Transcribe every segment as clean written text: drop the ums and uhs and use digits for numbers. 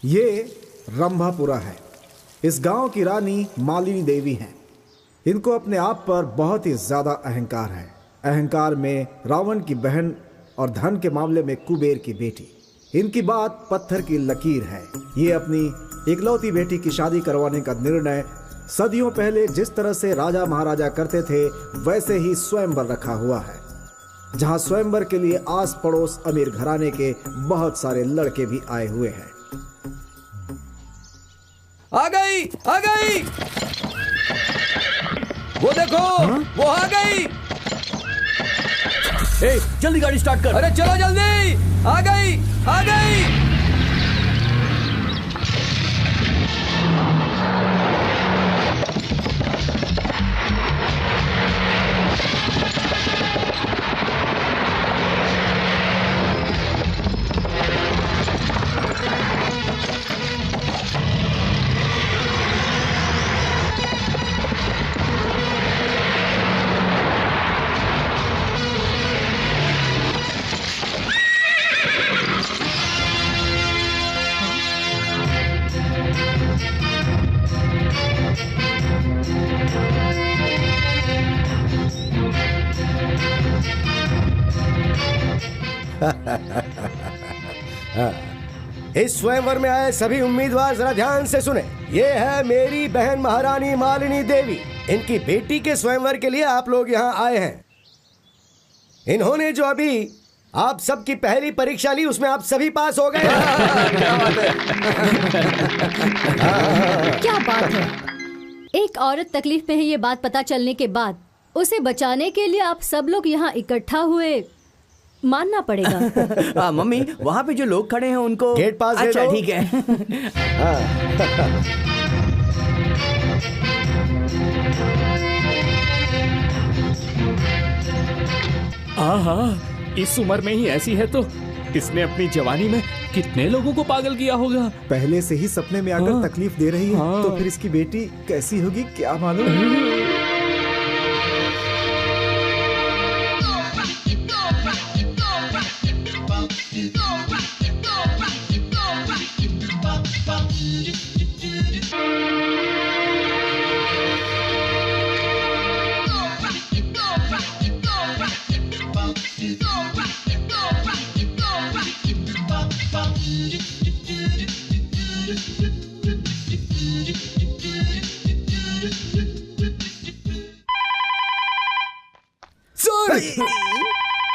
ये रंभापुरा है। इस गांव की रानी मालिनी देवी हैं। इनको अपने आप पर बहुत ही ज्यादा अहंकार है। अहंकार में रावण की बहन और धन के मामले में कुबेर की बेटी। इनकी बात पत्थर की लकीर है। ये अपनी इकलौती बेटी की शादी करवाने का निर्णय सदियों पहले जिस तरह से राजा महाराजा करते थे वैसे ही स्वयंवर रखा हुआ है, जहां स्वयंवर के लिए आस पड़ोस अमीर घराने के बहुत सारे लड़के भी आए हुए हैं। आ गई, आ गई। वो देखो, वो आ गई। ए, जल्दी गाड़ी स्टार्ट कर। अरे चलो जल्दी। आ गई, आ गई। इस स्वयंवर में आए सभी उम्मीदवार जरा ध्यान से सुने। ये है मेरी बहन महारानी मालिनी देवी। इनकी बेटी के स्वयंवर के लिए आप लोग यहाँ आए हैं। इन्होंने जो अभी आप सबकी पहली परीक्षा ली उसमें आप सभी पास हो गए। क्या बात है। एक औरत तकलीफ में है ये बात पता चलने के बाद उसे बचाने के लिए आप सब लोग यहाँ इकट्ठा हुए, मानना पड़ेगा। मम्मी, वहाँ पे जो लोग खड़े हैं उनको गेट पास दे दो। अच्छा ठीक है। हाँ, इस उम्र में ही ऐसी है तो इसने अपनी जवानी में कितने लोगों को पागल किया होगा। पहले से ही सपने में आकर तकलीफ दे रही है तो फिर इसकी बेटी कैसी होगी क्या मालूम।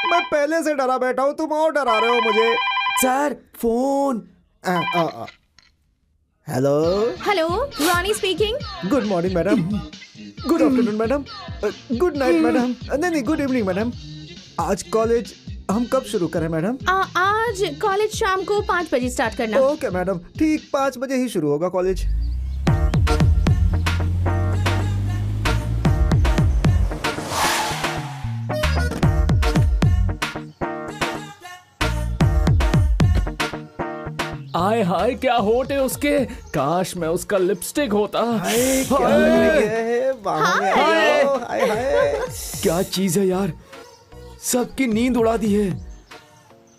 मैं पहले से डरा बैठा हूँ, तुम और डरा रहे हो मुझे। Sir, phone. Hello hello, Rani speaking. Good morning madam. Good afternoon madam. Good night madam. नहीं, गुड इवनिंग मैडम। आज कॉलेज हम कब शुरू करें मैडम? आज कॉलेज शाम को 5 बजे स्टार्ट करना। ओके मैडम, ठीक 5 बजे ही शुरू होगा कॉलेज। आय हाय, क्या होठ है उसके। काश मैं उसका लिपस्टिक होता। क्या चीज है यार, सबकी नींद उड़ा दी है।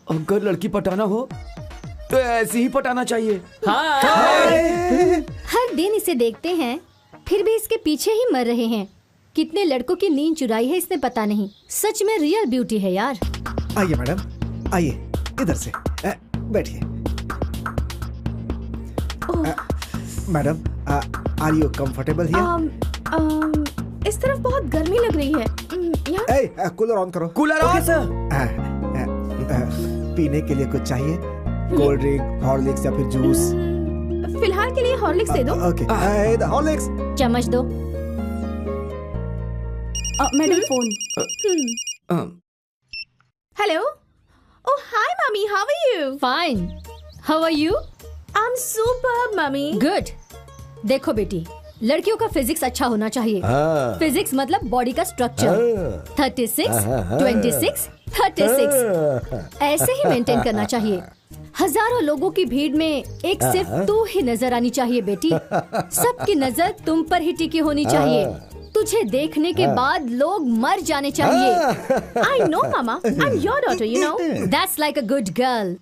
अगर लड़की पटाना हो तो ऐसे ही पटाना चाहिए। हर दिन इसे देखते हैं फिर भी इसके पीछे ही मर रहे हैं। कितने लड़कों की नींद चुराई है इसने पता नहीं। सच में रियल ब्यूटी है यार। आइए मैडम, आइए इधर से बैठिए। Madam, are you comfortable here? इस तरफ बहुत गर्मी लग रही है। कूलर ऑन करो। Cooler on sir. पीने के लिए कुछ चाहिए? कोल्ड ड्रिंक, हॉर्लिक्स या फिर जूस? फिलहाल के लिए हॉर्लिक्स दे दो। Okay, Horlicks. चम्मच दो। Madam phone. Hello. Oh hi mummy, how are you? Fine, how are you? I am superb mummy. Good. देखो बेटी, लड़कियों का फिजिक्स अच्छा होना चाहिए। फिजिक्स मतलब बॉडी का स्ट्रक्चर। 36, 26, 36 ऐसे ही मेंटेन करना चाहिए। हजारों लोगों की भीड़ में एक सिर्फ तू ही नजर आनी चाहिए बेटी। सबकी नजर तुम पर ही टिकी होनी चाहिए। तुझे देखने के बाद लोग मर जाने चाहिए। I know mama, I'm your daughter, you know. That's like a good girl.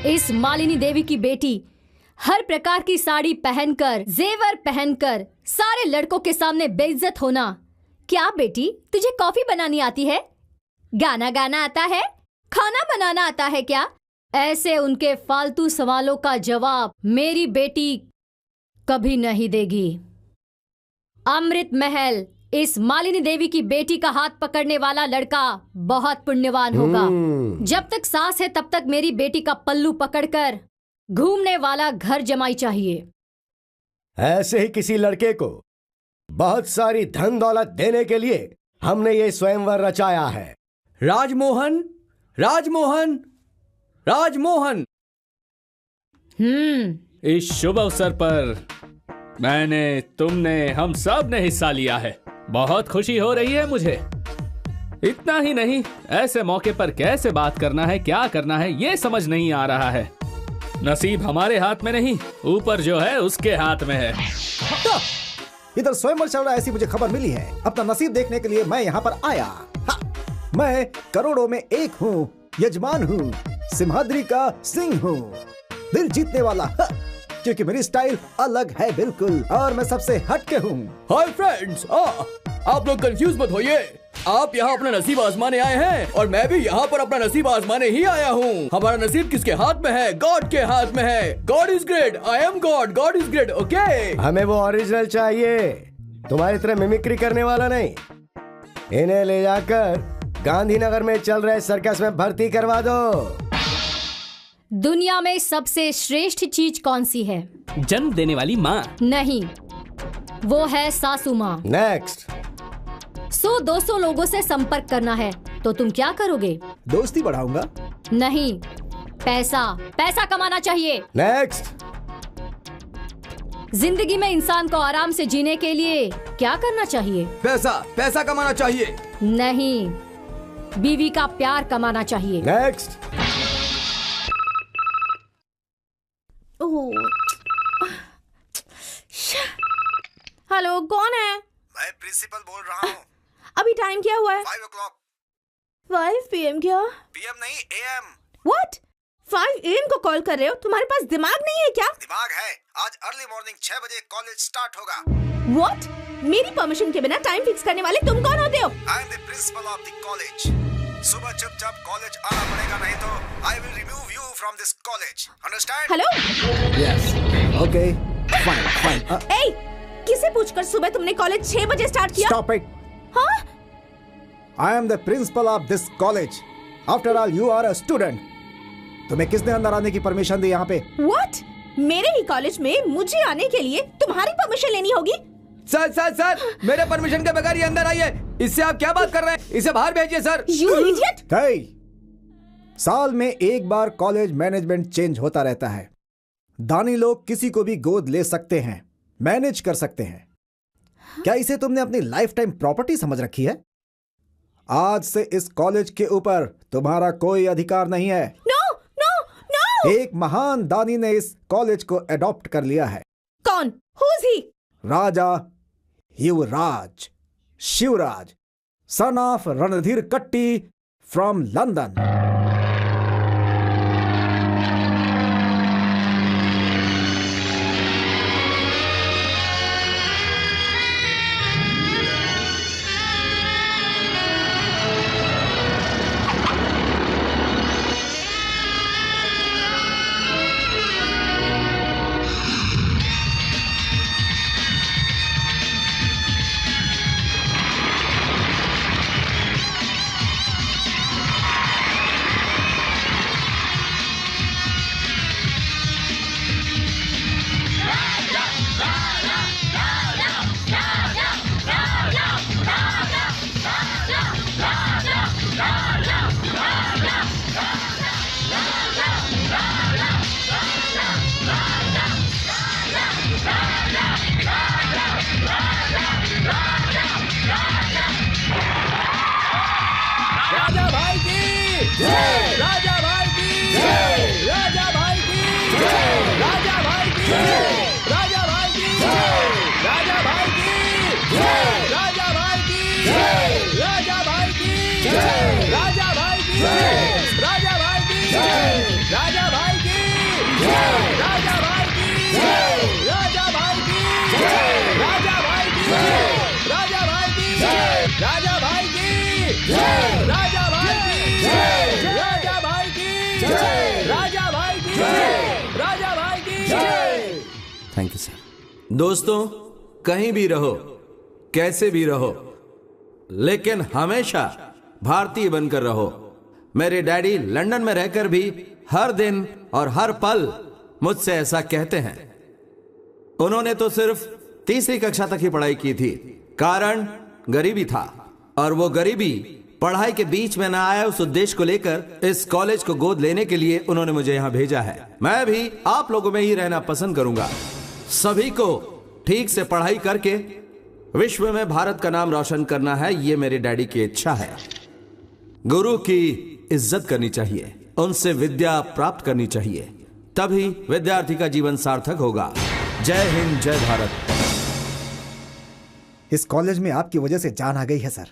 इस मालिनी देवी की बेटी हर प्रकार की साड़ी पहनकर, जेवर पहनकर सारे लड़कों के सामने बेइज्जत होना। क्या बेटी, तुझे कॉफी बनानी आती है? गाना गाना आता है? खाना बनाना आता है क्या? ऐसे उनके फालतू सवालों का जवाब मेरी बेटी कभी नहीं देगी। अमृत महल इस मालिनी देवी की बेटी का हाथ पकड़ने वाला लड़का बहुत पुण्यवान होगा। जब तक सांस है तब तक मेरी बेटी का पल्लू पकड़कर घूमने वाला घर जमाई चाहिए। ऐसे ही किसी लड़के को बहुत सारी धन दौलत देने के लिए हमने ये स्वयंवर रचाया है। राजमोहन, राजमोहन, राजमोहन। इस शुभ अवसर पर मैंने, तुमने, हम सब ने हिस्सा लिया है। बहुत खुशी हो रही है मुझे। इतना ही नहीं, ऐसे मौके पर कैसे बात करना है, क्या करना है, ये समझ नहीं आ रहा है। नसीब हमारे हाथ में नहीं, ऊपर जो है उसके हाथ में है। इधर स्वयंवर चल रहा है, ऐसी मुझे खबर मिली है। अपना नसीब देखने के लिए मैं यहाँ पर आया। हाँ, मैं करोड़ों में एक हूँ, यजमान हूँ, सिंहाद्री का सिंह हूँ, दिल जीतने वाला। हाँ, क्योंकि मेरी स्टाइल अलग है बिल्कुल, और मैं सबसे हटके हूँ। हाय फ्रेंड्स, आप लोग कंफ्यूज मत होइए। आप यहाँ अपना नसीब आजमाने आए हैं और मैं भी यहाँ पर अपना नसीब आजमाने ही आया हूँ। हमारा नसीब किसके हाथ में है? गॉड के हाथ में है। God is great, I am God, God is great. Okay, हमें वो ओरिजिनल चाहिए, तुम्हारी तरह मिमिक्री करने वाला नहीं। इन्हें ले जाकर गांधीनगर में चल रहे सर्कस में भर्ती करवा दो। दुनिया में सबसे श्रेष्ठ चीज कौन सी है? जन्म देने वाली माँ। नहीं, वो है सासू माँ। नेक्स्ट। 100-200 लोगों से संपर्क करना है, तो तुम क्या करोगे? दोस्ती बढ़ाऊंगा। नहीं, पैसा, पैसा कमाना चाहिए। नेक्स्ट। जिंदगी में इंसान को आराम से जीने के लिए क्या करना चाहिए? पैसा, पैसा कमाना चाहिए। नहीं, बीवी का प्यार कमाना चाहिए। नेक्स्ट। हेलो, कौन है? मैं प्रिंसिपल बोल रहा हूँ। अभी टाइम क्या हुआ है? 5 o'clock। 5 PM क्या? PM नहीं, AM। What? 5 AM को कॉल कर रहे हो? तुम्हारे पास दिमाग नहीं है क्या? दिमाग है। आज अर्ली मॉर्निंग 6 बजे कॉलेज स्टार्ट होगा। What? मेरी परमिशन के बिना टाइम फिक्स करने वाले तुम कौन होते हो? I am the principal of the college। सुबह चुपचाप कॉलेज आना पड़ेगा, नहीं तो I will remove you from this college। Understand? Hello? Yes। Okay। Fine, fine। ए, किसे पूछकर सुबह तुमने कॉलेज 6 बजे स्टार्ट किया? Stop it। हाँ? I am the principal of this college। After all, you are a student। तुम्हें किसने अंदर आने की परमिशन दी यहाँ पे? What? मेरे ही कॉलेज में मुझे आने के लिए तुम्हारी परमिशन लेनी होगी? सर सर सर, मेरे परमिशन के बगैर ये अंदर आइए। इससे आप क्या बात कर रहे हैं? इसे बाहर भेजिए सर। You idiot! Hey! साल में एक बार कॉलेज मैनेजमेंट चेंज होता रहता है। दानी लोग किसी को भी गोद ले सकते हैं, मैनेज कर सकते हैं। क्या इसे तुमने अपनी लाइफ टाइम प्रॉपर्टी समझ रखी है? आज से इस कॉलेज के ऊपर तुम्हारा कोई अधिकार नहीं है। No, no, no! एक महान दानी ने इस कॉलेज को एडॉप्ट कर लिया है। कौन? Who's he? Raja Yuvraj Shivraj, son of Randhir Katti from London. Thank you sir. दोस्तों, कहीं भी रहो, कैसे भी रहो, लेकिन हमेशा भारतीय बनकर रहो। मेरे डैडी लंदन में रहकर भी हर दिन और हर पल मुझसे ऐसा कहते हैं। उन्होंने तो सिर्फ तीसरी कक्षा तक ही पढ़ाई की थी, कारण गरीबी था, और वो गरीबी पढ़ाई के बीच में ना आया, उस उद्देश्य को लेकर इस कॉलेज को गोद लेने के लिए उन्होंने मुझे यहां भेजा है। मैं भी आप लोगों में ही रहना पसंद करूंगा। सभी को ठीक से पढ़ाई करके विश्व में भारत का नाम रोशन करना है, ये मेरे डैडी की इच्छा है। गुरु की इज्जत करनी चाहिए, उनसे विद्या प्राप्त करनी चाहिए, तभी विद्यार्थी का जीवन सार्थक होगा। जय हिंद, जय भारत। इस कॉलेज में आपकी वजह से जान आ गई है सर।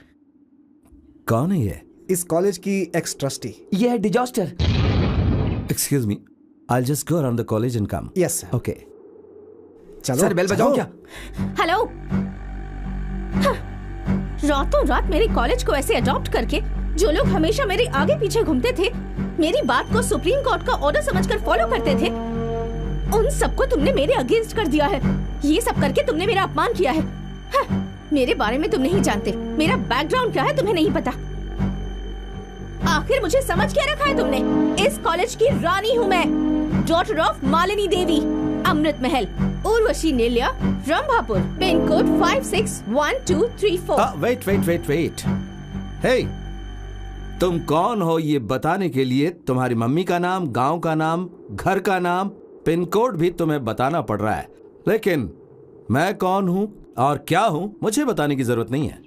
कौन है ये? इस कॉलेज की एक्स ट्रस्टी। ये है disaster. Excuse me, I just go around the college and come. Yes sir. Okay. चलो सर, बेल बजाऊं क्या? हेलो। रातों रात मेरे कॉलेज को ऐसे अडॉप्ट करके जो लोग हमेशा मेरे आगे पीछे घूमते थे, मेरी बात को सुप्रीम कोर्ट का ऑर्डर समझकर फॉलो करते थे, उन सबको तुमने मेरे अगेंस्ट कर दिया है। ये सब करके तुमने मेरा अपमान किया है। मेरे बारे में तुम नहीं जानते, मेरा बैकग्राउंड क्या है तुम्हें नहीं पता। आखिर मुझे समझ क्या रखा है तुमने? इस कॉलेज की रानी हूँ मैं, daughter of Malini Devi, Amrit Mahal, Urvashi Neelya, Rambhapur, pin code 561234। Wait. Hey, तुम कौन हो ये बताने के लिए तुम्हारी मम्मी का नाम, गांव का नाम, घर का नाम, पिन कोड भी तुम्हें बताना पड़ रहा है, लेकिन मैं कौन हूँ और क्या हूँ मुझे बताने की जरूरत नहीं है।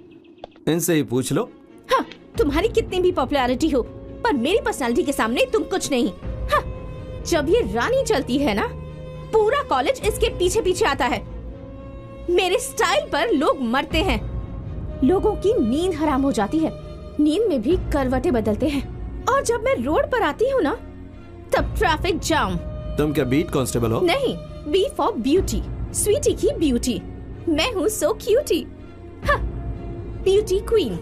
इनसे ही पूछ लो। हाँ, तुम्हारी कितनी भी पॉपुलैरिटी हो, पर मेरी पर्सनालिटी के सामने तुम कुछ नहीं। हाँ, जब ये रानी चलती है ना, पूरा कॉलेज इसके पीछे पीछे आता है। मेरे स्टाइल पर लोग मरते हैं, लोगों की नींद हराम हो जाती है, नींद में भी करवटें बदलते हैं, और जब मैं रोड पर आती हूँ ना, तब ट्रैफिक जाम। तुम क्या बीट कांस्टेबल हो? नहीं, बी फॉर ब्यूटी, स्वीटी की ब्यूटी। मैं हूँ सो क्यूटी, ब्यूटी क्वीन।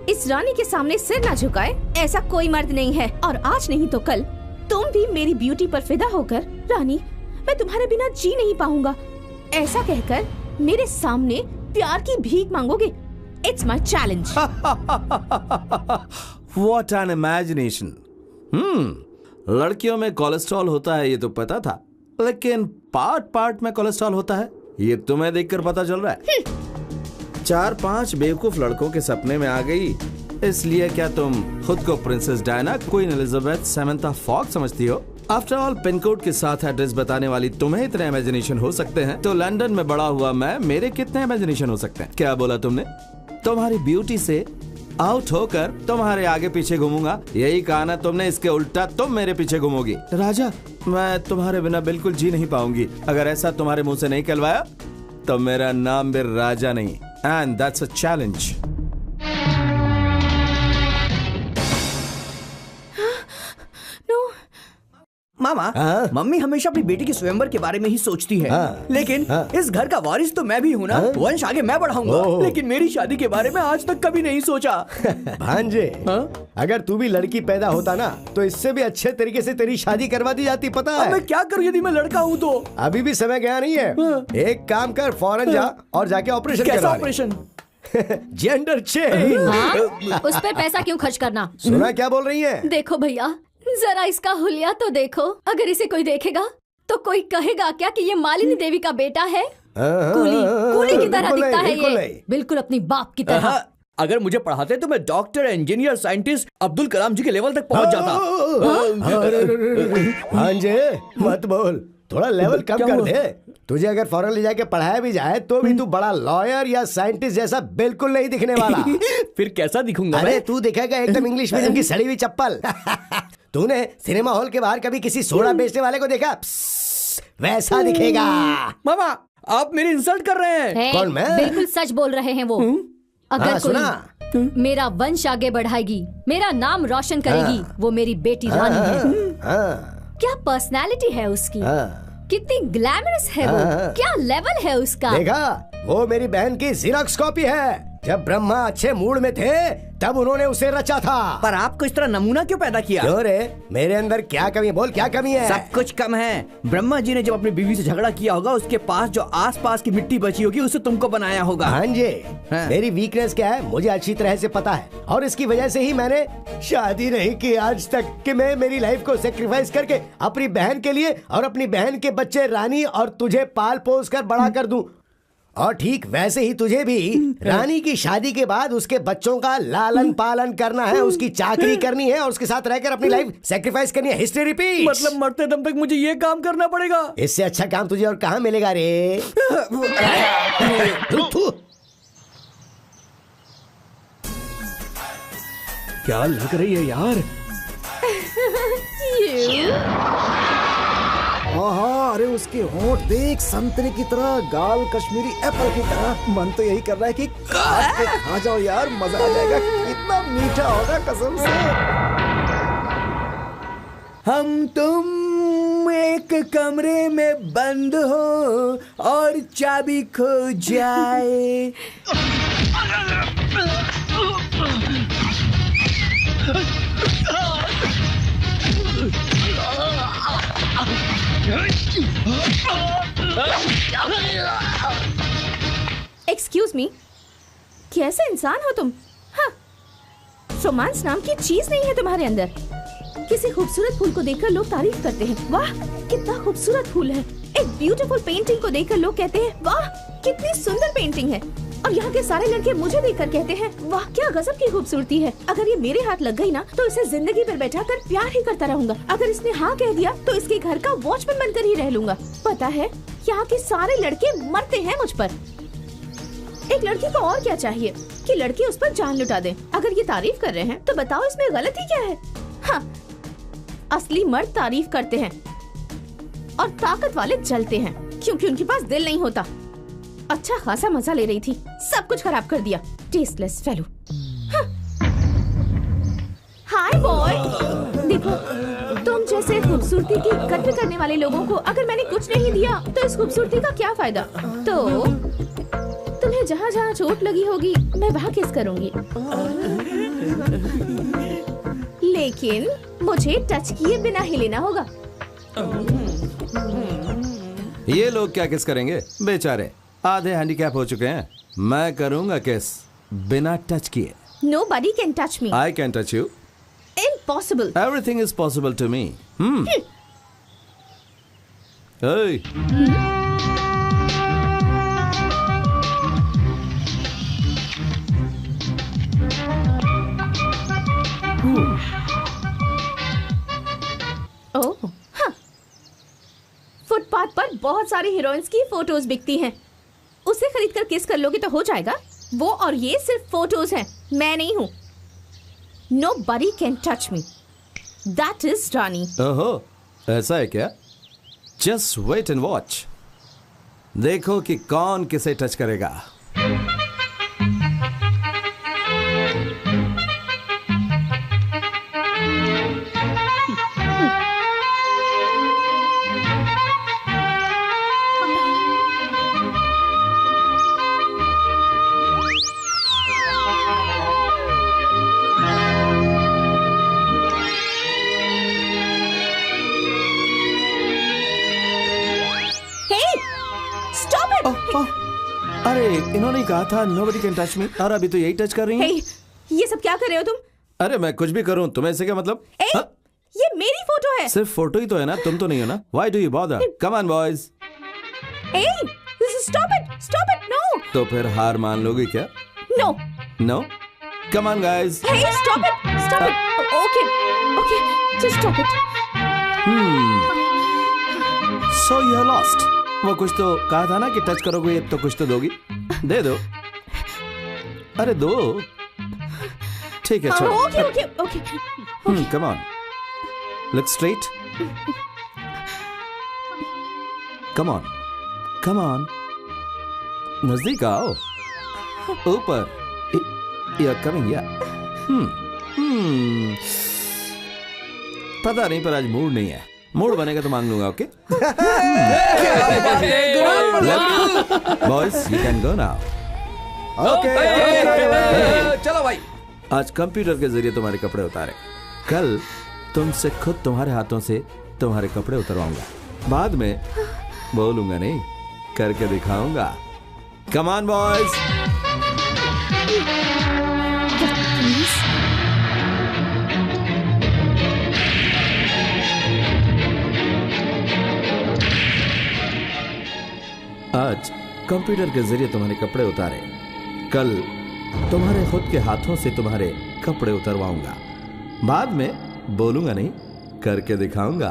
इस रानी के सामने सिर ना झुकाए ऐसा कोई मर्द नहीं है, और आज नहीं तो कल तुम भी मेरी ब्यूटी पर फिदा होकर, रानी मैं तुम्हारे बिना जी नहीं पाऊंगा, ऐसा कहकर मेरे सामने प्यार की भीख मांगोगे। It's my challenge. What an imagination. लड़कियों में कोलेस्ट्रॉल होता है ये तो पता था, लेकिन पार्ट में कोलेस्ट्रॉल होता है ये तुम्हें देखकर पता चल रहा है। 4-5 बेवकूफ लड़कों के सपने में आ गई, इसलिए क्या तुम खुद को princess Diana, queen Elizabeth, Samantha Fox समझती हो? आफ्टर ऑल, पिन कोड के साथ एड्रेस बताने वाली तुम्हें इतने इमेजिनेशन हो सकते हैं, तो लंदन में बड़ा हुआ मैं, मेरे कितने इमेजिनेशन हो सकते हैं? क्या बोला तुमने? तुम्हारी ब्यूटी से आउट होकर तुम्हारे आगे पीछे घूमूंगा, यही कहा ना तुमने? इसके उल्टा तुम मेरे पीछे घूमोगी। राजा, मैं तुम्हारे बिना बिल्कुल जी नहीं पाऊंगी। अगर ऐसा तुम्हारे मुंह से नहीं कहलवाया तो मेरा नाम भी राजा नहीं, and that's a challenge. Mama, mummy हमेशा अपनी बेटी के स्वयंवर के बारे में ही सोचती है, लेकिन इस घर का वारिस तो मैं भी हूँ ना, वंश आगे मैं बढ़ाऊंगा, लेकिन मेरी शादी के बारे में आज तक कभी नहीं सोचा। भांजे, अगर तू भी लड़की पैदा होता ना, तो इससे भी अच्छे तरीके से तेरी शादी करवा दी जाती, पता है? अब मैं क्या करूँ यदि मैं लड़का हूँ तो? अभी भी समय गया नहीं है। एक काम कर, फौरन जा और जाके ऑपरेशन करवा ले। कैसा ऑपरेशन? Gender change. उस पर पैसा क्यों खर्च करना? सुना क्या बोल रही है? देखो भैया, जरा इसका हुलिया तो देखो। अगर इसे कोई देखेगा तो कोई कहेगा क्या कि ये मालिनी देवी का बेटा है? कूली की तरह दिखता है ये, बिल्कुल अपनी बाप की तरह। अगर मुझे पढ़ाते तो मैं doctor, engineer, scientist, Abdul Kalam जी के लेवल तक पहुंच जाता। भांजे, मत बोल, थोड़ा लेवल कम कर दे। तुझे अगर फौरन ले जाके पढ़ाया भी जाए तो भी तू बड़ा लॉयर या साइंटिस्ट जैसा बिल्कुल नहीं दिखने वाला। फिर कैसा दिखूंगा? अरे तू दिखेगा एकदम इंग्लिश मीडियम की सड़ी हुई चप्पल। तूने सिनेमा हॉल के बाहर कभी किसी सोडा बेचने वाले को देखा? वैसा दिखेगा। मामा, आप मेरी इंसल्ट कर रहे हैं। कौन, मैं? बिल्कुल सच बोल रहे हैं वो। अगर कोई मेरा वंश आगे बढ़ाएगी, मेरा नाम रोशन करेगी, वो मेरी बेटी रानी है। क्या पर्सनालिटी है उसकी, कितनी ग्लैमरस है वो, क्या लेवल है उसका। देखा, वो मेरी बहन की ज़ेरॉक्स कॉपी है। जब ब्रह्मा अच्छे मूड में थे तब उन्होंने उसे रचा था। पर आपको इस तरह नमूना क्यों पैदा किया? क्यों रे, मेरे अंदर क्या कमी है? बोल, क्या कमी है? सब कुछ कम है। ब्रह्मा जी ने जब अपनी बीवी से झगड़ा किया होगा, उसके पास जो आसपास की मिट्टी बची होगी उसे तुमको बनाया होगा। हाँ जी, हाँ। मेरी वीकनेस क्या है मुझे अच्छी तरह से पता है, और इसकी वजह से ही मैंने शादी नहीं की आज तक, कि मैं मेरी लाइफ को सेक्रीफाइस करके अपनी बहन के लिए और अपनी बहन के बच्चे रानी और तुझे पाल पोस कर बड़ा कर दूं। और ठीक वैसे ही तुझे भी रानी की शादी के बाद उसके बच्चों का लालन पालन करना है, उसकी चाकरी करनी है और उसके साथ रहकर अपनी लाइफ सेक्रीफाइस करनी है। History repeat. मतलब मरते दम तक मुझे ये काम करना पड़ेगा? इससे अच्छा काम तुझे और कहाँ मिलेगा रे? क्या लग रही है यार? हाँ, अरे उसके होंठ देख, संतरे की तरह, गाल कश्मीरी एप्पल की तरह। मन तो यही कर रहा है कि काट के खा जाओ यार, मजा आ जाएगा। कितना मीठा होगा कसम से। हम तुम एक कमरे में बंद हो और चाबी खो जाए। एक्सक्यूज मी, कैसे इंसान हो तुम? हाँ, रोमांस नाम की चीज नहीं है तुम्हारे अंदर। किसी खूबसूरत फूल को देखकर लोग तारीफ करते हैं, वाह कितना खूबसूरत फूल है। एक ब्यूटीफुल पेंटिंग को देखकर लोग कहते हैं, वाह कितनी सुंदर पेंटिंग है। और यहाँ के सारे लड़के मुझे देखकर कहते हैं, वाह क्या गजब की खूबसूरती है। अगर ये मेरे हाथ लग गई ना तो इसे जिंदगी भर बैठा कर प्यार ही करता रहूंगा। अगर इसने हाँ कह दिया तो इसके घर का वॉचमैन बनकर ही रह लूंगा। पता है यहाँ के सारे लड़के मरते हैं मुझ पर। एक लड़की को और क्या चाहिए कि लड़की उस पर जान लुटा दे। अगर ये तारीफ कर रहे हैं तो बताओ इसमें गलती क्या है? हाँ, असली मर्द तारीफ करते हैं और ताकत वाले जलते हैं क्योंकि उनके पास दिल नहीं होता। अच्छा खासा मजा ले रही थी, सब कुछ खराब कर दिया। Tasteless fellow. हाय बॉय, देखो तुम जैसे खूबसूरती की कद्र करने वाले लोगों को अगर मैंने कुछ नहीं दिया तो इस खूबसूरती का क्या फायदा? तो तुम्हें जहाँ जहाँ चोट लगी होगी मैं वहाँ किस करूँगी, लेकिन मुझे टच किए बिना ही लेना होगा। ये लोग क्या किस करेंगे? बेचारे आधे हैंडीकैप हो चुके हैं। मैं करूंगा किस बिना टच किए। Nobody can touch me. I can touch you. Impossible. Everything is possible to me. Hey. ओह, हाँ। फुटपाथ पर बहुत सारी हीरोइंस की फोटोज बिकती हैं। उसे खरीद कर किस कर लोगे तो हो जाएगा। वो और ये सिर्फ फोटोज हैं, मैं नहीं हूँ। Nobody can touch me. That is रानी। ओहो, ऐसा है क्या? Just wait and watch. देखो कि कौन किसे टच करेगा। अरे इन्होंने कहा था nobody can touch me, और अभी तो यही टच कर रही हैं। Hey, ये सब क्या कर रहे हो तुम? अरे मैं कुछ भी करूं, तुम्हें इससे क्या मतलब? Hey, ये मेरी फोटो है। सिर्फ फोटो ही तो है ना, तुम तो नहीं हो ना। Why do you bother? Come on boys. Hey, stop it, no. तो फिर हार मान लोगे क्या? No. No? Come on guys. Hey, stop it. Okay, just stop it. So you are lost. वो कुछ तो कहा था ना कि टच करोगे तो कुछ तो दोगी। दे दो। अरे दो। ठीक है चलो। Okay. Come on. Look straight. Come on. नजदीक आओ। ऊपर। You're coming here. पता नहीं पर आज मूड नहीं है। मूड बनेगा तो मांग लूंगा, okay? Boys, you can go now. Okay. चलो भाई, आज कंप्यूटर के जरिए तुम्हारे कपड़े उतारे, कल तुमसे खुद तुम्हारे हाथों से तुम्हारे कपड़े उतरवाऊंगा। बाद में बोलूंगा नहीं, करके दिखाऊंगा। Come on boys. आज कंप्यूटर के जरिए तुम्हारे कपड़े उतारे, कल तुम्हारे खुद के हाथों से तुम्हारे कपड़े उतरवाऊंगा। बाद में बोलूंगा नहीं, करके दिखाऊंगा।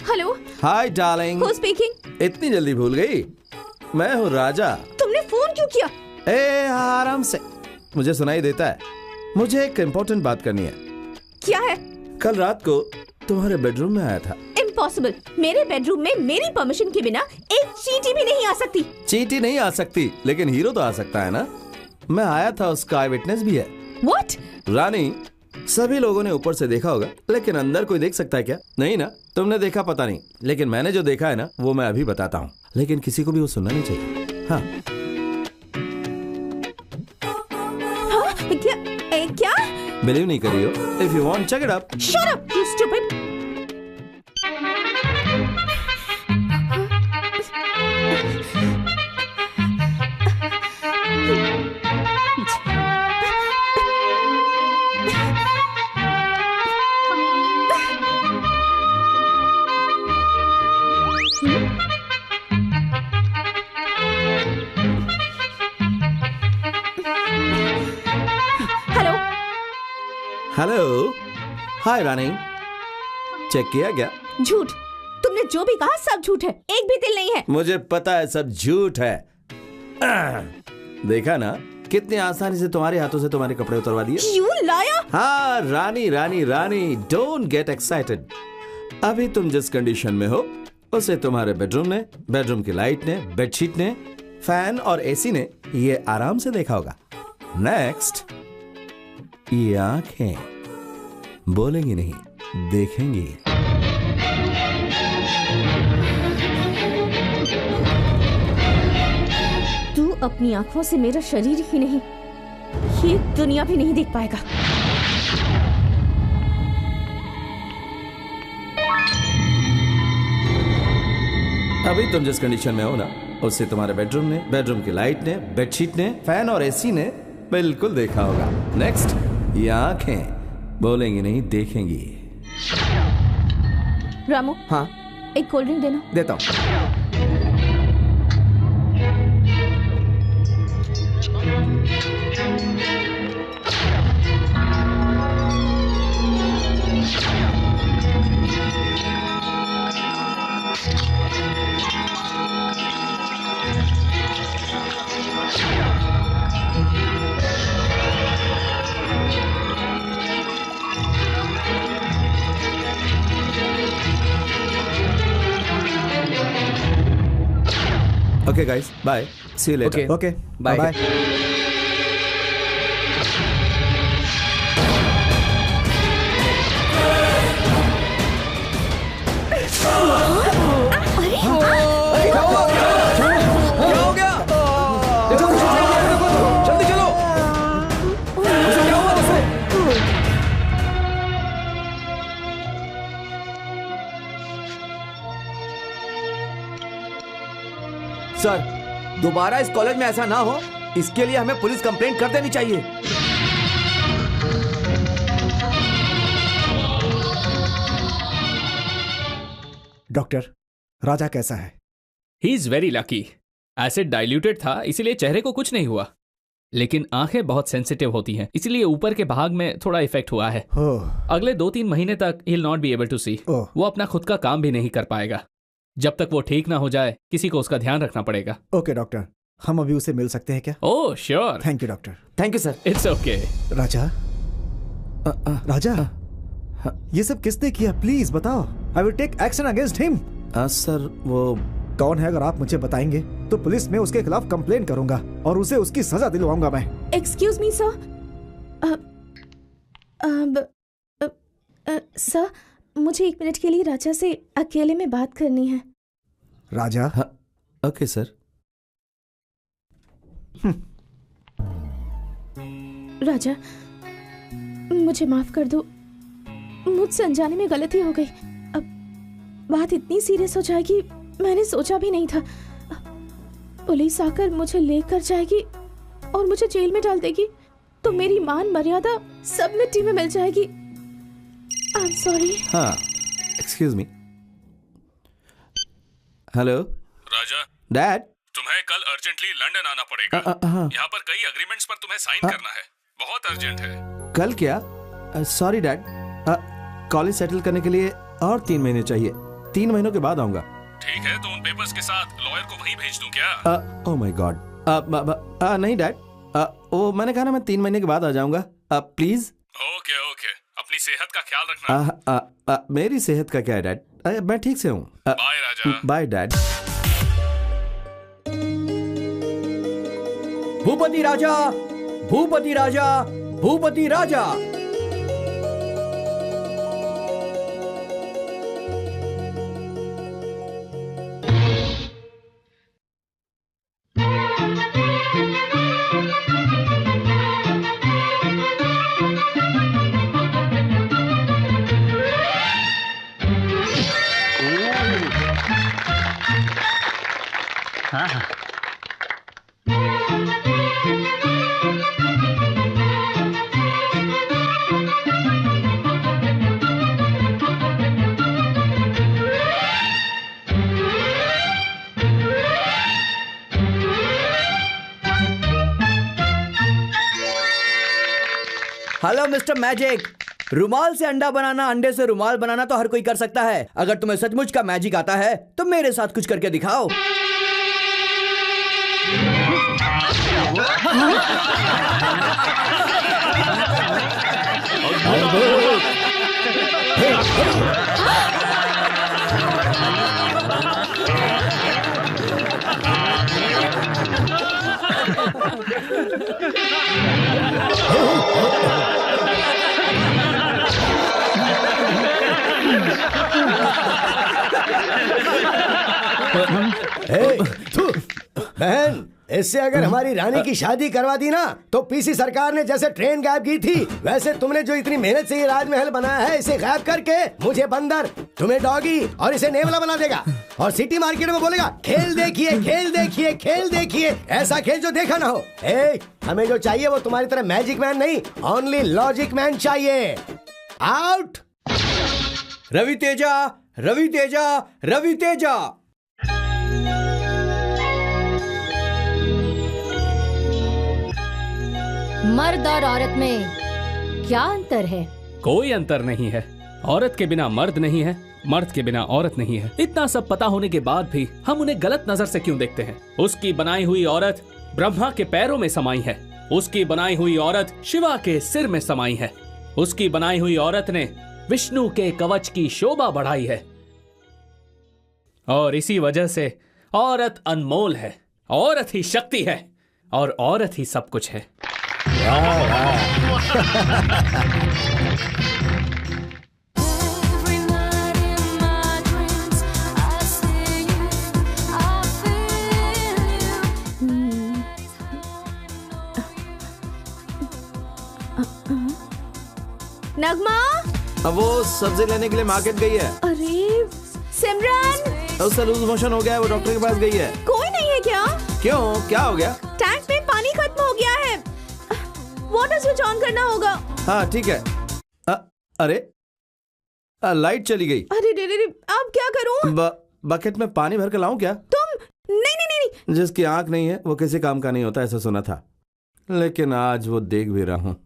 Hello. Hi darling. Who speaking? इतनी जल्दी भूल गई? मैं हूँ राजा। तुमने फोन क्यों किया? आराम से, मुझे सुनाई देता है। मुझे एक इम्पोर्टेंट बात करनी है। क्या है? कल रात को तुम्हारे बेडरूम में आया था। इम्पॉसिबल। मेरे बेडरूम में मेरी परमिशन के बिना एक चींटी भी नहीं आ सकती। चींटी नहीं आ सकती, लेकिन हीरो तो आ सकता है ना। मैं आया था, उसका आई विटनेस भी है। What? रानी, सभी लोगों ने ऊपर से देखा होगा, लेकिन अंदर कोई देख सकता है क्या? नहीं ना। तुमने देखा पता नहीं, लेकिन मैंने जो देखा है ना, वो मैं अभी बताता हूँ। लेकिन किसी को भी वो सुनना नहीं चाहिए। हाँ, क्या? बिलीव नहीं करी हो? If you want check it up. Shut up, you stupid. Hello. Hi Rani, check किया क्या? झूठ। तुमने जो भी कहा सब झूठ है, एक भी दिल नहीं है। मुझे पता है सब झूठ है। देखा ना, कितनी आसानी से तुम्हारे हाथों से तुम्हारे कपड़े उतरवा दिए। You liar! हाँ रानी, रानी रानी, डोंट गेट एक्साइटेड। अभी तुम जिस कंडीशन में हो, उसे तुम्हारे बेडरूम ने, बेडरूम की लाइट ने, बेडशीट ने, फैन और एसी ने ये आराम से देखा होगा। नेक्स्ट, ये आंखें बोलेंगी नहीं, देखेंगी। तू अपनी आंखों से मेरा शरीर ही नहीं, ये दुनिया भी नहीं देख पाएगा। अभी तुम जिस कंडीशन में हो ना, उससे तुम्हारे बेडरूम ने, बेडरूम की लाइट ने, बेडशीट ने, फैन और एसी ने बिल्कुल देखा होगा। नेक्स्ट, ये आंखें बोलेंगी नहीं, देखेंगी। रामू। हाँ, एक कोल्ड ड्रिंक देना। देता हूँ। Okay guys, bye. See you later. Okay. Bye. Bye. Sir, दोबारा इस कॉलेज में ऐसा ना हो, इसके लिए हमें पुलिस कंप्लेंट कर देनी चाहिए। डॉक्टर, राजा कैसा है? He is very lucky. Acid diluted था, इसीलिए चेहरे को कुछ नहीं हुआ, लेकिन आंखें बहुत सेंसिटिव होती हैं, इसीलिए ऊपर के भाग में थोड़ा इफेक्ट हुआ है। अगले 2-3 महीने तक ही will not be able to see. वो अपना खुद का काम भी नहीं कर पाएगा। जब तक वो ठीक ना हो जाए, किसी को उसका ध्यान रखना पड़ेगा। ओके डॉक्टर, हम अभी उसे मिल सकते हैं क्या? Oh sure. Thank you doctor. Thank you sir. It's okay. Raja, Raja, ये सब किसने किया? प्लीज बताओ। I will take action against him. Sir, वो कौन है? अगर आप मुझे बताएंगे तो पुलिस में उसके खिलाफ कंप्लेन करूंगा और उसे उसकी सजा दिलवाऊंगा मैं। Excuse me sir. सर, मुझे 1 मिनट के लिए राजा से अकेले में बात करनी है। राजा। Okay sir. राजा, मुझे माफ कर दो, मुझसे अनजाने में गलती हो गई। अब बात इतनी सीरियस हो जाएगी मैंने सोचा भी नहीं था। पुलिस आकर मुझे लेकर जाएगी और मुझे जेल में डाल देगी तो मेरी मान मर्यादा सब मिट्टी में मिल जाएगी। I am sorry. हाँ, एक्सक्यूज मी। हेलो राजा, डैड, तुम्हें कल अर्जेंटली लंदन आना पड़ेगा। यहाँ पर कई अग्रीमेंट्स पर तुम्हें साइन करना है, बहुत अर्जेंट है। कल क्या? सॉरी डैड, कॉलेज सेटल करने के लिए और 3 महीने चाहिए। 3 महीनों के बाद आऊंगा। ठीक है, तो उन पेपर्स के साथ लॉयर को वहीं भेज दूं क्या? ओह माय गॉड, नहीं डैड, वो मैंने कहा ना मैं 3 महीने के बाद आ जाऊंगा। प्लीज। ओके ओके, अपनी सेहत का ख्याल रखना। मेरी सेहत का क्या है डैड? मैं ठीक से हूँ। Bye Raja. Bye dad. Bhupati Raja, Bhupati Raja, Bhupati Raja. Hello mister magic, रुमाल से अंडा बनाना, अंडे से रुमाल बनाना तो हर कोई कर सकता है। अगर तुम्हें सचमुच का मैजिक आता है तो मेरे साथ कुछ करके दिखाओ। बहन, इससे अगर हमारी रानी की शादी करवा दी ना तो पीसी सरकार ने जैसे ट्रेन गायब की थी वैसे तुमने जो इतनी मेहनत से ये राजमहल बनाया है इसे गायब करके मुझे बंदर, तुम्हें डॉगी और इसे नेवला बना देगा और सिटी मार्केट में बोलेगा खेल देखिए, खेल देखिए, खेल देखिए, ऐसा खेल जो देखा ना हो। हमें जो चाहिए वो तुम्हारी तरह मैजिक मैन नहीं, ओनली लॉजिक मैन चाहिए। आउट। रवि तेजा, रवि तेजा, रवि तेजा। मर्द और औरत में क्या अंतर है? कोई अंतर नहीं है। औरत के बिना मर्द नहीं है, मर्द के बिना औरत नहीं है। इतना सब पता होने के बाद भी हम उन्हें गलत नजर से क्यों देखते हैं? उसकी बनाई हुई औरत ब्रह्मा के पैरों में समाई है, उसकी बनाई हुई औरत शिवा के सिर में समाई है, उसकी बनाई हुई औरत ने विष्णु के कवच की शोभा बढ़ाई है और इसी वजह से औरत अनमोल है, औरत ही शक्ति है और औरत ही सब कुछ है। नगमा, अब वो सब्जी लेने के लिए मार्केट गई है। अरे सिमरन, उसका लूज मोशन हो गया है, वो डॉक्टर के पास गई है। कोई नहीं है क्या? क्यों, क्या हो गया? टैंक में पानी खत्म हो गया है, वाटर स्विच ऑन करना होगा। हाँ ठीक है। अरे लाइट चली गई। अरे रे, अब क्या करूं? बकेट में पानी भर के लाऊं क्या? तुम नहीं। जिसकी आंख नहीं है वो किसी काम का नहीं होता, ऐसा सुना था, लेकिन आज वो देख भी रहा हूँ।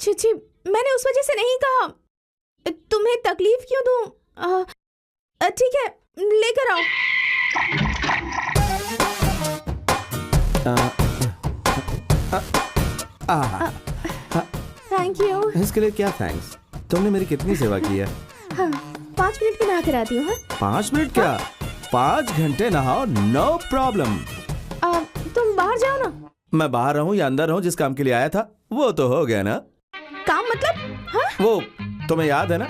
छी, मैंने उस वजह से नहीं कहा। तुम्हें तकलीफ क्यों दूं? ठीक है, लेकर आओ। Thank you. इसके लिए क्या थैंक्स? तुमने मेरी कितनी सेवा की है। हाँ, 5 मिनट में नहा कर आती हूँ। 5 मिनट क्या, 5 घंटे नहाओ, नो प्रॉब्लम। तुम बाहर जाओ ना। मैं बाहर रहूं या अंदर रहूं, जिस काम के लिए आया था वो तो हो गया ना। काम मतलब? हाँ? वो तुम्हें याद है ना,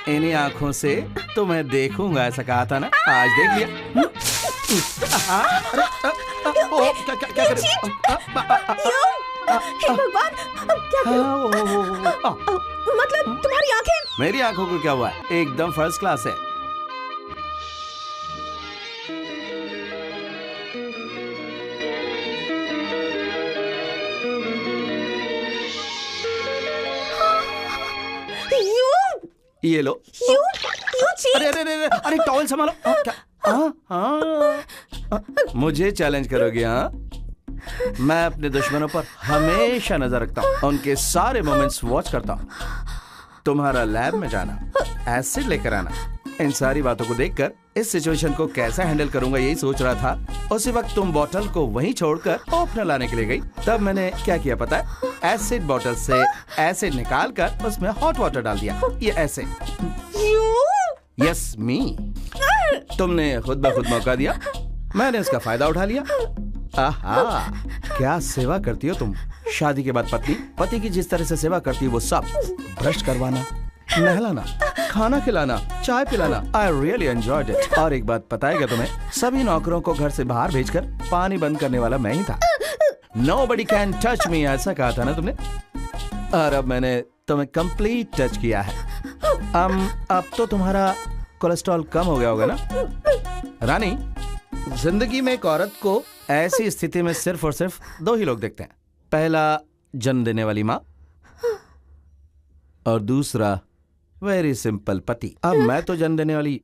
इन्हीं आंखों से तुम्हें देखूंगा, ऐसा कहा था ना, आज देख लिया। क्या करें? हे भगवान, अब क्या करूं? मतलब तुम्हारी आंखें। मेरी आंखों को क्या हुआ है? एकदम फर्स्ट क्लास है। ये लो। अरे अरे अरे अरे टॉवल संभालो। मुझे चैलेंज करोगे? हाँ, मैं अपने दुश्मनों पर हमेशा नजर रखता हूँ, उनके सारे मोमेंट्स वॉच करता हूँ। तुम्हारा लैब में जाना, एसिड लेकर आना, इन सारी बातों को देखकर इस सिचुएशन को कैसे हैंडल करूंगा यही सोच रहा था। उसी वक्त तुम बोतल को वहीं छोड़कर ओपनर लाने के लिए गई। तब मैंने क्या किया पता है? एसिड बोतल से एसिड निकाल कर उसमें हॉट वाटर डाल दिया। ये ऐसे। यस मी। तुमने खुद ब खुद मौका दिया, मैंने उसका फायदा उठा लिया। आहा, क्या सेवा करती हो तुम। शादी के बाद पति की जिस तरह से सेवा करती है वो सब, ब्रश करवाना, नहलाना, खाना खिलाना, चाय पिलाना, आई रियली एंजॉयड इट। और एक बात पता है क्या तुम्हें? सभी नौकरों को घर से बाहर भेजकर पानी बंद करने वाला मैं ही था। Nobody can touch me, ऐसा कहा था ना तुमने। और अब मैंने तुम्हें कंप्लीट टच किया है। अब तो तुम्हारा कोलेस्ट्रॉल कम हो गया होगा ना? रानी, जिंदगी में एक औरत को ऐसी स्थिति में सिर्फ और सिर्फ दो ही लोग देखते हैं। पहला जन्म देने वाली माँ, और दूसरा वेरी सिंपल पति। अब मैं तो जन्म देने वाली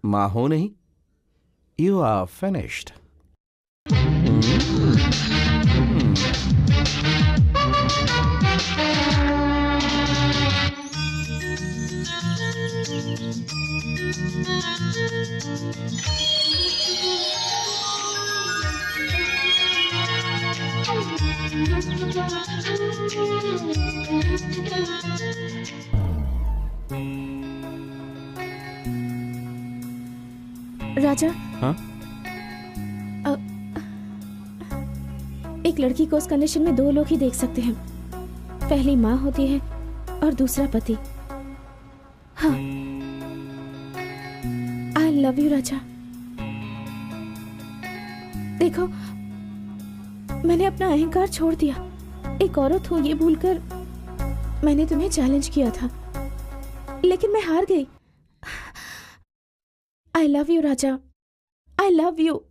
माँ हूं नहीं। You are finished. राजा, हाँ? एक लड़की को उस कंडीशन में दो लोग ही देख सकते हैं। पहली माँ होती है और दूसरा पति। हाँ, आई लव यू राजा। देखो, मैंने अपना अहंकार छोड़ दिया। एक औरत हूं ये भूलकर मैंने तुम्हें चैलेंज किया था, लेकिन मैं हार गई। I love you Raja, I love you.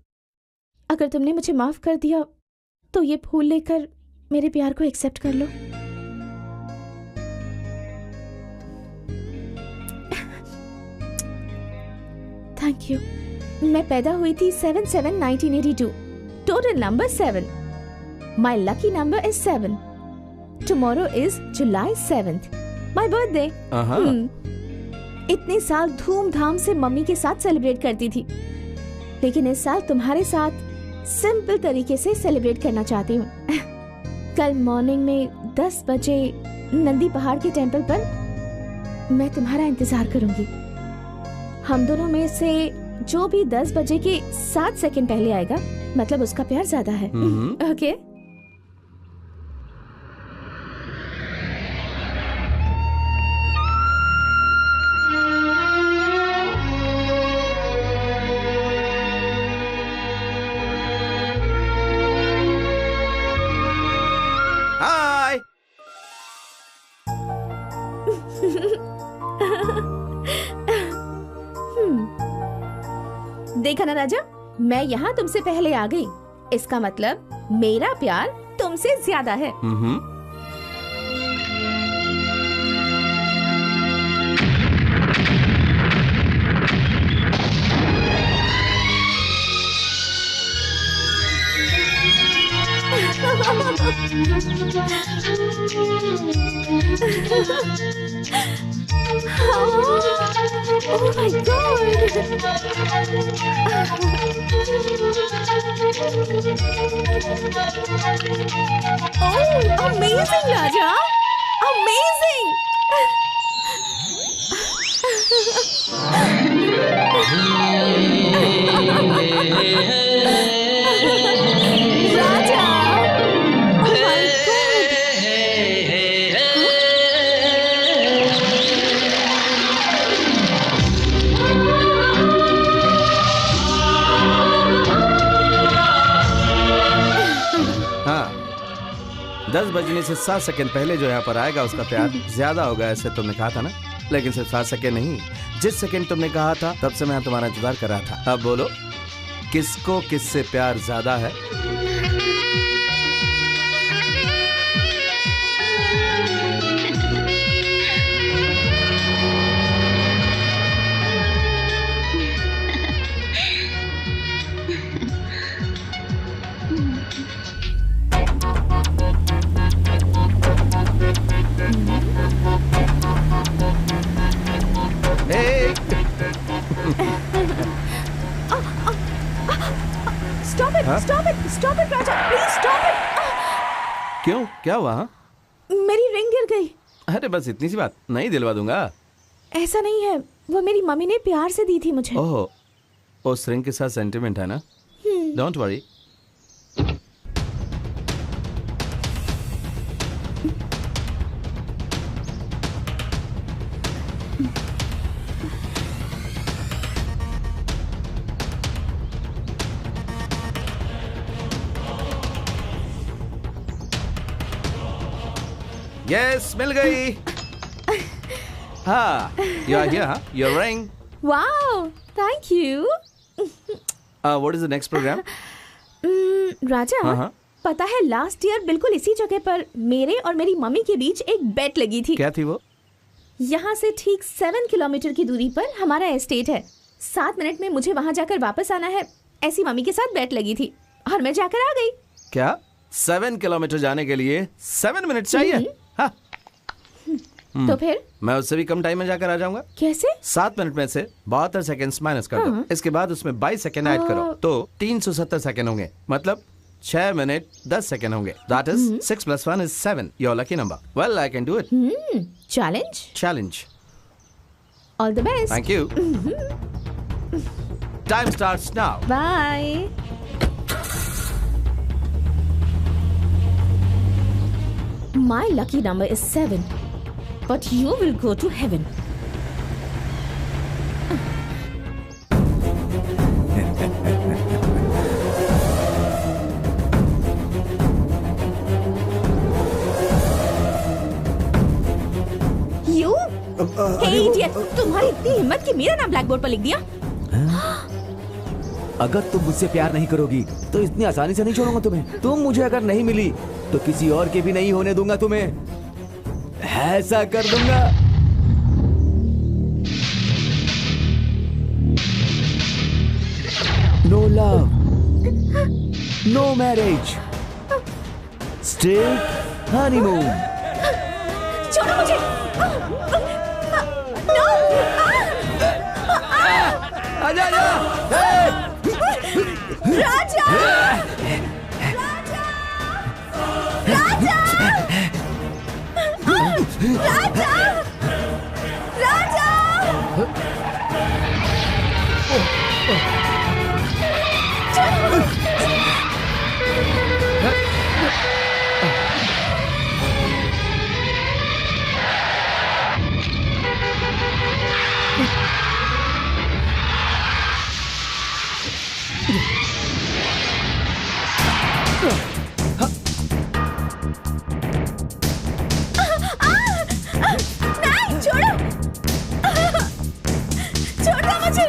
अगर तुमने मुझे माफ कर दिया तो ये फूल लेकर मेरे प्यार को एक्सेप्ट कर लो। Thank you. मैं पैदा हुई थी 7/7/1982। Total number 7। My lucky number is 7। Tomorrow is July 7th, my birthday. इतने साल धूमधाम से मम्मी के साथ सेलिब्रेट करती थी, लेकिन इस साल तुम्हारे साथ सिंपल तरीके से सेलिब्रेट करना चाहती हूँ। कल मॉर्निंग में 10 बजे नंदी पहाड़ के टेंपल पर मैं तुम्हारा इंतजार करूंगी। हम दोनों में से जो भी 10 बजे के 7 सेकंड पहले आएगा, मतलब उसका प्यार ज्यादा है। ओके? देखा ना राजा, मैं यहाँ तुमसे पहले आ गई। इसका मतलब मेरा प्यार तुमसे ज्यादा है। Oh my God! Oh, amazing, Raja! Amazing! Raja! Oh my God! बजने से 7 सेकंड पहले जो यहाँ पर आएगा उसका प्यार ज्यादा होगा, ऐसे तुमने कहा था ना। लेकिन सिर्फ 7 सेकंड नहीं, जिस सेकंड तुमने कहा था तब से मैं तुम्हारा इंतजार कर रहा था। अब बोलो, किसको किससे प्यार ज्यादा है? Stop it, Raja, please stop it. क्यों, क्या हुआ? मेरी रिंग गिर गई। अरे बस इतनी सी बात, नहीं दिलवा दूंगा। ऐसा नहीं है, वो मेरी मम्मी ने प्यार से दी थी मुझे। ओह, उस रिंग के साथ सेंटिमेंट है ना? Don't worry. यस, मिल गई। हाँ, you are here, huh? Your ring. Wow, thank you. What is the next program? राजा, हाँ। पता है लास्ट ईयर बिल्कुल इसी जगह पर मेरे और मेरी मम्मी के बीच एक बेट लगी थी। क्या थी वो? यहाँ से ठीक 7 किलोमीटर की दूरी पर हमारा एस्टेट है। 7 मिनट में मुझे वहाँ जाकर वापस आना है, ऐसी मम्मी के साथ बेट लगी थी और मैं जाकर आ गई। क्या 7 किलोमीटर जाने के लिए 7 मिनट चाहिए? हाँ। तो फिर मैं उससे भी कम टाइम में जाकर आ जाऊंगा। कैसे? 7 मिनट में से 72 सेकंड्स माइनस कर दो, इसके बाद उसमें 22 सेकंड ऐड करो तो 370 सेकंड होंगे, मतलब 6 मिनट 10 सेकंड होंगे। That is 6 + 1 is 7. Your lucky number. Well, I can do it. Challenge. All the best. Thank you. Time starts now. Bye. My lucky number is 7, but you will go to heaven. You? Hey idiot! तुम्हारी इतनी हिम्मत कि मेरा नाम black board पर लिख दिया? अगर तुम मुझसे प्यार नहीं करोगी तो इतनी आसानी से नहीं छोड़ूंगा तुम्हें। तुम मुझे अगर नहीं मिली तो किसी और के भी नहीं होने दूंगा तुम्हें। ऐसा कर दूंगा। No love, no marriage, straight honeymoon. छोड़ो मुझे! No! आजा आजा! राजा! नहीं, छोड़ो! छोड़ दो मुझे!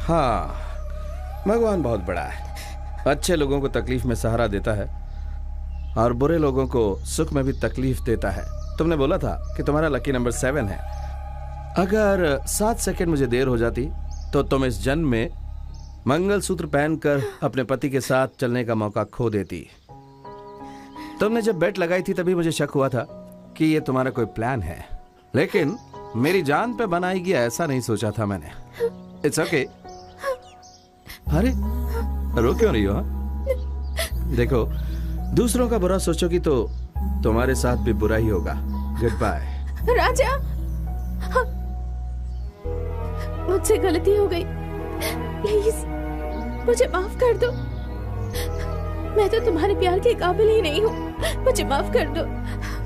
हाँ, भगवान बहुत बड़ा है। अच्छे लोगों को तकलीफ में सहारा देता है और बुरे लोगों को सुख में भी तकलीफ देता है। तुमने बोला था कि तुम्हारा लकी नंबर 7 है। अगर 7 सेकंड मुझे देर हो जाती तो तुम इस जन्म में मंगलसूत्र पहनकर अपने पति के साथ चलने का मौका खो देती। तुमने जब बेट लगाई थी तभी मुझे शक हुआ था कि ये तुम्हारा कोई प्लान है, लेकिन मेरी जान पे बनाएगी ऐसा नहीं सोचा था मैंने। It's okay. अरे रो क्यों रही हो? देखो, दूसरों का बुरा सोचोगी तो तुम्हारे साथ भी बुरा ही होगा। Good bye. राजा, मुझसे गलती हो गई, प्लीज मुझे माफ कर दो। मैं तो तुम्हारे प्यार के काबिल ही नहीं हूँ। मुझे माफ कर दो,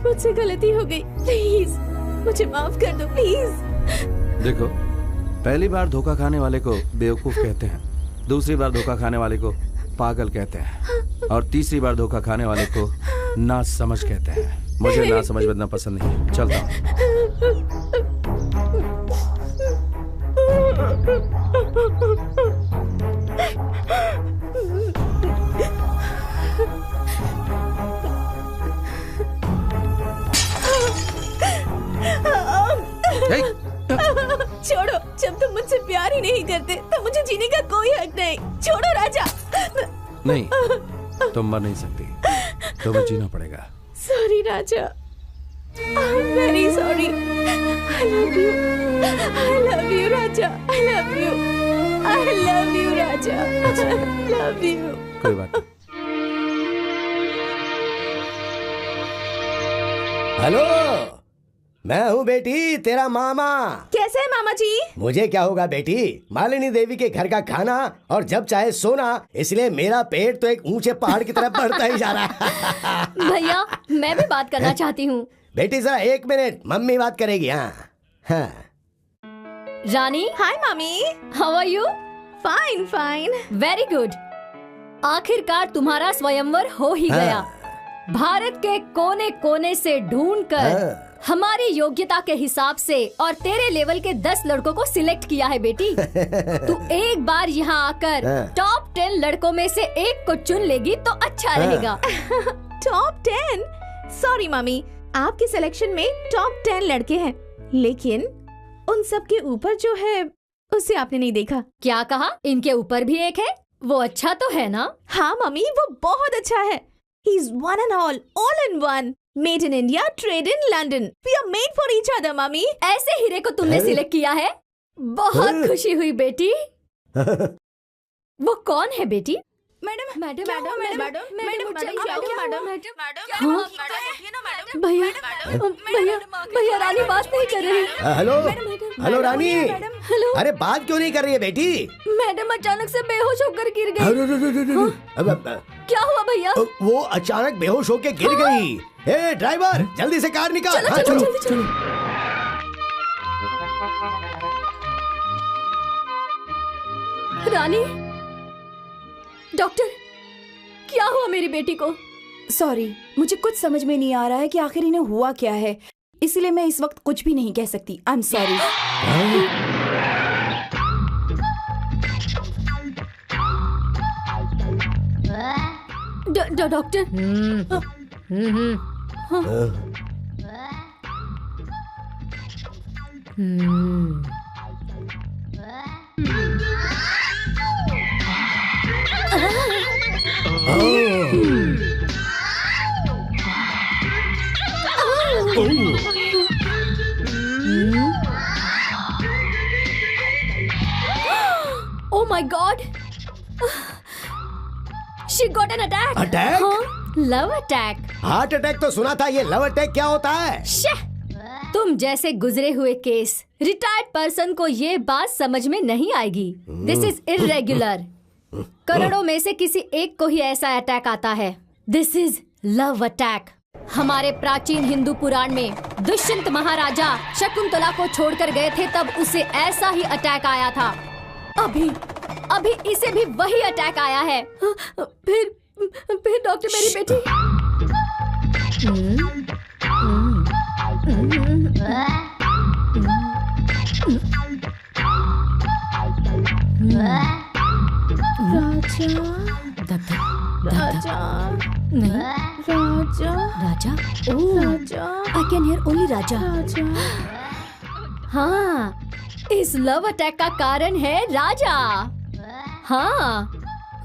मुझसे गलती हो गई, प्लीज मुझे माफ कर दो, प्लीज। देखो, पहली बार धोखा खाने वाले को बेवकूफ कहते हैं, दूसरी बार धोखा खाने वाले को पागल कहते हैं और तीसरी बार धोखा खाने वाले को नासमझ कहते हैं। मुझे नासमझ बनना पसंद नहीं। चलता हूँ। छोड़ो, जब तुम मुझसे प्यार ही नहीं करते तो मुझे जीने का कोई हक नहीं। छोड़ो राजा। नहीं, तुम मर नहीं सकती, तुम्हें जीना पड़ेगा। Sorry Raja, I am very sorry. I love you, I love you Raja, I love you, I love you Raja, I love you. कोई बात नहीं। हेलो, मैं हूँ बेटी, तेरा मामा। कैसे है मामा जी? मुझे क्या होगा बेटी, मालिनी देवी के घर का खाना और जब चाहे सोना, इसलिए मेरा पेट तो एक ऊंचे पहाड़ की तरफ बढ़ता ही जा रहा है। भैया, मैं भी बात करना चाहती हूँ। बेटी जरा 1 मिनट, मम्मी बात करेगी। हाँ। रानी। हाय मामी। How are you? Fine fine. Very good. आखिरकार तुम्हारा स्वयंवर हो ही गया। भारत के कोने कोने से ढूंढकर हमारी योग्यता के हिसाब से और तेरे लेवल के 10 लड़कों को सिलेक्ट किया है बेटी। तू एक बार यहाँ आकर टॉप 10 लड़कों में से एक को चुन लेगी तो अच्छा रहेगा। टॉप 10? सॉरी मम्मी, आपके सिलेक्शन में टॉप 10 लड़के हैं, लेकिन उन सब के ऊपर जो है उसे आपने नहीं देखा। क्या कहा? इनके ऊपर भी एक है? वो अच्छा तो है ना? हाँ मम्मी, वो बहुत अच्छा है। He's one and all in one. Made in India, trade in London. We are made for each other, mummy. ऐसे हीरे को तुमने सिलेक्ट किया है? बहुत खुशी हुई बेटी। वो कौन है बेटी? मैडम मैडम भैया भैया भैया, रानी बात नहीं कर रही। हेलो हेलो रानी। हेलो। अरे बात क्यों नहीं कर रही है बेटी? मैडम अचानक से बेहोश होकर गिर गई। क्या हुआ भैया? वो अचानक बेहोश होकर गिर गई। ए ड्राइवर, जल्दी से कार निकाल। चलो। रानी, डॉक्टर, क्या हुआ मेरी बेटी को? सॉरी, मुझे कुछ समझ में नहीं आ रहा है कि आखिर इन्हें हुआ क्या है, इसलिए मैं इस वक्त कुछ भी नहीं कह सकती। I am sorry. Doctor. Oh my God! She got an attack. Attack? Love attack. Heart attack तो सुना था, ये लव अटैक क्या होता है? तुम जैसे गुजरे हुए केस रिटायर्ड पर्सन को ये बात समझ में नहीं आएगी। This is irregular. करोड़ों में से किसी एक को ही ऐसा अटैक आता है। This is love attack. हमारे प्राचीन हिंदू पुराण में दुष्यंत महाराजा शकुंतला को छोड़कर गए थे, तब उसे ऐसा ही अटैक आया था। अभी इसे भी वही अटैक आया है। फिर डॉक्टर, मेरी बेटी। राजा नहीं राजा आई कैन हियर ओनली राजा। हाँ, इस लव अटैक का कारण है राजा। हाँ,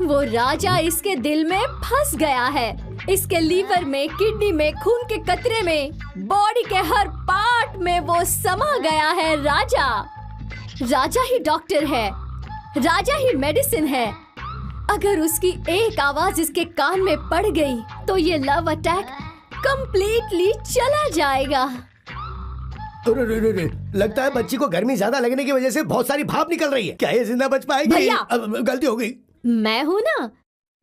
वो राजा इसके दिल में फंस गया है। इसके लीवर में, किडनी में, खून के कतरे में, बॉडी के हर पार्ट में वो समा गया है। राजा ही डॉक्टर है, राजा ही मेडिसिन है। अगर उसकी एक आवाज इसके कान में पड़ गई तो ये लव अटैक कंप्लीटली चला जाएगा। लगता है बच्ची को गर्मी ज्यादा लगने की वजह से बहुत सारी भाप निकल रही है। क्या ये जिंदा बच पाएगी? भैया, गलती हो गई। मैं हूँ ना,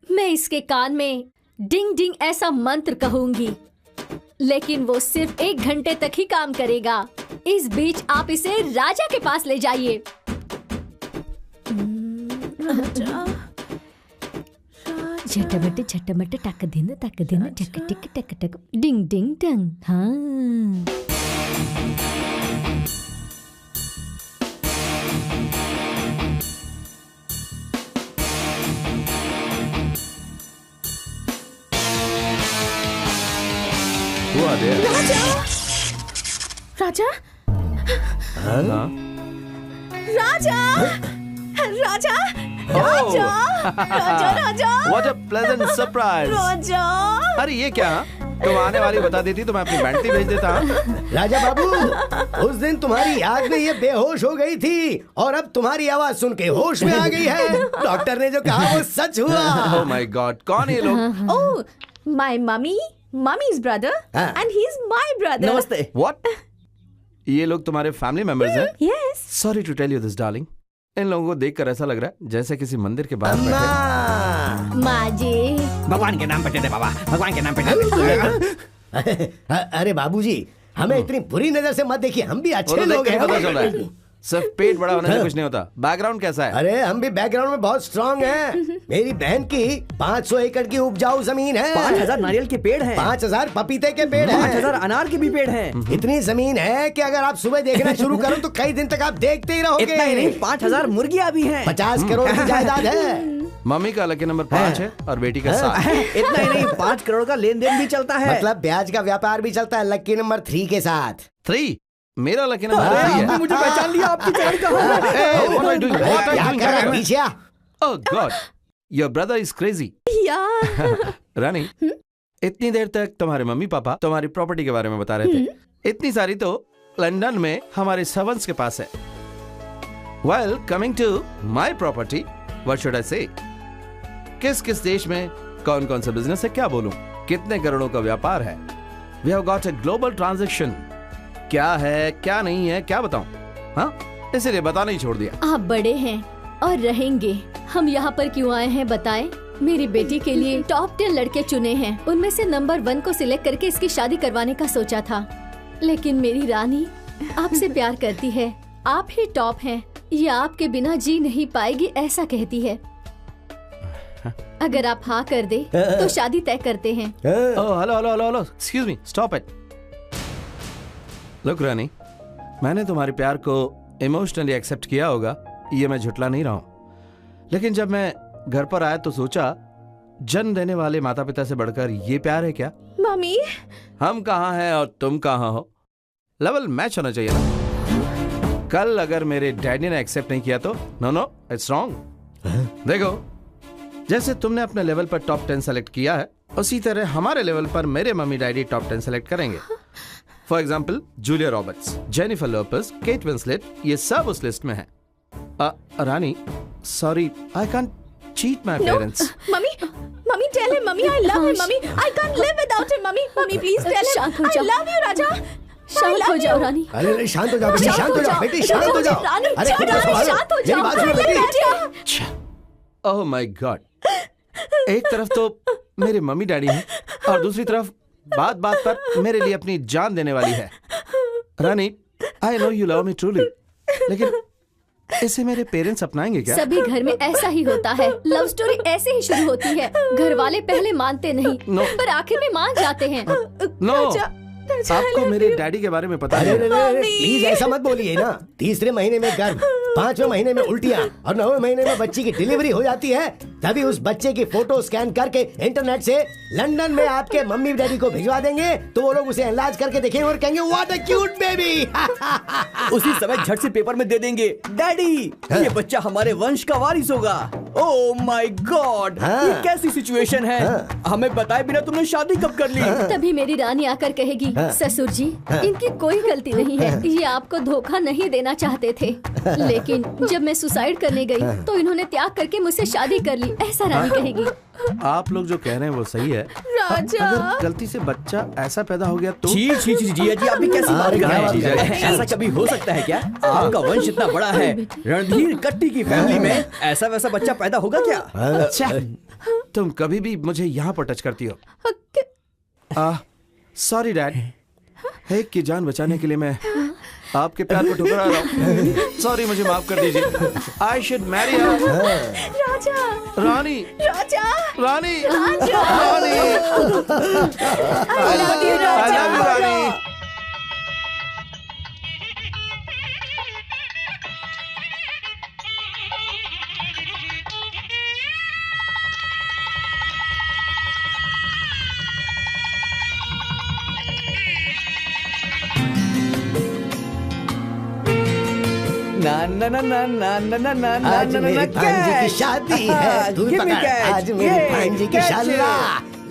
मैं इसके कान में डिंग डिंग ऐसा मंत्र कहूंगी, लेकिन वो सिर्फ 1 घंटे तक ही काम करेगा। इस बीच आप इसे राजा के पास ले जाइए। झटमट झटमट टक दिन टक टक टिक टक टक डिंग डिंग डंग। हाँ, राजा What a pleasant surprise! राजा अरे ये क्या? तुम आने वाली बता देती तो मैं अपनी बैंटी भेज देता। राजा बाबू, उस दिन तुम्हारी याद में ये बेहोश हो गई थी और अब तुम्हारी आवाज सुन के होश में आ गई है। डॉक्टर ने जो कहा वो सच हुआ। Oh my God, कौन है ये लोग? Oh, my mummy's brother, and he's my brother. नमस्ते। What? ये लोग तुम्हारे फैमिली मेंबर्स हैं? Yes. Sorry to tell you this, darling. इन लोगों को देखकर ऐसा लग रहा है जैसे किसी मंदिर के बाहर बैठे। माँ जी, भगवान के नाम पे दे दे बाबा, भगवान के नाम पे दे दे। अरे बाबूजी, हमें इतनी बुरी नजर से मत देखिए, हम भी अच्छे लोग हैं। पता चल रहा है सिर्फ पेट बड़ा होने से कुछ नहीं होता। बैकग्राउंड कैसा है? अरे हम भी बैकग्राउंड में बहुत स्ट्रांग हैं। मेरी बहन की 500 एकड़ की उपजाऊ जमीन है। 5000 नारियल के पेड़ हैं, 5000 पपीते के पेड़ हैं, 5000 अनार के भी पेड़ हैं। इतनी जमीन है कि अगर आप सुबह देखना शुरू करो तो कई दिन तक आप देखते ही रहोगे। इतना ही नहीं, 5000 मुर्गियां भी हैं। 50 करोड़ की जायदाद है। मम्मी का लकी नंबर 5 है और बेटी का 7। इतना ही नहीं, 5 करोड़ का लेन देन भी चलता है। मतलब ब्याज का व्यापार भी चलता है लकी नंबर 3 के साथ। 3? मेरा लकी नंबर 3 है। मुझे पहचान लिया, आपकी जान कहाँ है? What are you doing? What are you doing? पीछे आ। Oh God, your brother is crazy. रानी, इतनी देर तक तुम्हारे मम्मी पापा तुम्हारी प्रॉपर्टी के बारे में बता रहे थे। इतनी सारी तो लंदन में हमारे सर्वेंट्स के पास है। Well, coming to my property, what should I say? किस किस देश में कौन कौन सा बिजनेस है, क्या बोलूं? कितने करोड़ों का व्यापार है? We have got a global transaction. क्या है, क्या नहीं है, क्या बताऊं? हाँ, इसलिए बताना ही छोड़ दिया। आप बड़े हैं और रहेंगे। हम यहाँ पर क्यों आए हैं बताएं? मेरी बेटी के लिए टॉप 10 लड़के चुने हैं। उनमें से नंबर 1 को सिलेक्ट करके इसकी शादी करवाने का सोचा था, लेकिन मेरी रानी आपसे प्यार करती है। आप ही टॉप हैं, ये आपके बिना जी नहीं पाएगी ऐसा कहती है। अगर आप हाँ कर दे तो शादी तय करते हैं। Hello, excuse me, stop it. Look Rani, मैंने तुम्हारे प्यार को इमोशनली एक्सेप्ट किया होगा, ये मैं झुटला नहीं रहा हूं। लेकिन जब मैं घर पर आया तो सोचा, जन्म देने वाले माता पिता से बढ़कर ये प्यार है क्या? मम्मी, हम कहाँ हैं और तुम कहाँ हो, लेवल मैच होना चाहिए ना। कल अगर मेरे डैडी ने एक्सेप्ट नहीं किया तो नो, इट्स रॉन्ग। देखो, जैसे तुमने अपने लेवल पर टॉप 10 सेलेक्ट किया है, उसी तरह हमारे लेवल पर मेरे मम्मी डैडी टॉप 10 सेलेक्ट करेंगे। For example, Julia Roberts, Jennifer Lopez, Kate Winslet, ये सब उस लिस्ट में है। Rani, sorry, I can't cheat my parents. Mummy, tell him, mummy, I love him, mummy, I can't live without him, mummy, please tell him, I love you, Raja. शांत हो जाओ रानी। अरे शांत हो जाओ बेटी, शांत हो जाओ बेटी, शांत हो जाओ। अरे शांत हो जाओ, मेरी बात सुनो बेटी। ओह माय गॉड, एक तरफ तो मेरे मम्मी डैडी हैं और दूसरी तरफ बात बात पर मेरे लिए अपनी जान देने वाली है। Rani, I know you love me truly, लेकिन इसे मेरे पेरेंट्स अपनाएंगे क्या? सभी घर में ऐसा ही होता है। लव स्टोरी ऐसे ही शुरू होती है। घर वाले पहले मानते नहीं, पर आखिर में मान जाते हैं। नो, आपको मेरे डैडी के बारे में पता है? प्लीज ऐसा मत बोलिए ना। तीसरे महीने में गर्भ, 5वें महीने में उल्टियाँ और 9वें महीने में बच्ची की डिलीवरी हो जाती है, तभी उस बच्चे की फोटो स्कैन करके इंटरनेट से लंदन में आपके मम्मी डैडी को भिजवा देंगे, तो वो लोग उसे एनलार्ज करके देखेंगे और कहेंगे व्हाट अ क्यूट बेबी। उसी समय झट से पेपर में दे देंगे, डैडी ये बच्चा हमारे वंश का वारिस होगा। ओह माय गॉड, ये कैसी सिचुएशन है। हमें बताए बिना तुमने शादी कब कर ली? तभी मेरी रानी आकर कहेगी, ससुर जी इनकी कोई गलती नहीं है, ये आपको धोखा नहीं देना चाहते थे, लेकिन जब मैं सुसाइड करने गई तो इन्होंने त्याग करके मुझसे शादी कर ली, ऐसा रानी कहेगी। आप लोग जो कह रहे हैं वो सही है। राजा अगर गलती से बच्चा ऐसा पैदा हो गया तो? जी जिया जी, आप भी कैसी बात कर रहे हैं? ऐसा कभी हो सकता है क्या? आपका वंश इतना बड़ा है, रणधीर कट्टी की फैमिली में ऐसा वैसा बच्चा पैदा होगा क्या? अच्छा, तुम कभी भी मुझे यहाँ पर टच करती हो। सॉरी डैड, एक की जान बचाने के लिए मैं आपके प्यार को ठुकरा रहा हूँ। सॉरी, मुझे माफ कर दीजिए। I should marry her. Raja Rani, Raja Rani, Raja Rani, I love you, राजा। रानी। ना ना ना ना ना ना ना ना ना आज मेरी भांजी की शादी है, तू पकड़, आज मेरी भांजी की शादी।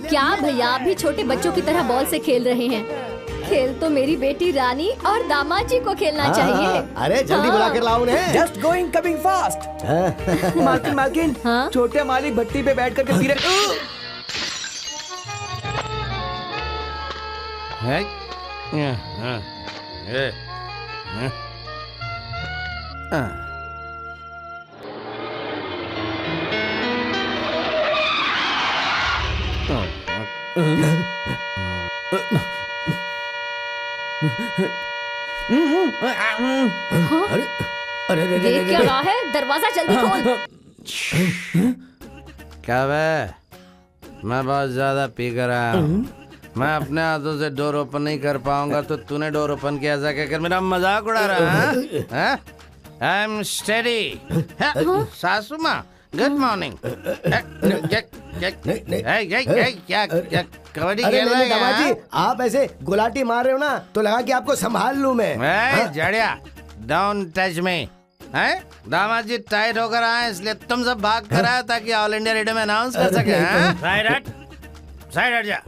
क्या भैया आप भी छोटे बच्चों की तरह बॉल से खेल रहे हैं? खेल तो मेरी बेटी रानी और दामाद जी को खेलना चाहिए। अरे जल्दी बुला कर लाओ उन्हें। Just going coming fast. मालकिन मालकिन, छोटे मालिक भट्टी पे बैठ करके पी रहे। अरे देख क्या रहा है? दरवाजा जल्दी खोल। क्या बे? मैं बहुत ज्यादा पी कर आया हूँ। मैं अपने हाथों से डोर ओपन नहीं कर पाऊंगा, तो तूने डोर ओपन किया ऐसा कहकर मेरा मजाक उड़ा रहा है? I am steady. सासू माँ, गुड मॉर्निंग। क्या कबड्डी खेल रहे हैं? आप ऐसे गुलाटी मार रहे हो ना, तो लगा कि आपको संभाल लूं मैं। जड़िया, डोंट टच मी। दामाद जी टाइट होकर आए, इसलिए तुम सब भाग कर आए ताकि ऑल इंडिया रेडियो में अनाउंस कर सके। साइड हट जा।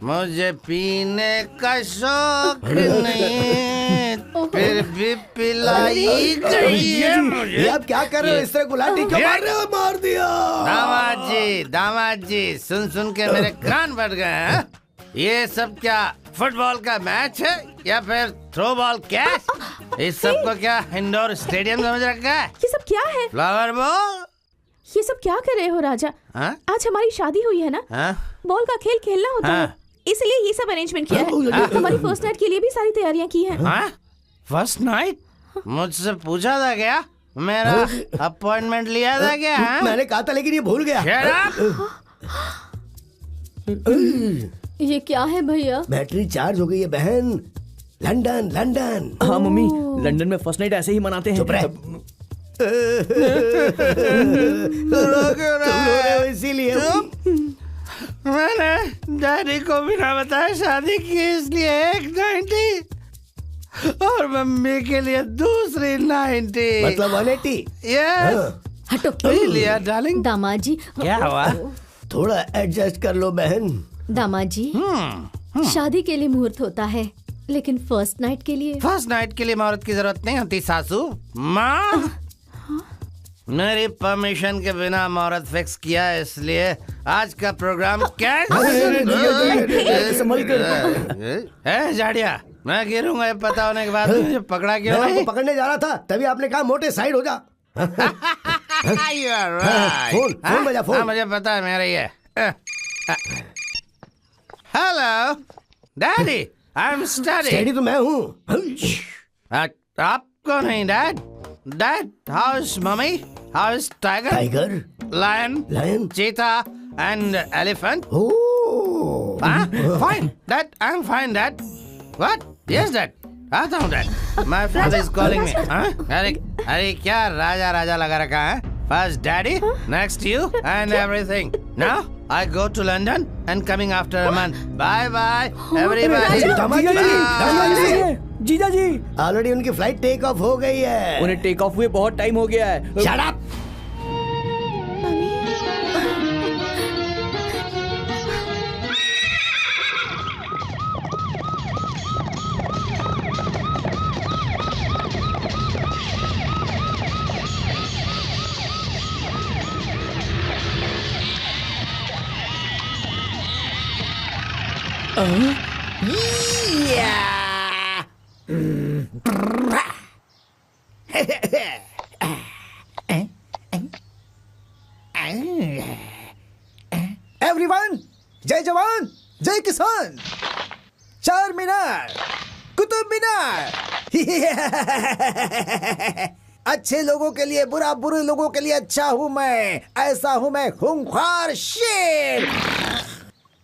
मुझे पीने का शौक नहीं, फिर भी पिलाई गई है मुझे। ये आप क्या कर रहे हो? इस तरह गुलाटी क्यों मार रहे हो? मार दिया। दामाद जी सुन सुन के मेरे कान फट गए हैं। ये सब क्या फुटबॉल का मैच है या फिर थ्रो बॉल कैच? इस सब को क्या इंडोर स्टेडियम समझ रखा है? ये सब क्या है? Flower ball. ये सब क्या कर रहे हो राजा? आज हमारी शादी हुई है ना, बॉल का खेल खेलना होता है, इसलिए ये सब अरेंजमेंट किया है। हमारी फर्स्ट नाइट के लिए भी सारी तैयारियां की हैं। First night? मुझसे पूछा था क्या? मेरा अपॉइंटमेंट लिया था क्या? मैंने कहा था लेकिन ये भूल गया। ये क्या है भैया? बैटरी चार्ज हो गई है बहन। London London. हाँ मम्मी, लंदन में फर्स्ट नाइट ऐसे ही मनाते हैं। चुप रहे। इसीलिए मैंने डैडी को बिना बताए शादी की, इसलिए एक 90 और मम्मी के लिए दूसरी 90, मतलब 180। हटो लिया डार्लिंग। दामाद जी क्या हुआ? थोड़ा एडजस्ट कर लो बहन। दामाद जी, शादी के लिए मुहूर्त होता है, लेकिन फर्स्ट नाइट के लिए? फर्स्ट नाइट के लिए मुहूर्त की जरूरत नहीं होती सासू माँ। मेरी परमिशन के बिना मुहूर्त फिक्स किया, इसलिए आज का प्रोग्राम जाड़िया, मैं गिरूंगा ये पता होने के बाद। मुझे पकड़ा क्यों नहीं? पकड़ने जा रहा था, तभी आपने कहा मोटे साइड हो जा। फोन बजा, फोन। मुझे पता है मेरा ये। Hello daddy, I am study. तो मैं हूँ। आपको नहीं dad. Dad, how is mummy? How is tiger? Tiger, lion, lion, cheetah and elephant? Fine, Dad. I'm fine, Dad. What? Yes, Dad. आता हूँ, Dad. My father is calling me. अरे क्या राजा लगा रखा है? First Daddy, next you, and everything. Now I go to London and coming after a month. Bye, everybody. जीजा जी already उनकी flight take off हो गई है। उन्हें टेक ऑफ हुए बहुत टाइम हो गया है। Shut up! एवरीवन, जय जवान जय किसान। चार मीनार, कुतुब मीनार। अच्छे लोगों के लिए बुरा, बुरे लोगों के लिए अच्छा हूं मैं। ऐसा हूं मैं खूंखार शेर,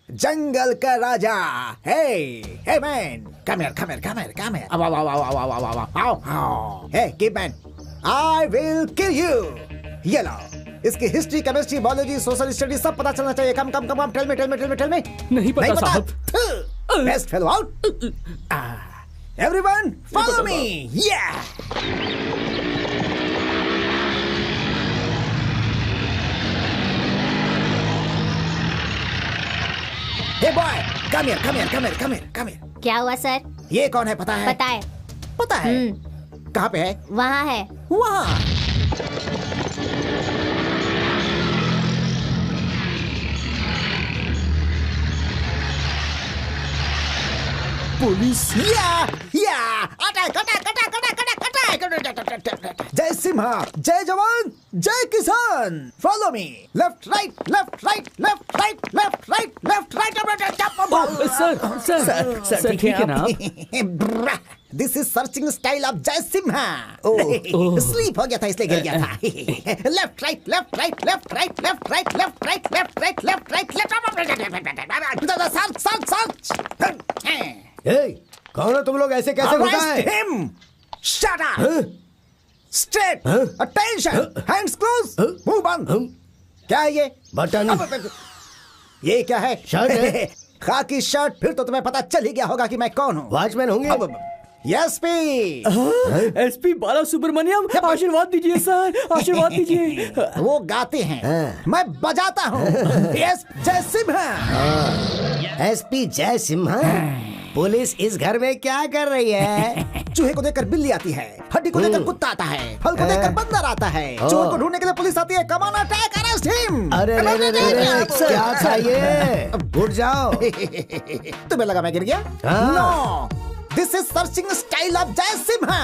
जंगल का राजा। Hey man, come here. Hey, keep man. I will kill you. ये लो, इसकी history, chemistry, biology, social study सब पता चलना चाहिए। कम टेल मी। नहीं पता साहब। Best fellow out. Everyone, follow me. Yeah. Hey boy, come here. क्या हुआ सर? ये कौन है पता है? पता है। कहाँ पे है? वहाँ है। वहाँ। पुलिस। या अटैक। जय सिम्हा, जय जवान जय किसान। Follow me. Left right. Sir ठीक है ना आप? This is searching style of Jai Simha. Sleep हो गया था इसलिए गिर गया था। Left right. कौन हो तुम लोग? ऐसे कैसे घुसा है? Shut up! Straight! Attention! Hands close! Move on! क्या है ये? बटन। ये क्या है? शर्ट है। खाकी शर्ट। फिर तो तुम्हें पता चल ही गया होगा कि मैं कौन हूँ। वॉचमैन होंगे? एसपी। एसपी बाला सुब्रमण्यम, आशीर्वाद दीजिए सर, आशीर्वाद दीजिए। वो गाते हैं, मैं बजाता हूँ। जय सिम्हा। एसपी जय सिम्हा। पुलिस इस घर में क्या कर रही है? चूहे को देखकर बिल्ली आती है, हड्डी को देखकर कुत्ता आता है, फल को देखकर बंदर आता है, चोर को ढूंढने के लिए पुलिस आती है। Come on attack, arrest him. अरे क्या चाहिए? उठ जाओ। तुम्हें लगा मैं गिर गया? No, this is searching style of Jai Simha.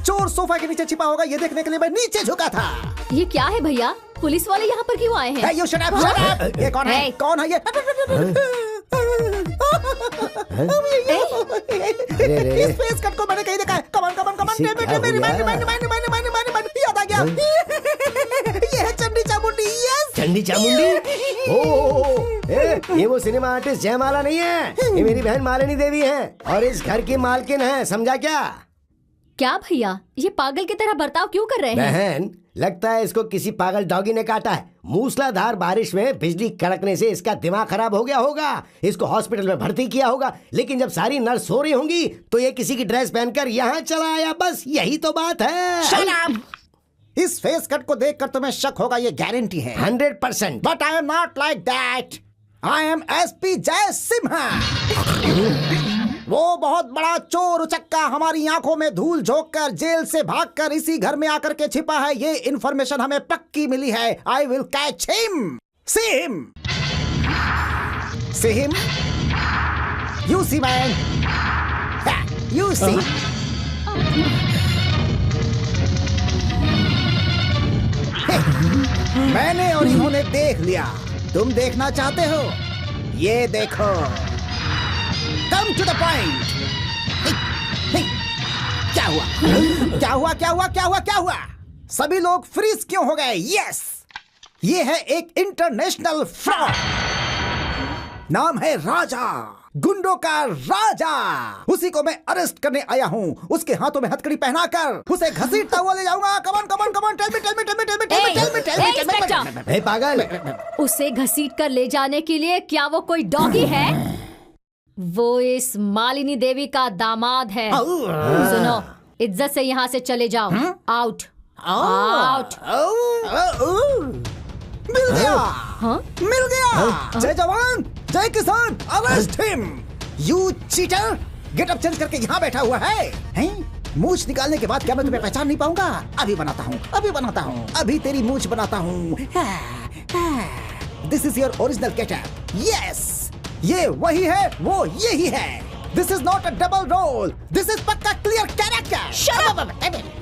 चोर सोफा के नीचे छिपा होगा, ये देखने के लिए मैं नीचे झुका था। ये क्या है भैया? पुलिस वाले यहाँ पर क्यों आए हैं? Hey, you shut up! ये कौन है? कौन है ये? इस फेस कट को मैंने कहीं देखा है। कमान याद आ गया। ये है चंडी चामुंडी। यस, चंडी चामुंडी। ओह, ये वो सिनेमा आर्टिस्ट जयमाला नहीं है, ये मेरी बहन मालिनी देवी है और इस घर की मालकिन है। समझा क्या? क्या भैया, ये पागल की तरह बर्ताव क्यों कर रहे हैं? बहन, लगता है इसको किसी पागल डॉगी ने काटा है। मूसलाधार बारिश में बिजली कड़कने से इसका दिमाग खराब हो गया होगा। इसको हॉस्पिटल में भर्ती किया होगा, लेकिन जब सारी नर्स सो रही होंगी तो ये किसी की ड्रेस पहनकर यहाँ चला आया। बस यही तो बात है। Shut up! इस फेस कट को देखकर तुम्हें शक होगा, ये गारंटी है। 100%। But I am not like that. I am SP जय सिम्हा। वो बहुत बड़ा चोर उचक्का हमारी आंखों में धूल झोंककर जेल से भागकर इसी घर में आकर के छिपा है। ये इन्फॉर्मेशन हमें पक्की मिली है। I will catch him. See him. See him. You see man. You see. मैंने और इन्होंने देख लिया। तुम देखना चाहते हो? ये देखो। Come to the point. क्या हुआ? सभी लोग फ्रीज क्यों हो गए? यस, ये है एक इंटरनेशनल फ्रॉड। नाम है राजा, गुंडों का राजा। उसी को मैं अरेस्ट करने आया हूँ। उसके हाथों में हथकड़ी पहनाकर उसे घसीटता हुआ ले जाऊंगा। Come on come on come on, tell me tell me tell me tell me tell me tell me inspector, ए पागल, उसे घसीट कर ले जाने के लिए क्या वो कोई डॉगी है? वो इस मालिनी देवी का दामाद है। सुनो, इज्जत से यहाँ से चले जाओ। Out out. मिल गया। हाँ? मिल गया। जय जवान जय किसान, arrest him. You cheater, get up change करके यहाँ बैठा हुआ है, हैं? मूछ निकालने के बाद क्या मैं तुम्हें पहचान नहीं पाऊंगा? अभी बनाता हूँ, अभी बनाता हूँ, अभी तेरी मूछ बनाता हूँ। This is your original getup. Yes, ये वही है, वो यही है। This is not a double role, this is pakka clear character. Shut up,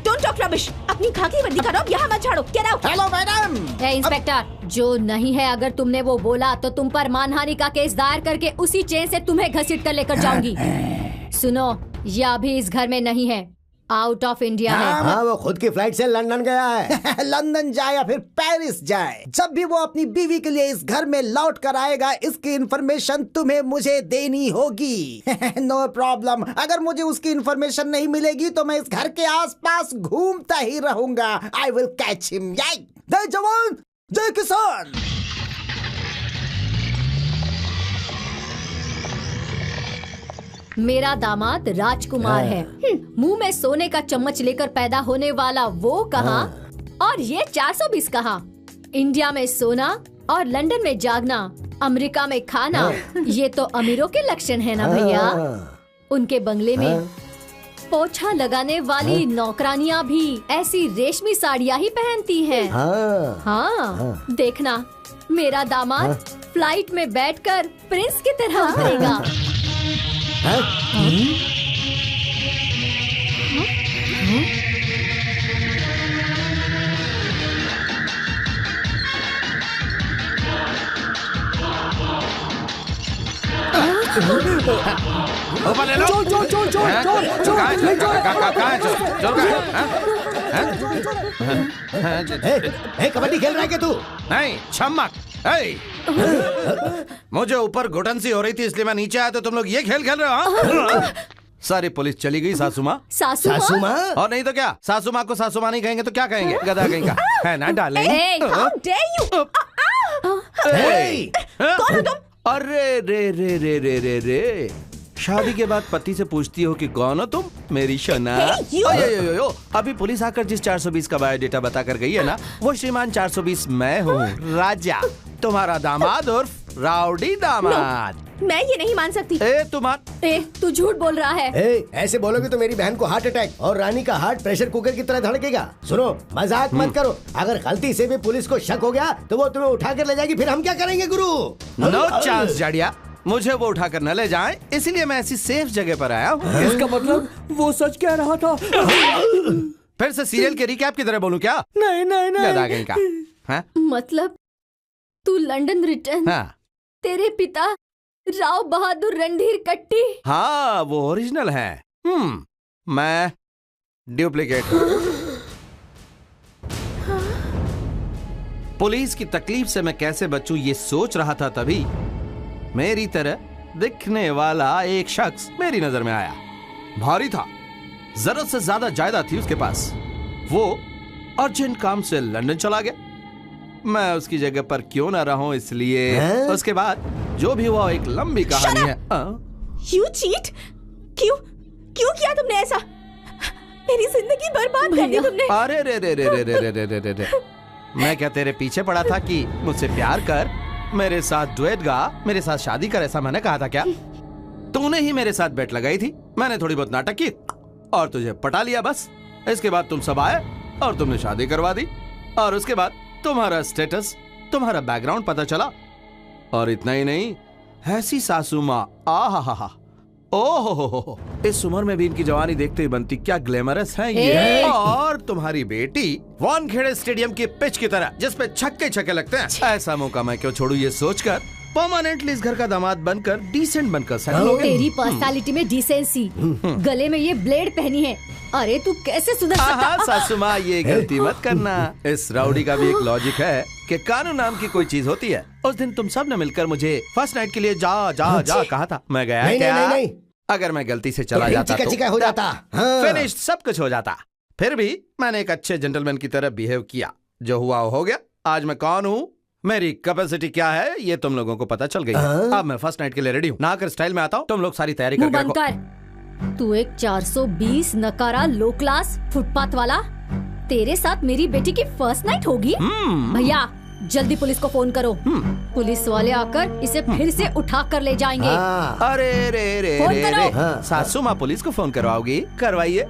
don't talk rubbish. अपनी खाकी वर्दी का रौब यहाँ मत झाड़ो। Get out. Hello madam. Inspector, जो नहीं है, अगर तुमने वो बोला तो तुम पर मानहानि का केस दायर करके उसी चेन से तुम्हें घसीट कर लेकर जाऊंगी। सुनो, ये अभी इस घर में नहीं है, आउट ऑफ इंडिया है। हाँ, वो खुद की फ्लाइट से लंदन गया है। लंदन जाए या फिर पेरिस जाए, जब भी वो अपनी बीवी के लिए इस घर में लौट कर आएगा, इसकी इंफॉर्मेशन तुम्हें मुझे देनी होगी। No problem. अगर मुझे उसकी इंफॉर्मेशन नहीं मिलेगी तो मैं इस घर के आसपास घूमता ही रहूंगा। आई विल कैच हिम। जय जवान जय किसान। मेरा दामाद राजकुमार है। मुंह में सोने का चम्मच लेकर पैदा होने वाला वो कहाँ और ये 420 कहाँ? इंडिया में सोना और लंदन में जागना, अमेरिका में खाना, ये तो अमीरों के लक्षण है ना भैया। उनके बंगले में पोछा लगाने वाली नौकरानियां भी ऐसी रेशमी साड़ियां ही पहनती हैं। हाँ, देखना, मेरा दामाद फ्लाइट में बैठकर प्रिंस की तरह भरेगा। ऊपर ले लो। चोर चोर चोर चोर चोर चोर। कबड्डी खेल रहा है क्या तू? नहीं, छम्मक। मुझे ऊपर घुटन सी हो रही थी इसलिए मैं नीचे आया, तो तुम लोग ये खेल खेल रहे हो? सारी पुलिस चली गई। सासू माँ, सासू माँ? और नहीं तो क्या? सासू माँ को सासू माँ नहीं कहेंगे तो क्या कहेंगे? गधा कहेंगे है ना डालेंगे। How dare you? कौन हो तुम? अरे रे रे रे रे रे रे, शादी के बाद पति से पूछती हो कि कौन हो तुम? मेरी शना। यो, अभी पुलिस आकर जिस 420 का बायोडेटा बता कर गई है ना, वो श्रीमान 420 मैं हूँ, राजा, तुम्हारा दामाद और राउडी दामाद। मैं ये नहीं मान सकती। तू झूठ बोल रहा है। ऐसे बोलोगे तो मेरी बहन को हार्ट अटैक और रानी का हार्ट प्रेशर कुकर की तरह धड़केगा। सुनो, मजाक मत करो। अगर गलती से भी पुलिस को शक हो गया तो वो तुम्हें उठा कर ले जाएगी, फिर हम क्या करेंगे गुरु? नो चांस जाड़िया, मुझे वो उठा कर न ले जाए, इसलिए मैं ऐसी सेफ जगह पर आया हूँ। इसका मतलब वो सच कह रहा था। फिर से सीरियल के रिकैप की तरह बोलूं क्या? नहीं नहीं नहीं का? मतलब तू लंदन रिटर्न, तेरे पिता राव बहादुर रणधीर कट्टी? हाँ, वो ओरिजिनल है। मैं डुप्लीकेट। पुलिस की तकलीफ से मैं कैसे बचूं ये सोच रहा था, तभी मेरी तरह दिखने वाला एक शख्स मेरी नजर में आया। भारी था, जरूरत से ज्यादा जायदाद थी उसके पास। वो अर्जेंट काम से लंदन चला गया। मैं उसकी जगह पर क्यों ना रहूं, इसलिए उसके बाद जो भी हुआ एक लंबी कहानी है। You cheat? क्यों किया तुमने ऐसा? मेरी जिंदगी बर्बाद कर दी तुमने। अरे रे रे रे रे रे रे रे रे रे, मैं क्या तेरे पीछे पड़ा था कि मुझसे प्यार कर, मेरे साथ डुएट गा, मेरे साथ शादी कर, ऐसा मैंने कहा था क्या? तूने ही मेरे साथ बेट लगाई थी, मैंने थोड़ी बहुत नाटक की और तुझे पटा लिया बस। इसके बाद तुम सब आए और तुमने शादी करवा दी, और उसके बाद तुम्हारा स्टेटस, तुम्हारा बैकग्राउंड पता चला, और इतना ही नहीं, ऐसी सासू माँ, आहा, ओहो, इस उम्र में भी इनकी जवानी देखते ही बनती, क्या ग्लैमरस है ये। और तुम्हारी बेटी वानखेड़े स्टेडियम की पिच की तरह जिसपे छक्के छक्के लगते हैं, ऐसा मौका मैं क्यों छोड़ू ये सोचकर परमानेंटली इस घर का दामाद बनकर डिसेंट बनकर सेटल हो गए। तेरी पर्सनालिटी में डिसेंसी, गले में ये ब्लेड पहनी है। अरे तू कैसे सुधर सकता? सासू माँ ये गलती मत करना। इस राउडी का भी एक लॉजिक है कि कानून नाम की कोई चीज होती है। उस दिन तुम सब ने मिलकर मुझे फर्स्ट नाइट के लिए जा कहा था, मैं गया क्या? नहीं। अगर मैं गलती से चला जाता तो हो जाता, फिनिश, सब कुछ हो जाता। फिर भी मैंने एक अच्छे जेंटलमैन की तरह बिहेव किया। जो हुआ हो गया। आज मैं कौन हूँ, मेरी कैपेसिटी क्या है, ये तुम लोगों को पता चल गई। अब मैं फर्स्ट नाइट के लिए रेडी हूँ। नहाकर स्टाइल में आता हूँ। तुम लोग सारी तैयारी करके रखो। तू एक 420 नकारा लो क्लास फुटपाथ वाला, तेरे साथ मेरी बेटी की फर्स्ट नाइट होगी? भैया जल्दी पुलिस को फोन करो। पुलिस वाले आकर इसे फिर से उठा कर ले जाएंगे। अरे रे फोन करो। सासू माँ पुलिस को फोन करवाओगी? करवाइए।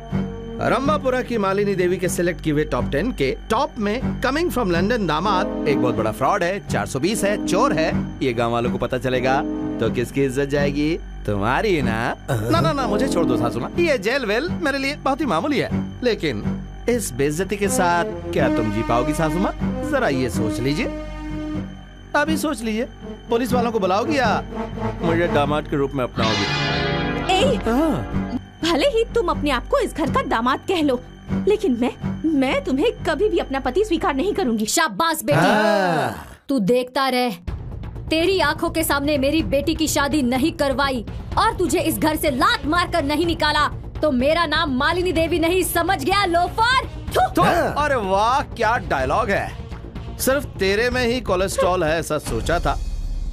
रंभापुरा की मालिनी देवी के सिलेक्ट किए हुए टॉप 10 के टॉप में कमिंग फ्रॉम लंदन दामाद एक बहुत बड़ा फ्रॉड है, 420 है, चोर है। ये गांव वालों को पता चलेगा तो किसकी इज्जत जाएगी? तुम्हारी ना। ना मुझे छोड़ दो सासू माँ, ये जेल वेल मेरे लिए बहुत ही मामूली है। लेकिन इस बेइज्जती के साथ क्या तुम जी पाओगी सासू माँ? जरा ये सोच लीजिए, अभी सोच लीजिए। पुलिस वालों को बुलाओगी या मुझे दामाद के रूप में अपनाओगी? भले ही तुम अपने आप को इस घर का दामाद कह लो, लेकिन मैं तुम्हें कभी भी अपना पति स्वीकार नहीं करूंगी। शाबाश बेटी, तू देखता रह। तेरी आंखों के सामने मेरी बेटी की शादी नहीं करवाई और तुझे इस घर से लात मार कर नहीं निकाला तो मेरा नाम मालिनी देवी नहीं, समझ गया लोफर? अरे वाह क्या डायलॉग है। सिर्फ तेरे में ही कोलेस्ट्रॉल है ऐसा सोचा था,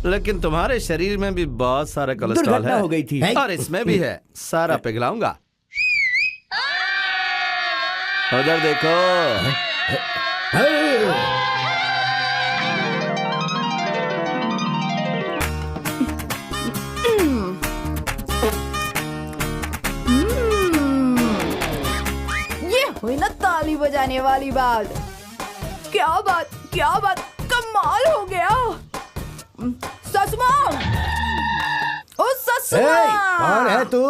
लेकिन तुम्हारे शरीर में भी बहुत सारा कोलेस्ट्रॉल है। हो गई थी और इसमें भी है, सारा पिघलाऊंगा। उधर देखो। ये हुई ना ताली बजाने वाली बात। क्या बात कमाल हो गया। ससुमा, ओ ससुमा, कौन है तू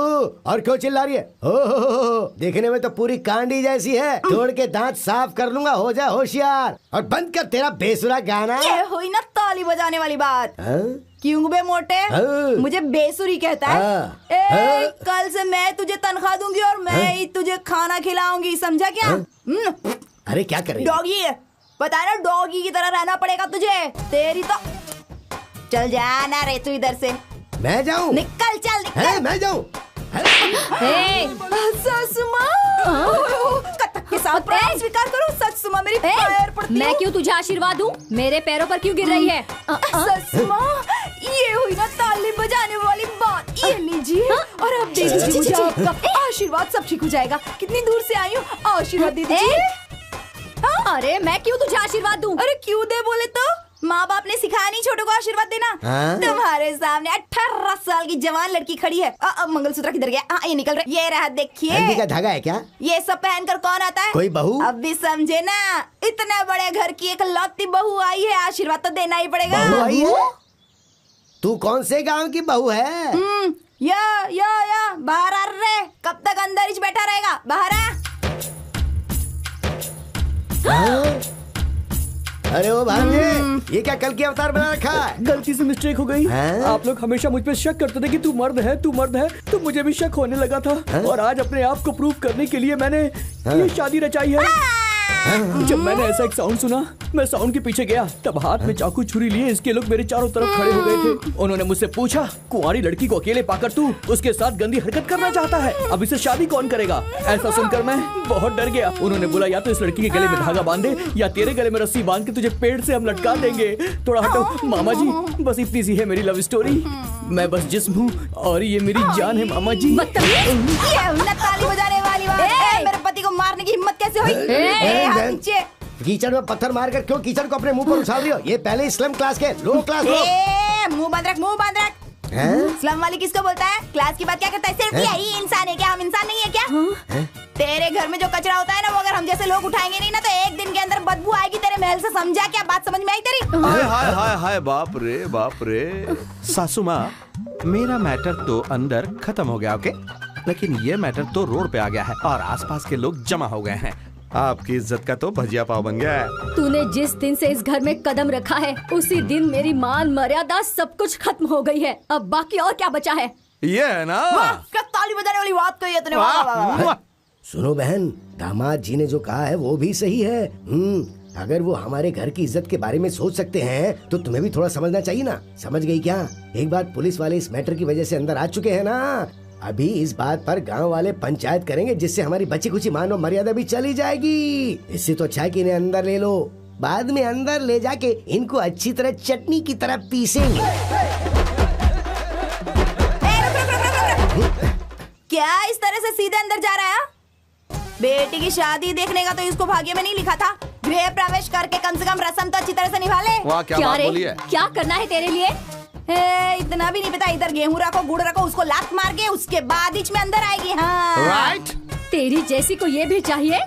और क्यों चिल्ला रही है? हो, देखने में तो पूरी कांडी जैसी है। तोड़ के दांत साफ कर लूंगा, हो जा होशियार और बंद कर तेरा बेसुरा गाना। ये हुई ना ताली बजाने वाली बात। क्यों बे मोटे, मुझे बेसुरी कहता है? कल से मैं तुझे तनख्वाह दूंगी और मैं ही तुझे खाना खिलाऊंगी, समझा क्या? अरे क्या कर रही? डॉगी पता है ना, डॉगी की तरह रहना पड़ेगा तुझे। तेरी तो चल जाना रे तू इधर से। मैं जाऊं? निकल, चल निकल। मैं जाऊं? ससुमा, कत्थक के साथ प्रणाम स्वीकार करो। ससुमा मेरी पैर पड़ती मैं क्यों तुझे आशीर्वाद दूं? मेरे पैरों पर क्यों गिर रही है? ससुमा, ये हुई ना ताली बजाने वाली बात। ये लीजिए और अब दे दीजिए मुझे आपका आशीर्वाद, सब ठीक हो जाएगा। कितनी दूर से आई हूँ, आशीर्वाद दे दीजिए। अरे मैं क्यों तुझे आशीर्वाद दूं? अरे क्यों दे बोले तो? माँ बाप ने सिखाया नहीं छोटों को आशीर्वाद देना? तुम्हारे सामने 18 साल की जवान लड़की खड़ी है। मंगलसूत्र किधर गया? ये निकल रहा है, ये रहा, देखिए। हल्दी का धागा है क्या? ये सब पहनकर कौन आता है? कोई बहू? अब भी समझे ना, इतने बड़े घर की एक लौती बहू आई है, आशीर्वाद तो देना ही पड़ेगा। बहू आई है? तू कौन से गांव की बहू है? या बाहर आ रे, कब तक अंदर ही बैठा रहेगा? बाहर आ। अरे ओ भांजे, ये क्या कल की अवतार बना रखा है? गलती से मिस्टेक हो गई। आप लोग हमेशा मुझ पे शक करते थे कि तू मर्द है, तो मुझे भी शक होने लगा था। और आज अपने आप को प्रूव करने के लिए मैंने ये शादी रचाई है। जब मैंने ऐसा एक साउंड सुना, मैं साउंड के पीछे गया, तब हाथ में चाकू छुरी लिए इसके लोग मेरे चारों तरफ खड़े हो गए थे। उन्होंने मुझसे पूछा, कुंवारी लड़की को अकेले पाकर तू उसके साथ गंदी हरकत करना चाहता है, अब इसे शादी कौन करेगा? ऐसा सुनकर मैं बहुत डर गया। उन्होंने बोला, या तो इस लड़की के गले में धागा बांधे या तेरे गले में रस्सी बांध के तुझे पेड़ से हम लटका देंगे। थोड़ा हटो मामा जी, बस इतनी सी है मेरी लव स्टोरी। मैं बस जिस्म हूँ और ये मेरी जान है मामा जी। ताली बजाने वाली बात है। मेरे पति को मारने की हिम्मत कैसे हुई? कीचड़ में पत्थर मारकर क्यों कीचड़ को अपने मुंह पर उछाल रही हो? ये पहले स्लम क्लास के लो क्लास लोग। मुंह बंद रख। स्लम वाली किसको बोलता है? क्लास की बात क्या करता है? सिर्फ यही इंसान है क्या? हम इंसान नहीं है क्या? तेरे घर में जो कचरा होता है ना, वो अगर हम जैसे लोग उठाएंगे नहीं ना, तो एक दिन के अंदर बदबू आएगी तेरे महल से, समझा क्या? बात समझ में आई तेरी? हाय बाप रे। सासू माँ, मेरा मैटर तो अंदर खत्म हो गया, ओके, लेकिन ये मैटर तो रोड पे आ गया है और आसपास के लोग जमा हो गए हैं। आपकी इज्जत का तो भजिया पाव बन गया है। तूने जिस दिन से इस घर में कदम रखा है उसी दिन मेरी मान मर्यादा सब कुछ खत्म हो गई है। अब बाकी और क्या बचा है? ये है ना, क्या ताली बजाने वाली बात कही है तूने। वाह, वाह, वाह। सुनो बहन, दामाद जी ने जो कहा है वो भी सही है। अगर वो हमारे घर की इज्जत के बारे में सोच सकते हैं तो तुम्हें भी थोड़ा समझना चाहिए ना। समझ गई क्या? एक बार पुलिस वाले इस मैटर की वजह से अंदर आ चुके हैं ना, अभी इस बात पर गांव वाले पंचायत करेंगे जिससे हमारी बची कुची मान और मर्यादा भी चली जाएगी। इससे तो अच्छा है कि इन्हें अंदर ले लो, बाद में अंदर ले जाके इनको अच्छी तरह चटनी की तरह पीसेंगे। क्या इस तरह से सीधे अंदर जा रहा है? बेटी की शादी देखने का तो इसको भाग्य में नहीं लिखा था। गृह प्रवेश करके कम से कम रस्म तो अच्छी तरह से निभा ले। वाह, क्या बात बोली है। क्या करना है तेरे लिए? इतना भी नहीं पता। इधर गेहूं रखो, गुड़ रखो, उसको लात मार के उसके बाद बीच में अंदर आएगी। हाँ राइट। तेरी जैसी को ये भी चाहिए।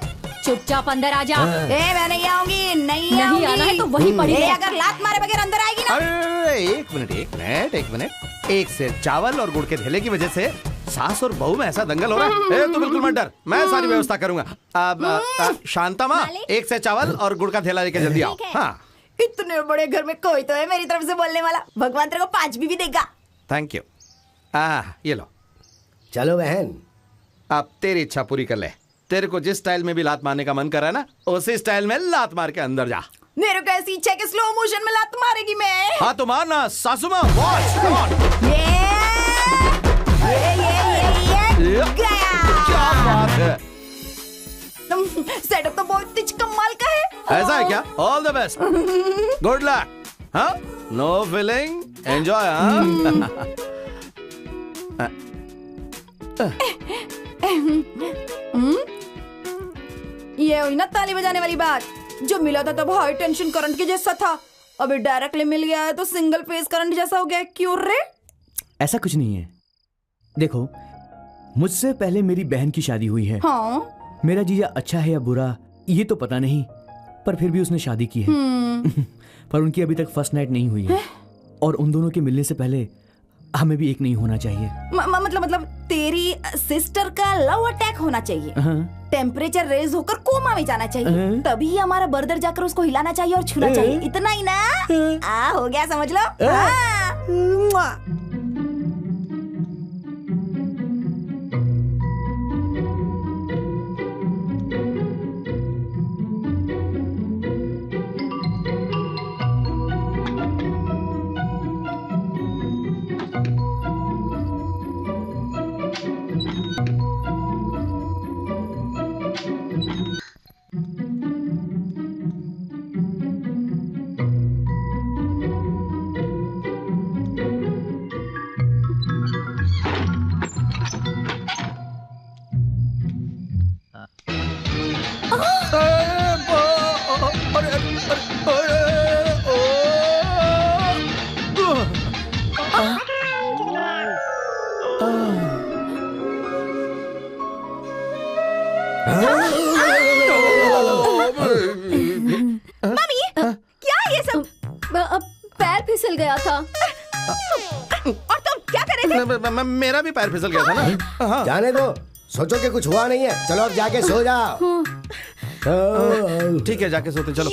चुपचाप अंदर आ जा। मैं नहीं आऊंगी। नहीं आना है तो वहीं पड़ी रह। अगर लात मारे बगैर अंदर आएगी ना। अरे एक मिनट। एक से चावल और गुड़ के ढेले की वजह से सास और बहू में ऐसा दंगल हो रहा है। तू बिल्कुल मत डर, मैं सारी व्यवस्था करूंगा। अब शांता माँ, एक से चावल और गुड़ का थैला लेके जल्दी आओ। हाँ, इतने बड़े घर में कोई तो है मेरी तरफ से बोलने वाला। भगवान तेरे को 5 भी देगा। Thank you. ये लो। चलो बहन, अब तेरी इच्छा पूरी कर ले। तेरे को जिस स्टाइल में भी लात मारने का मन कर रहा है ना, उसी स्टाइल में लात मार के अंदर जा। मेरे को ऐसी इच्छा है कि स्लो मोशन में लात मारेगी मैं। हाँ तो मारना सासू माँ। वॉच। ये क्या बात है। सेटअप तो बहुत ही कमाल का है। ऐसा है क्या? All the best, good luck. हाँ, नो फीलिंग, एंजॉय। ये हुई ना ताली बजाने वाली बात। जो मिला था तब हाई टेंशन करंट के जैसा था, अभी डायरेक्टली मिल गया है तो सिंगल फेज करंट जैसा हो गया। क्यों रे? ऐसा कुछ नहीं है। देखो, मुझसे पहले मेरी बहन की शादी हुई है। हाँ? मेरा जीजा अच्छा है या बुरा ये तो पता नहीं, पर फिर भी उसने शादी की है। पर उनकी अभी तक फर्स्ट नाइट नहीं हुई है। और उन दोनों के मिलने से पहले हमें भी एक नहीं होना चाहिए। मतलब तेरी सिस्टर का लव अटैक होना चाहिए। टेम्परेचर रेज होकर कोमा में जाना चाहिए। तभी हमारा बर्दर जाकर उसको हिलाना चाहिए और छूना चाहिए। इतना ही ना? हो गया, समझ लो। मम्मी, क्या ये सब? पैर फिसल गया था। और तुम क्या कर रहे थे? मेरा भी पैर फिसल गया था ना। जाने दो, सोचो कि कुछ हुआ नहीं है। चलो अब जाके सो जाओ। ठीक है, जाके सोते चलो।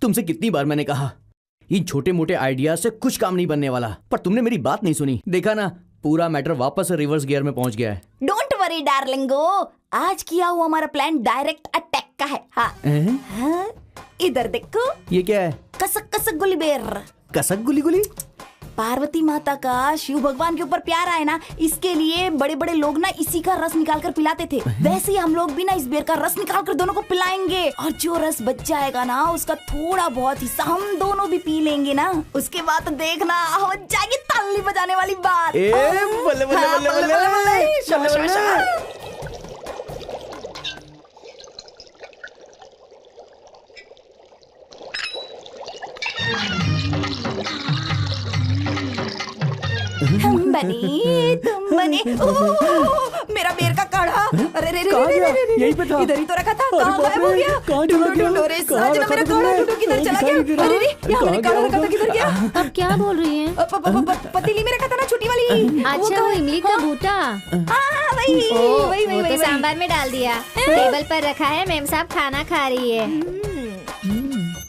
तुमसे कितनी बार मैंने कहा, इन छोटे मोटे आइडिया से कुछ काम नहीं बनने वाला, पर तुमने मेरी बात नहीं सुनी। देखा ना, पूरा मैटर वापस रिवर्स गियर में पहुंच गया है। डोंट वरी डार्लिंगो, आज किया हुआ हमारा प्लान डायरेक्ट अटैक का है। हाँ, इधर देखो। ये क्या है? कसक कसक गुली बेर। कसक गुली गुली? पार्वती माता का शिव भगवान के ऊपर प्यार आए ना, इसके लिए बड़े बड़े लोग ना इसी का रस निकाल कर पिलाते थे। वैसे ही हम लोग भी ना इस बेर का रस निकाल कर दोनों को पिलाएंगे, और जो रस बच जाएगा ना उसका थोड़ा बहुत हिस्सा हम दोनों भी पी लेंगे ना। उसके बाद देखना हो जाएगी ताली बजाने वाली बात। बल्ले बल्ले बल्ले बल्ले। हम बने तुम बने। मेरा बेर का काढ़ा, अरे रे यहीं पे था। इधर ही तो रखा था, कहाँ गायब हो गया? ढूंढो रे साजना, मेरा काढ़ा ढूंढो, किधर चला गया? अरे रे, यहाँ मैंने काढ़ा रखा था, किधर गया? अब क्या बोल रही हैं? पतीली में रखा था ना, छोटी वाली। अच्छा, वो इमली का बूटा। हाँ, वही वो तो सांभर में डाल दिया, टेबल पर रखा है। मेम साहब खाना खा रही है।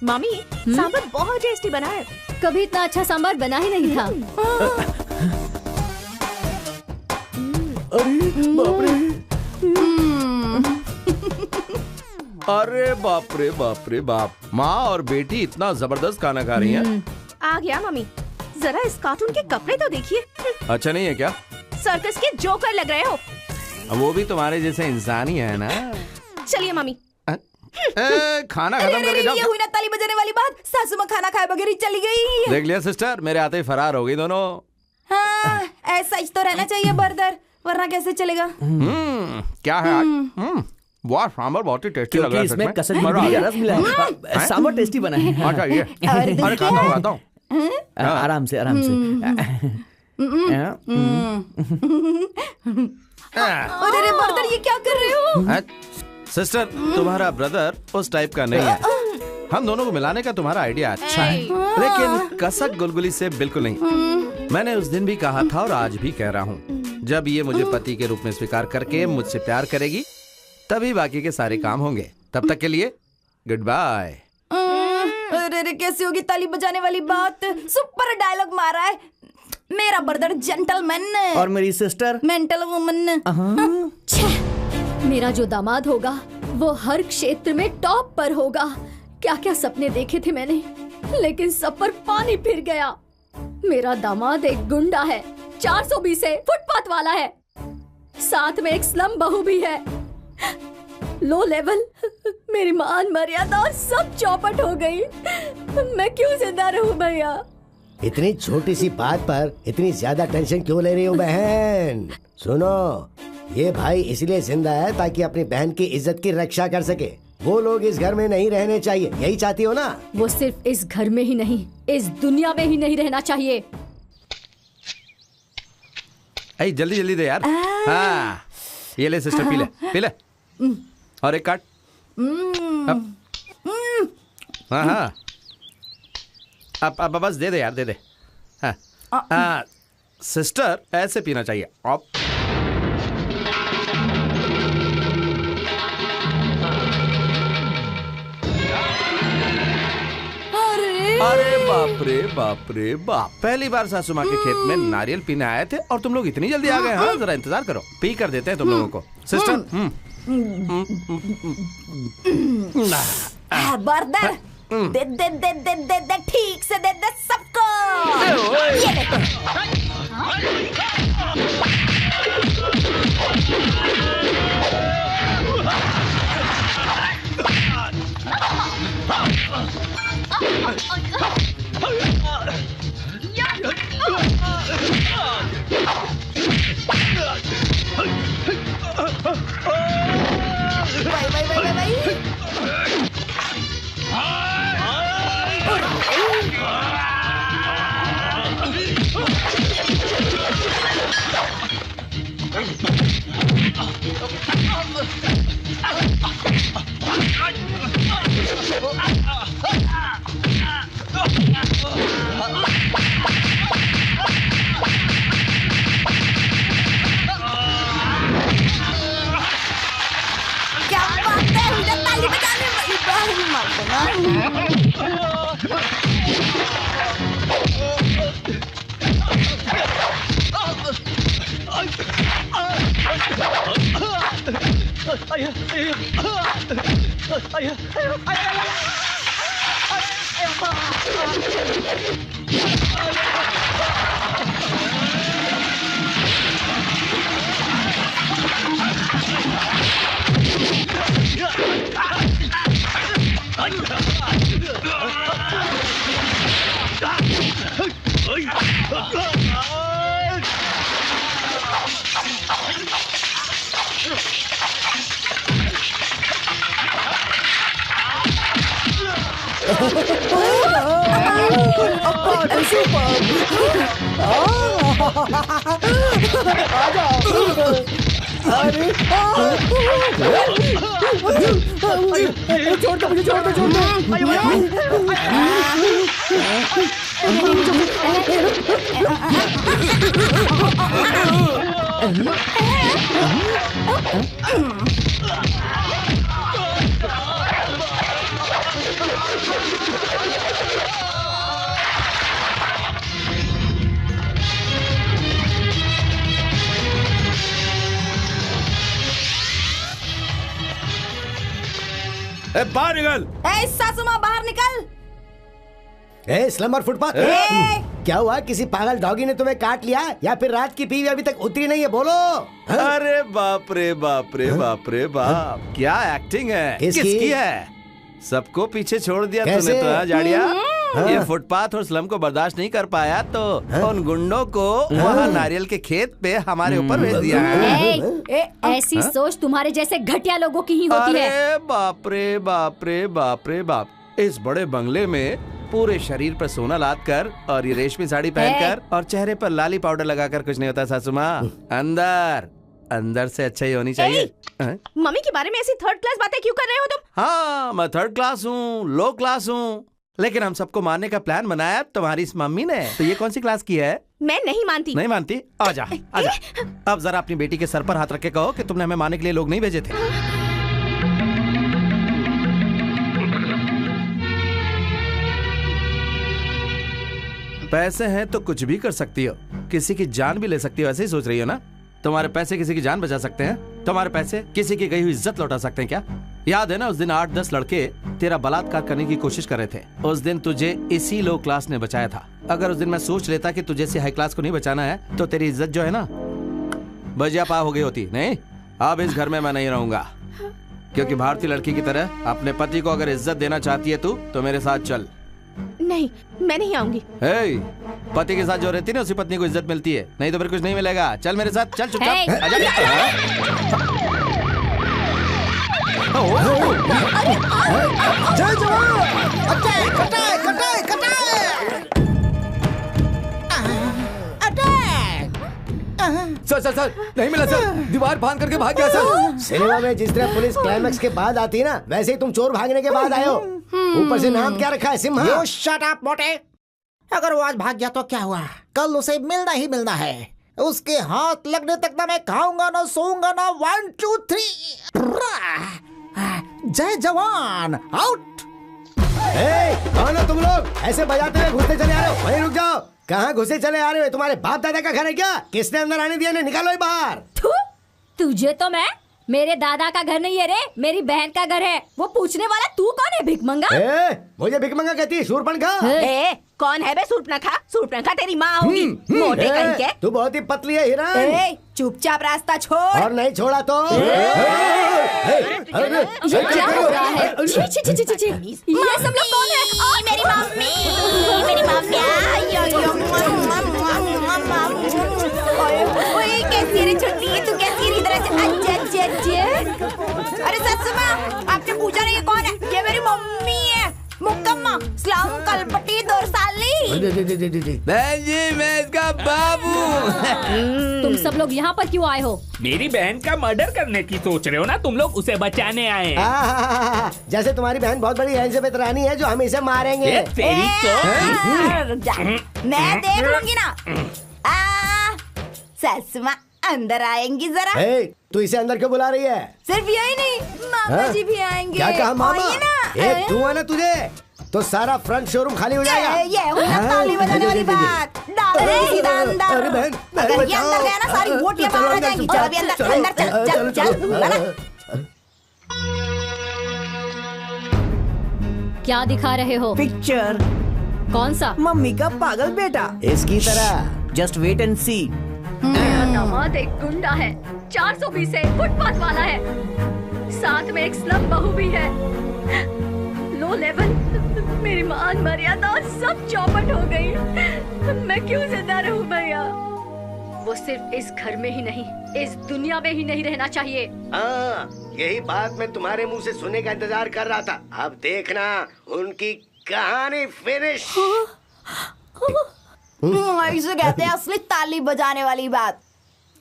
मामी, सांभर बहुत टेस्टी बना है। कभी इतना अच्छा सांभर बना ही नहीं था। अरे बाप रे बाप रे बाप, माँ और बेटी इतना जबरदस्त खाना खा रही हैं। आ गया मामी, जरा इस कार्टून के कपड़े तो देखिए। अच्छा नहीं है क्या? सर्कस के जोकर लग रहे हो। वो भी तुम्हारे जैसे इंसान ही है ना। चलिए मामी। खाना खत्म करके जाओ। ये हुई ना ताली बजाने वाली बात। सासू माँ खाना खाए बगैर ही चली गई। देख लिया सिस्टर, मेरे आते ही फरार हो गई दोनों। हाँ, ऐसा ही तो रहना चाहिए बर्दर, वरना कैसे चलेगा? क्या है आज? वाह, सांभर बहुत ही टेस्टी लग रहा है। इसमें कसर का रस मिला है। सांभर टेस्टी बना है। अच्छा ये, अरे खाता हूँ। आराम से आराम से। अरे बर्दर, ये क्या कर रहे हो? सिस्टर, तुम्हारा ब्रदर उस टाइप का नहीं है। हम दोनों को मिलाने का तुम्हारा आइडिया अच्छा है, लेकिन कसक गुलगुली से बिल्कुल नहीं। मैंने उस दिन भी कहा था और आज भी कह रहा हूँ, जब ये मुझे पति के रूप में स्वीकार करके मुझसे प्यार करेगी, तभी बाकी के सारे काम होंगे। तब तक के लिए गुड बाय। अरे कैसे होगी ताली बजाने वाली बात? सुपर डायलॉग मारा है। मेरा ब्रदर जेंटलमैन और मेरी सिस्टर मेंटल वुमन। मेरा जो दामाद होगा वो हर क्षेत्र में टॉप पर होगा। क्या क्या सपने देखे थे मैंने, लेकिन सब पर पानी फिर गया। मेरा दामाद एक गुंडा है, 420 है, फुटपाथ वाला है, साथ में एक स्लम बहू भी है। लो लेवल, मेरी मान मर्यादा और सब चौपट हो गई। मैं क्यों जिंदा रहूं भैया? इतनी छोटी सी बात पर इतनी ज्यादा टेंशन क्यों ले रही हो बहन? सुनो, ये भाई इसलिए जिंदा है ताकि अपनी बहन की इज्जत की रक्षा कर सके। वो लोग इस घर में नहीं रहने चाहिए, यही चाहती हो ना? वो सिर्फ इस घर में ही नहीं, इस दुनिया में ही नहीं रहना चाहिए। ऐ जल्दी जल्दी दे यार। हाँ, ये ले सिस्टर, पी ले पी ले। और एक काट। हाँ हाँ, अब बस दे दे यार, दे दे। हाँ सिस्टर, ऐसे पीना चाहिए। अब अरे बाप रे बाप रे बाप, पहली बार सासू माँ के खेत में नारियल पीने आए थे और तुम लोग इतनी जल्दी आ गए। हाँ, जरा इंतजार करो, पी कर देते हैं तुम लोगों को। सिस्टर बर्दर, दे दे दे दे दे दे, ठीक से दे दे सबको। ये क्या बात है, उधर ताली बजाने वाली बहन छोड़ दो मुझे, छोड़ दो, छोड़ दो। बाहर निकल। सासू माँ बाहर निकल। स्लम और फुटपाथ, क्या हुआ? किसी पागल डॉगी ने तुम्हें काट लिया या फिर रात की पीवी अभी तक उतरी नहीं है? बोलो। अरे बाप रे बाप रे बाप रे बाप, क्या एक्टिंग है। किसकी है? सबको पीछे छोड़ दिया तूने तो जाड़िया। ये फुटपाथ और स्लम को बर्दाश्त नहीं कर पाया तो उन गुंडों को वहाँ नारियल के खेत पे हमारे ऊपर भेज दिया है। ऐसी सोच तुम्हारे जैसे घटिया लोगों की ही होती है। अरे बाप रे बाप रे बाप रे बाप, इस बड़े बंगले में पूरे शरीर पर सोना लाद कर और ये रेशमी साड़ी पहनकर और चेहरे पर लाली पाउडर लगाकर कुछ नहीं होता सासू माँ। अंदर अंदर से अच्छा ही होनी चाहिए। मम्मी के बारे में ऐसी थर्ड क्लास बातें क्यों कर रहे हो तुम? हाँ, मैं थर्ड क्लास हूँ, लो क्लास हूँ, लेकिन हम सबको मारने का प्लान बनाया तुम्हारी इस मम्मी ने। तो ये कौन सी क्लास की है? मैं नहीं मानती। नहीं मानती? आजा आजा। अब जरा अपनी बेटी के सर पर हाथ रख के कहो कि तुमने हमें मारने के लिए लोग नहीं भेजे थे। पैसे हैं तो कुछ भी कर सकती हो, किसी की जान भी ले सकती हो, ऐसे ही सोच रही हो ना? तुम्हारे पैसे किसी की जान बचा सकते हैं? तुम्हारे पैसे किसी की गई हुई इज्जत लौटा सकते हैं क्या? याद है ना उस दिन 8-10 लड़के तेरा बलात्कार करने की कोशिश कर रहे थे। उस दिन तुझे इसी लो क्लास ने बचाया था। अगर उस दिन मैं सोच लेता कि तुझे से हाई क्लास को नहीं बचाना है तो तेरी इज्जत जो है ना बजिया पा हो गई होती। नहीं, अब इस घर में मैं नहीं रहूंगा, क्योंकि भारतीय लड़की की तरह अपने पति को अगर इज्जत देना चाहती है तू तो मेरे साथ चल। नहीं, मैं नहीं आऊंगी। पति के साथ जो रहती है ना उसी पत्नी को इज्जत मिलती है, नहीं तो फिर कुछ नहीं मिलेगा। चल मेरे साथ, चल चुपचाप। जय जवान। कटाए कटाए कटाए। सर नहीं मिला सर, दीवार फांद करके भाग गया सर। सिनेमा में जिस तरह पुलिस क्लाइमैक्स के बाद आती है ना, वैसे ही तुम चोर भागने के बाद आए हो। ऊपर से नाम क्या रखा है? सिम्हा। You shut up, मोटे। अगर वो आज भाग गया तो क्या हुआ? कल उसे मिलना ही मिलना है। उसके हाथ लगने तक ना मैं खाऊंगा ना सोऊंगा ना। 1 2 3। जय जवान। आउट। कौन हो तुम लोग? ऐसे बजाते हुए घुसते चले आ रहे हो? वहीं रुक जाओ। कहाँ घुसे चले आ रहे हो? तुम्हारे बाप दादा का घर है क्या? किसने अंदर आने दिया? निकालो ये बाहर। तुझे तो मैं, मेरे दादा का घर नहीं है रे, मेरी बहन का घर है। वो पूछने वाला तू कौन है? भिखमंगा? मुझे भिखमंगा कहती है? शूरपणखा? कौन है बे शूरपणखा? शूरपणखा तेरी माँ होगी, मोटे कहीं के। तू बहुत ही पतली है हिरण। चुपचाप रास्ता छोड़। और नहीं छोड़ा तो ये क्या हो रहा है? छी छी छी छी छी। ये सब लोग कौन है? मेरी मम्मी, मेरी मम्मी। ओए कैसी रे छुट्टी, तू कैसी रे? इधर अरे ससुर माँ, आपने पूछा नहीं ये कौन है? ये मेरी मम्मी है, मुक्कम्मा स्लम कलपटी दोरसाली। बहन जी, मैं इसका बाबू। तुम सब लोग यहाँ पर क्यों आए हो? मेरी बहन का मर्डर करने की सोच रहे हो ना तुम लोग? उसे बचाने आए। जैसे तुम्हारी बहन बहुत बड़ी एलिजाबेथ रानी है जो हम इसे मारेंगे। तेरी मैं देख लूंगी ना। ससुर माँ अंदर आएंगी जरा। तू इसे अंदर क्यों बुला रही है? सिर्फ यही नहीं, मामा जी भी आएंगे। क्या कहा मामा? एक धुआं ना तुझे तो सारा फ्रंट शोरूम खाली हो जाएगा। ये हुई ना ताली बजाने वाली बात। डाल सीधा अंदर। अरे बहन, अगर ये अंदर गया ना सारी बोटियां बाहर आ जाएंगी। चल अभी अंदर, अंदर चल चल चल। क्या दिखा रहे हो? पिक्चर। कौन सा? मम्मी का पागल बेटा। इसकी तरह। जस्ट वेट एंड सी। मेरा दामाद एक गुंडा है, 420 है, फुटपाथ वाला है, साथ में एक स्लम बहू भी है। लो लेवल, मेरी मान मर्यादा सब चौपट हो गई। मैं क्यों जिंदा रहूं भैया? वो सिर्फ इस घर में ही नहीं, इस दुनिया में ही नहीं रहना चाहिए। यही बात मैं तुम्हारे मुंह से सुनने का इंतजार कर रहा था। अब देखना उनकी कहानी फिनिश। इसे कहते हैं असली ताली बजाने वाली बात।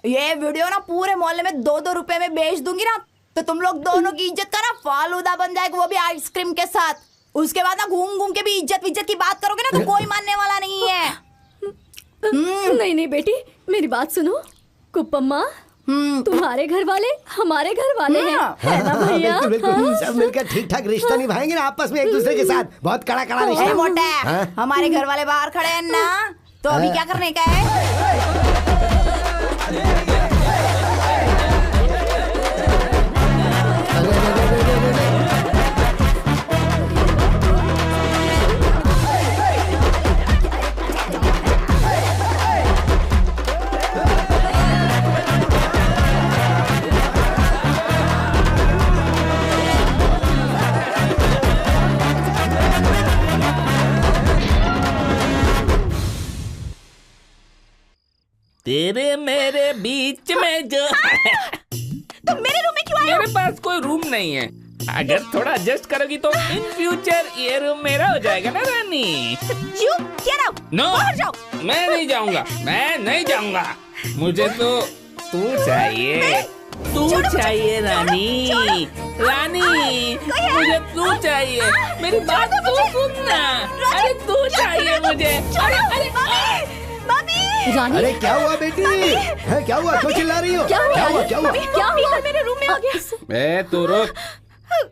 ये वीडियो ना पूरे मोहल्ले में 2-2 रुपए में बेच दूंगी ना, तो तुम लोग दोनों की इज्जत का ना फालूदा बन जाएगा, वो भी आइसक्रीम के साथ। उसके बाद ना घूम घूम के भी इज्जत की बात करोगे ना तो कोई मानने वाला नहीं है। नहीं नहीं बेटी, मेरी बात सुनो। कुप्पम्मा, तुम्हारे घर वाले हमारे घर वाले हैं, है ना भैया? बिल्कुल, सब मिलकर ठीक ठाक रिश्ता निभाएंगे ना आपस में एक दूसरे के साथ। बहुत कड़ा रिश्ता। मोटा, हमारे घर वाले बाहर खड़े हैं ना, तो अभी क्या करने का है? तेरे मेरे बीच में जो तुम मेरे रूम में क्यों आए हो? मेरे पास कोई रूम नहीं है। अगर थोड़ा एडजस्ट करोगी तो इन फ्यूचर ये रूम मेरा हो जाएगा ना रानी। नो, मैं नहीं जाऊंगा, मैं नहीं जाऊंगा। मुझे तो तू चाहिए, तू चाहिए रानी, रानी मुझे तू चाहिए। मेरी बात तो सुनना। अरे तू चाहिए मुझे। रानी, अरे क्या हुआ बेटी? क्या हुआ? क्यों चिल्ला रही हो? क्या हुआ? मेरे रूम में आ गया। तू रुक,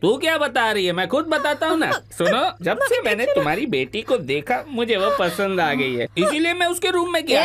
तू क्या बता रही है? मैं खुद बताता हूँ ना। सुनो, जब से मैंने तुम्हारी बेटी को देखा मुझे वो पसंद आ गई है, इसीलिए मैं उसके रूम में गया।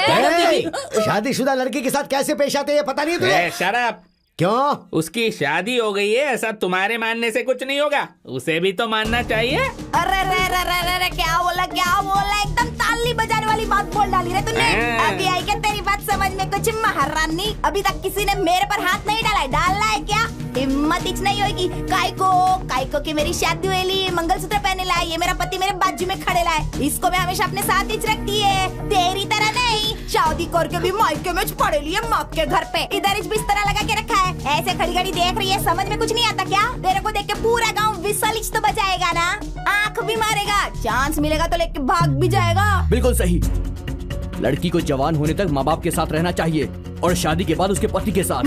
शादीशुदा लड़की के साथ कैसे पेश आते हैं पता नहीं तुझे? शराब। क्यों? उसकी शादी हो गई है, ऐसा तुम्हारे मानने से कुछ नहीं होगा, उसे भी तो मानना चाहिए। अरे रे रे रे रे रे, क्या बोला? एकदम ताली बजाने वाली बात बोल डाली रे तूने। अभी आई क्या तेरी बात समझ में कुछ महारानी? अभी तक किसी ने मेरे पर हाथ नहीं डाला है। डालना है क्या? हिम्मत इच नहीं होगी। काइको की मेरी शादी हुई, मंगलसूत्र पहने लाए, ये मेरा पति मेरे बाजू में खड़े लाए। इसको मैं हमेशा अपने साथ ही रखती है, तेरी तरह नहीं। शादी करके भी मायके में पड़े लिए माँ के घर पे, इधर इस बिस्तर लगा के रखा है। ऐसे खड़ी खड़ी देख रही है, समझ में कुछ नहीं आता क्या? तेरे को देख के पूरा गाँव विसल तो बजाएगा ना, आँख भी मारेगा, चांस मिलेगा तो लेके भाग भी जाएगा। बिल्कुल सही। लड़की को जवान होने तक माँ बाप के साथ रहना चाहिए और शादी के बाद उसके पति के साथ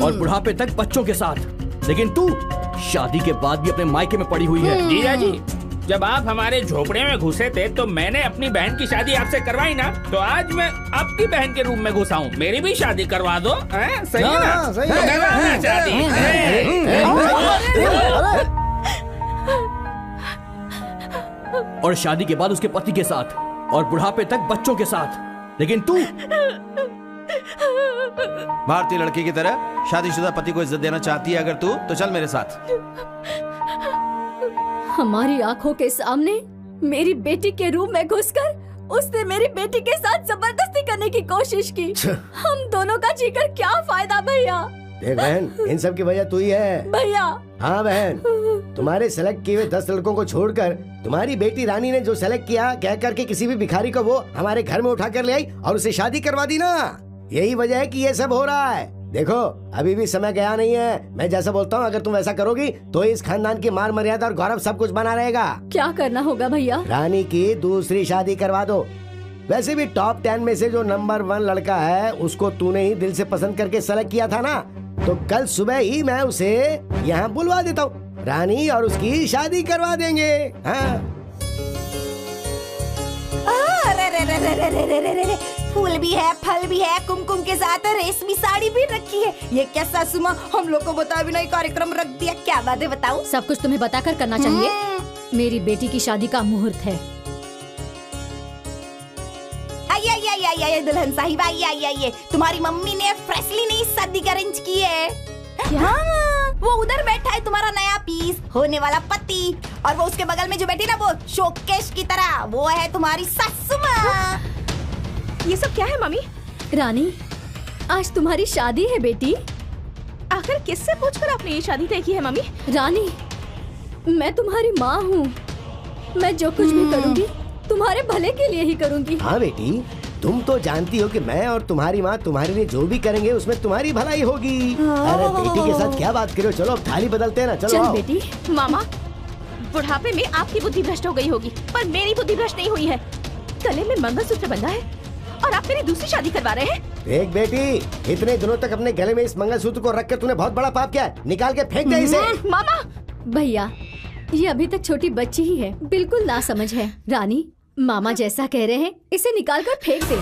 और बुढ़ापे तक बच्चों के साथ। लेकिन तू शादी के बाद भी अपने मायके में पड़ी हुई है। जीजा जी, जब आप हमारे झोपड़े में घुसे थे तो मैंने अपनी बहन की शादी आपसे करवाई ना, तो आज मैं आपकी बहन के रूम में घुसा हूँ, मेरी भी शादी करवा दो। सही है ना? सही है। करवाना शादी। और शादी के बाद उसके पति के साथ और बुढ़ापे तक बच्चों के साथ। लेकिन तू भारतीय लड़की की तरह शादीशुदा पति को इज्जत देना चाहती है अगर तू, तो चल मेरे साथ। हमारी आंखों के सामने मेरी बेटी के रूम में घुसकर उसने मेरी बेटी के साथ जबरदस्ती करने की कोशिश की। हम दोनों का जीकर क्या फायदा भैया? देख बहन, इन सब की वजह तू ही है। भैया। हाँ बहन, तुम्हारे सेलेक्ट किए हुए 10 लड़कों को छोड़कर तुम्हारी बेटी रानी ने जो सेलेक्ट किया, कह करके किसी भी भिखारी को वो हमारे घर में उठा कर ले आई और उसे शादी करवा दी ना। यही वजह है कि ये सब हो रहा है। देखो, अभी भी समय गया नहीं है। मैं जैसा बोलता हूँ अगर तुम ऐसा करोगी तो इस खानदान की मान मर्यादा और गौरव सब कुछ बना रहेगा। क्या करना होगा भैया? रानी की दूसरी शादी करवा दो। वैसे भी टॉप 10 में से जो नंबर 1 लड़का है उसको तूने ही दिल से पसंद करके सेलेक्ट किया था ना, तो कल सुबह ही मैं उसे यहाँ बुलवा देता हूँ, रानी और उसकी शादी करवा देंगे। हाँ। फूल भी है, फल भी है, कुमकुम के साथ रेशमी साड़ी भी रखी है। ये क्या सासू माँ, हम लोग को बता भी नहीं कार्यक्रम रख दिया। क्या बात है बताओ? सब कुछ तुम्हें बताकर करना चाहिए। मेरी बेटी की शादी का मुहूर्त है। आइए दुल्हन साहिबा, आइए। तुम्हारी मम्मी ने फ्रेशली नई शादी का अरेंज की है। क्या? वो उधर बैठा है तुम्हारा नया पीस होने वाला पति, और वो उसके बगल में जो बैठी ना, वो शोकेश की तरह, वो है तुम्हारी सासू माँ। ये सब क्या है मम्मी? रानी, आज तुम्हारी शादी है बेटी। आखिर किससे पूछकर आपने ये शादी तय की है मम्मी? रानी, मैं तुम्हारी माँ हूँ। मैं जो कुछ भी करूँगी तुम्हारे भले के लिए ही करूँगी। हाँ बेटी, तुम तो जानती हो कि मैं और तुम्हारी माँ तुम्हारे लिए जो भी करेंगे उसमें तुम्हारी भलाई होगी। अरे बेटी के साथ क्या बात करो, चलो अब थाली बदलते हैं ना। चलो चल आओ। बेटी। मामा, बुढ़ापे में आपकी बुद्धि भ्रष्ट हो गई होगी, पर मेरी बुद्धि भ्रष्ट नहीं हुई है। गले में मंगलसूत्र बंधा है और आप मेरी दूसरी शादी करवा रहे हैं। देख बेटी, इतने दिनों तक अपने गले में इस मंगलसूत्र को रखकर तूने बहुत बड़ा पाप किया है। निकाल के फेंक दे इसे। मामा, भैया ये अभी तक छोटी बच्ची ही है, बिल्कुल ना समझ है। रानी, मामा जैसा कह रहे हैं इसे निकाल कर फेंक दे।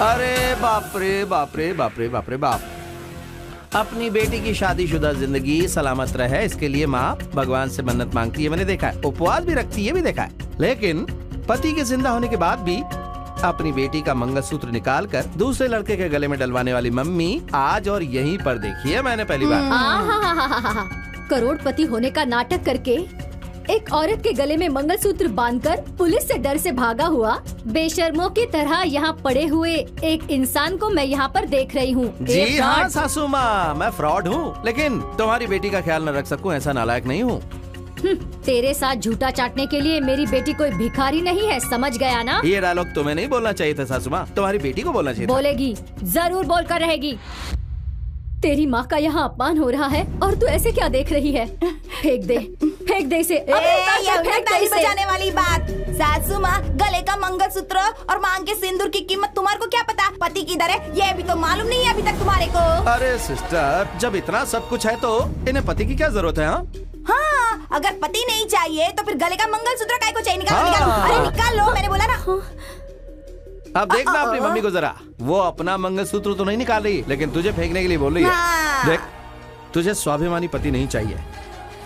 अरे बाप रे बाप रे बाप रे बाप रे बाप। अपनी बेटी की शादीशुदा जिंदगी सलामत रहे इसके लिए माँ भगवान से मन्नत मांगती है, मैंने देखा है। उपवास भी रखती है, भी देखा है। लेकिन पति के जिंदा होने के बाद भी अपनी बेटी का मंगलसूत्र निकालकर दूसरे लड़के के गले में डलवाने वाली मम्मी आज और यहीं पर देखी है मैंने पहली बार। करोड़पति होने का नाटक करके एक औरत के गले में मंगलसूत्र बांधकर पुलिस से डर से भागा हुआ बेशर्मों की तरह यहाँ पड़े हुए एक इंसान को मैं यहाँ पर देख रही हूँ। जी हाँ सासू माँ, मैं फ्रॉड हूँ, लेकिन तुम्हारी बेटी का ख्याल न रख सकूँ ऐसा नालायक नहीं हूँ। तेरे साथ झूठा चाटने के लिए मेरी बेटी कोई भिखारी नहीं है, समझ गया ना? ये डायलॉग तुम्हें नहीं बोलना चाहिए था सासू माँ, तुम्हारी बेटी को बोलना चाहिए था। बोलेगी, जरूर बोलकर रहेगी। तेरी माँ का यहाँ अपमान हो रहा है और तू ऐसे क्या देख रही है? फेंक दे, फेंक दे इसे। बचाने वाली बात। सासू माँ, गले का मंगलसूत्र और मांग के सिंदूर की कीमत तुम्हारे को क्या पता? पति किधर है ये भी तो मालूम नहीं है अभी तक तुम्हारे को। अरे सिस्टर, जब इतना सब कुछ है तो इन्हें पति की क्या जरूरत है? हाँ, अगर पति नहीं चाहिए तो फिर गले का मंगलसूत्र काय को चाहिए? निकालो, निकालो। अरे निकाल लो, मैंने बोला ना। अब देखना अपनी मम्मी को जरा, वो अपना मंगलसूत्र तो नहीं निकाल रही, लेकिन तुझे फेंकने के लिए बोल रही है। देख, तुझे स्वाभिमानी पति नहीं चाहिए।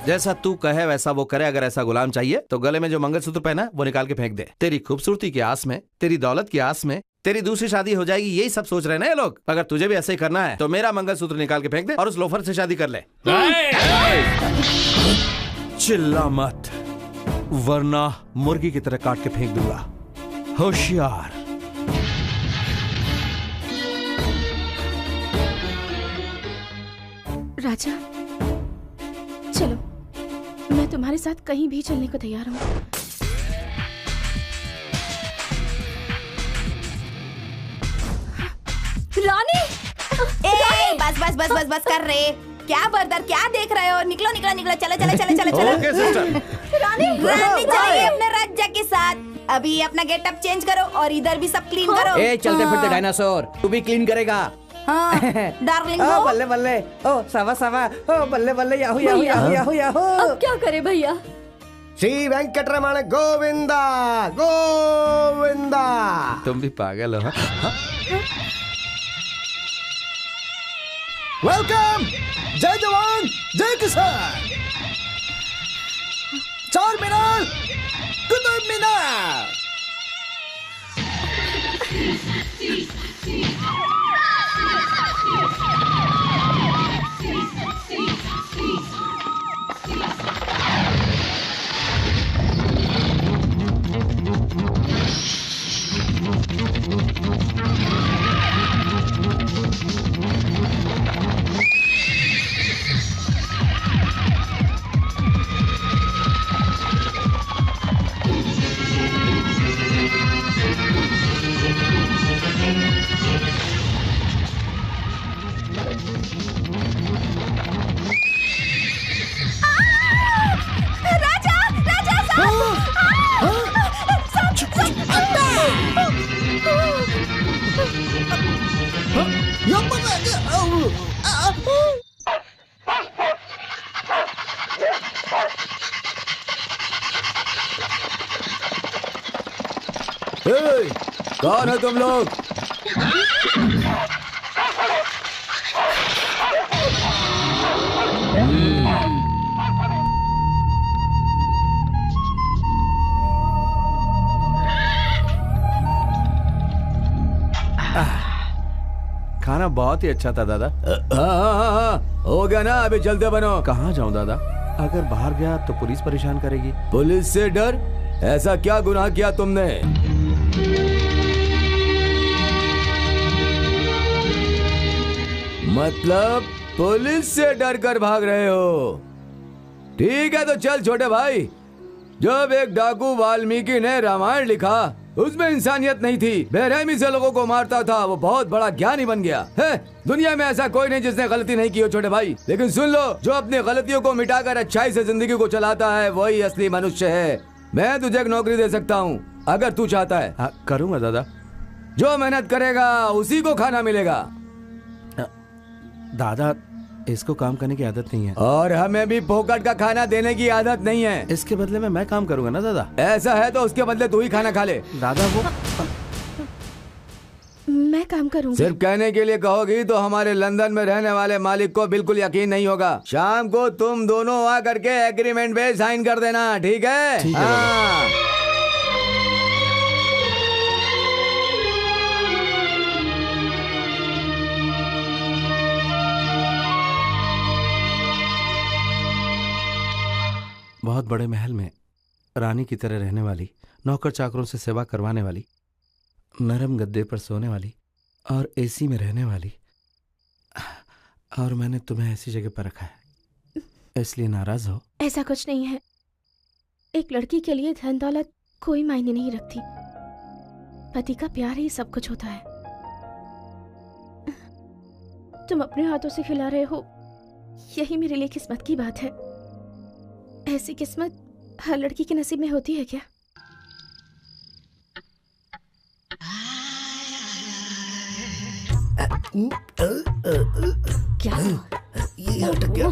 जैसा तू कहे वैसा वो करे। अगर ऐसा गुलाम चाहिए तो गले में जो मंगलसूत्र पहना वो निकाल के फेंक दे। तेरी खूबसूरती की आस में, तेरी दौलत की आस में तेरी दूसरी शादी हो जाएगी, यही सब सोच रहे हैं ना ये लोग। अगर तुझे भी ऐसे ही करना है तो मेरा मंगलसूत्र निकाल के फेंक दे और उस लोफर से शादी कर ले। चिल्ला मत, वरना मुर्गी की तरह काट के फेंक दूंगा। होशियार। राजा, चलो, मैं तुम्हारे साथ कहीं भी चलने को तैयार हूँ। रानी, बस बस बस बस बस कर रहे। क्या बर्दर, क्या देख रहे हो? निकलो निकलो निकलो, चलो चलो चलो चलो चलो। Okay sister. रानी, रानी चलिए अपने राजा के साथ। अभी अपना गेटअप चेंज करो और इधर भी सब क्लीन करो। चलते फिरते डायनासोर, तू भी क्लीन करेगा? हाँ, डार्लिंग। ओ बल्ले बल्ले, ओ सवा सवा, ओ बल्ले बल्ले, Yahoo Yahoo Yahoo Yahoo Yahoo. अब क्या करे भैया? श्री वेंकटरमण गोविंदा गोविंदा। तुम भी पागल हो। वेलकम। जय जवान जय किसान। चार मीनार, कुतुब मीनार। कौन है तुम लोग? खाना बहुत ही अच्छा था दादा। हाँ, हो गया ना, अभी चलते बनो। कहाँ जाऊं दादा? अगर बाहर गया तो पुलिस परेशान करेगी। पुलिस से डर? ऐसा क्या गुनाह किया तुमने? मतलब पुलिस से डर कर भाग रहे हो? ठीक है तो चल छोटे भाई, जब एक डाकू वाल्मीकि ने रामायण लिखा, उसमें इंसानियत नहीं थी, बेरहमी से लोगों को मारता था, वो बहुत बड़ा ज्ञानी बन गया है। दुनिया में ऐसा कोई नहीं जिसने गलती नहीं की हो छोटे भाई, लेकिन सुन लो, जो अपनी गलतियों को मिटाकर अच्छाई से जिंदगी को चलाता है वही असली मनुष्य है। मैं तुझे एक नौकरी दे सकता हूँ अगर तू चाहता है। हाँ, करूँगा दादा। जो मेहनत करेगा उसी को खाना मिलेगा। दादा, इसको काम करने की आदत नहीं है और हमें भी फोकट का खाना देने की आदत नहीं है। इसके बदले में मैं काम करूंगा ना दादा। ऐसा है तो उसके बदले तू ही खाना खा ले। दादा वो मैं काम करूंगी। सिर्फ कहने के लिए कहोगी तो हमारे लंदन में रहने वाले मालिक को बिल्कुल यकीन नहीं होगा। शाम को तुम दोनों आ करके एग्रीमेंट पे साइन कर देना, ठीक है? ठीक है। हाँ। बहुत बड़े महल में रानी की तरह रहने वाली, नौकर चाकरों से सेवा करवाने वाली, नरम गद्दे पर सोने वाली और एसी में रहने वाली, और मैंने तुम्हें ऐसी जगह पर रखा है, इसलिए नाराज हो? ऐसा कुछ नहीं है। एक लड़की के लिए धन दौलत कोई मायने नहीं रखती, पति का प्यार ही सब कुछ होता है। तुम अपने हाथों से खिला रहे हो, यही मेरे लिए किस्मत की बात है। ऐसी किस्मत हर लड़की के नसीब में होती है क्या? क्या ये अटक गया?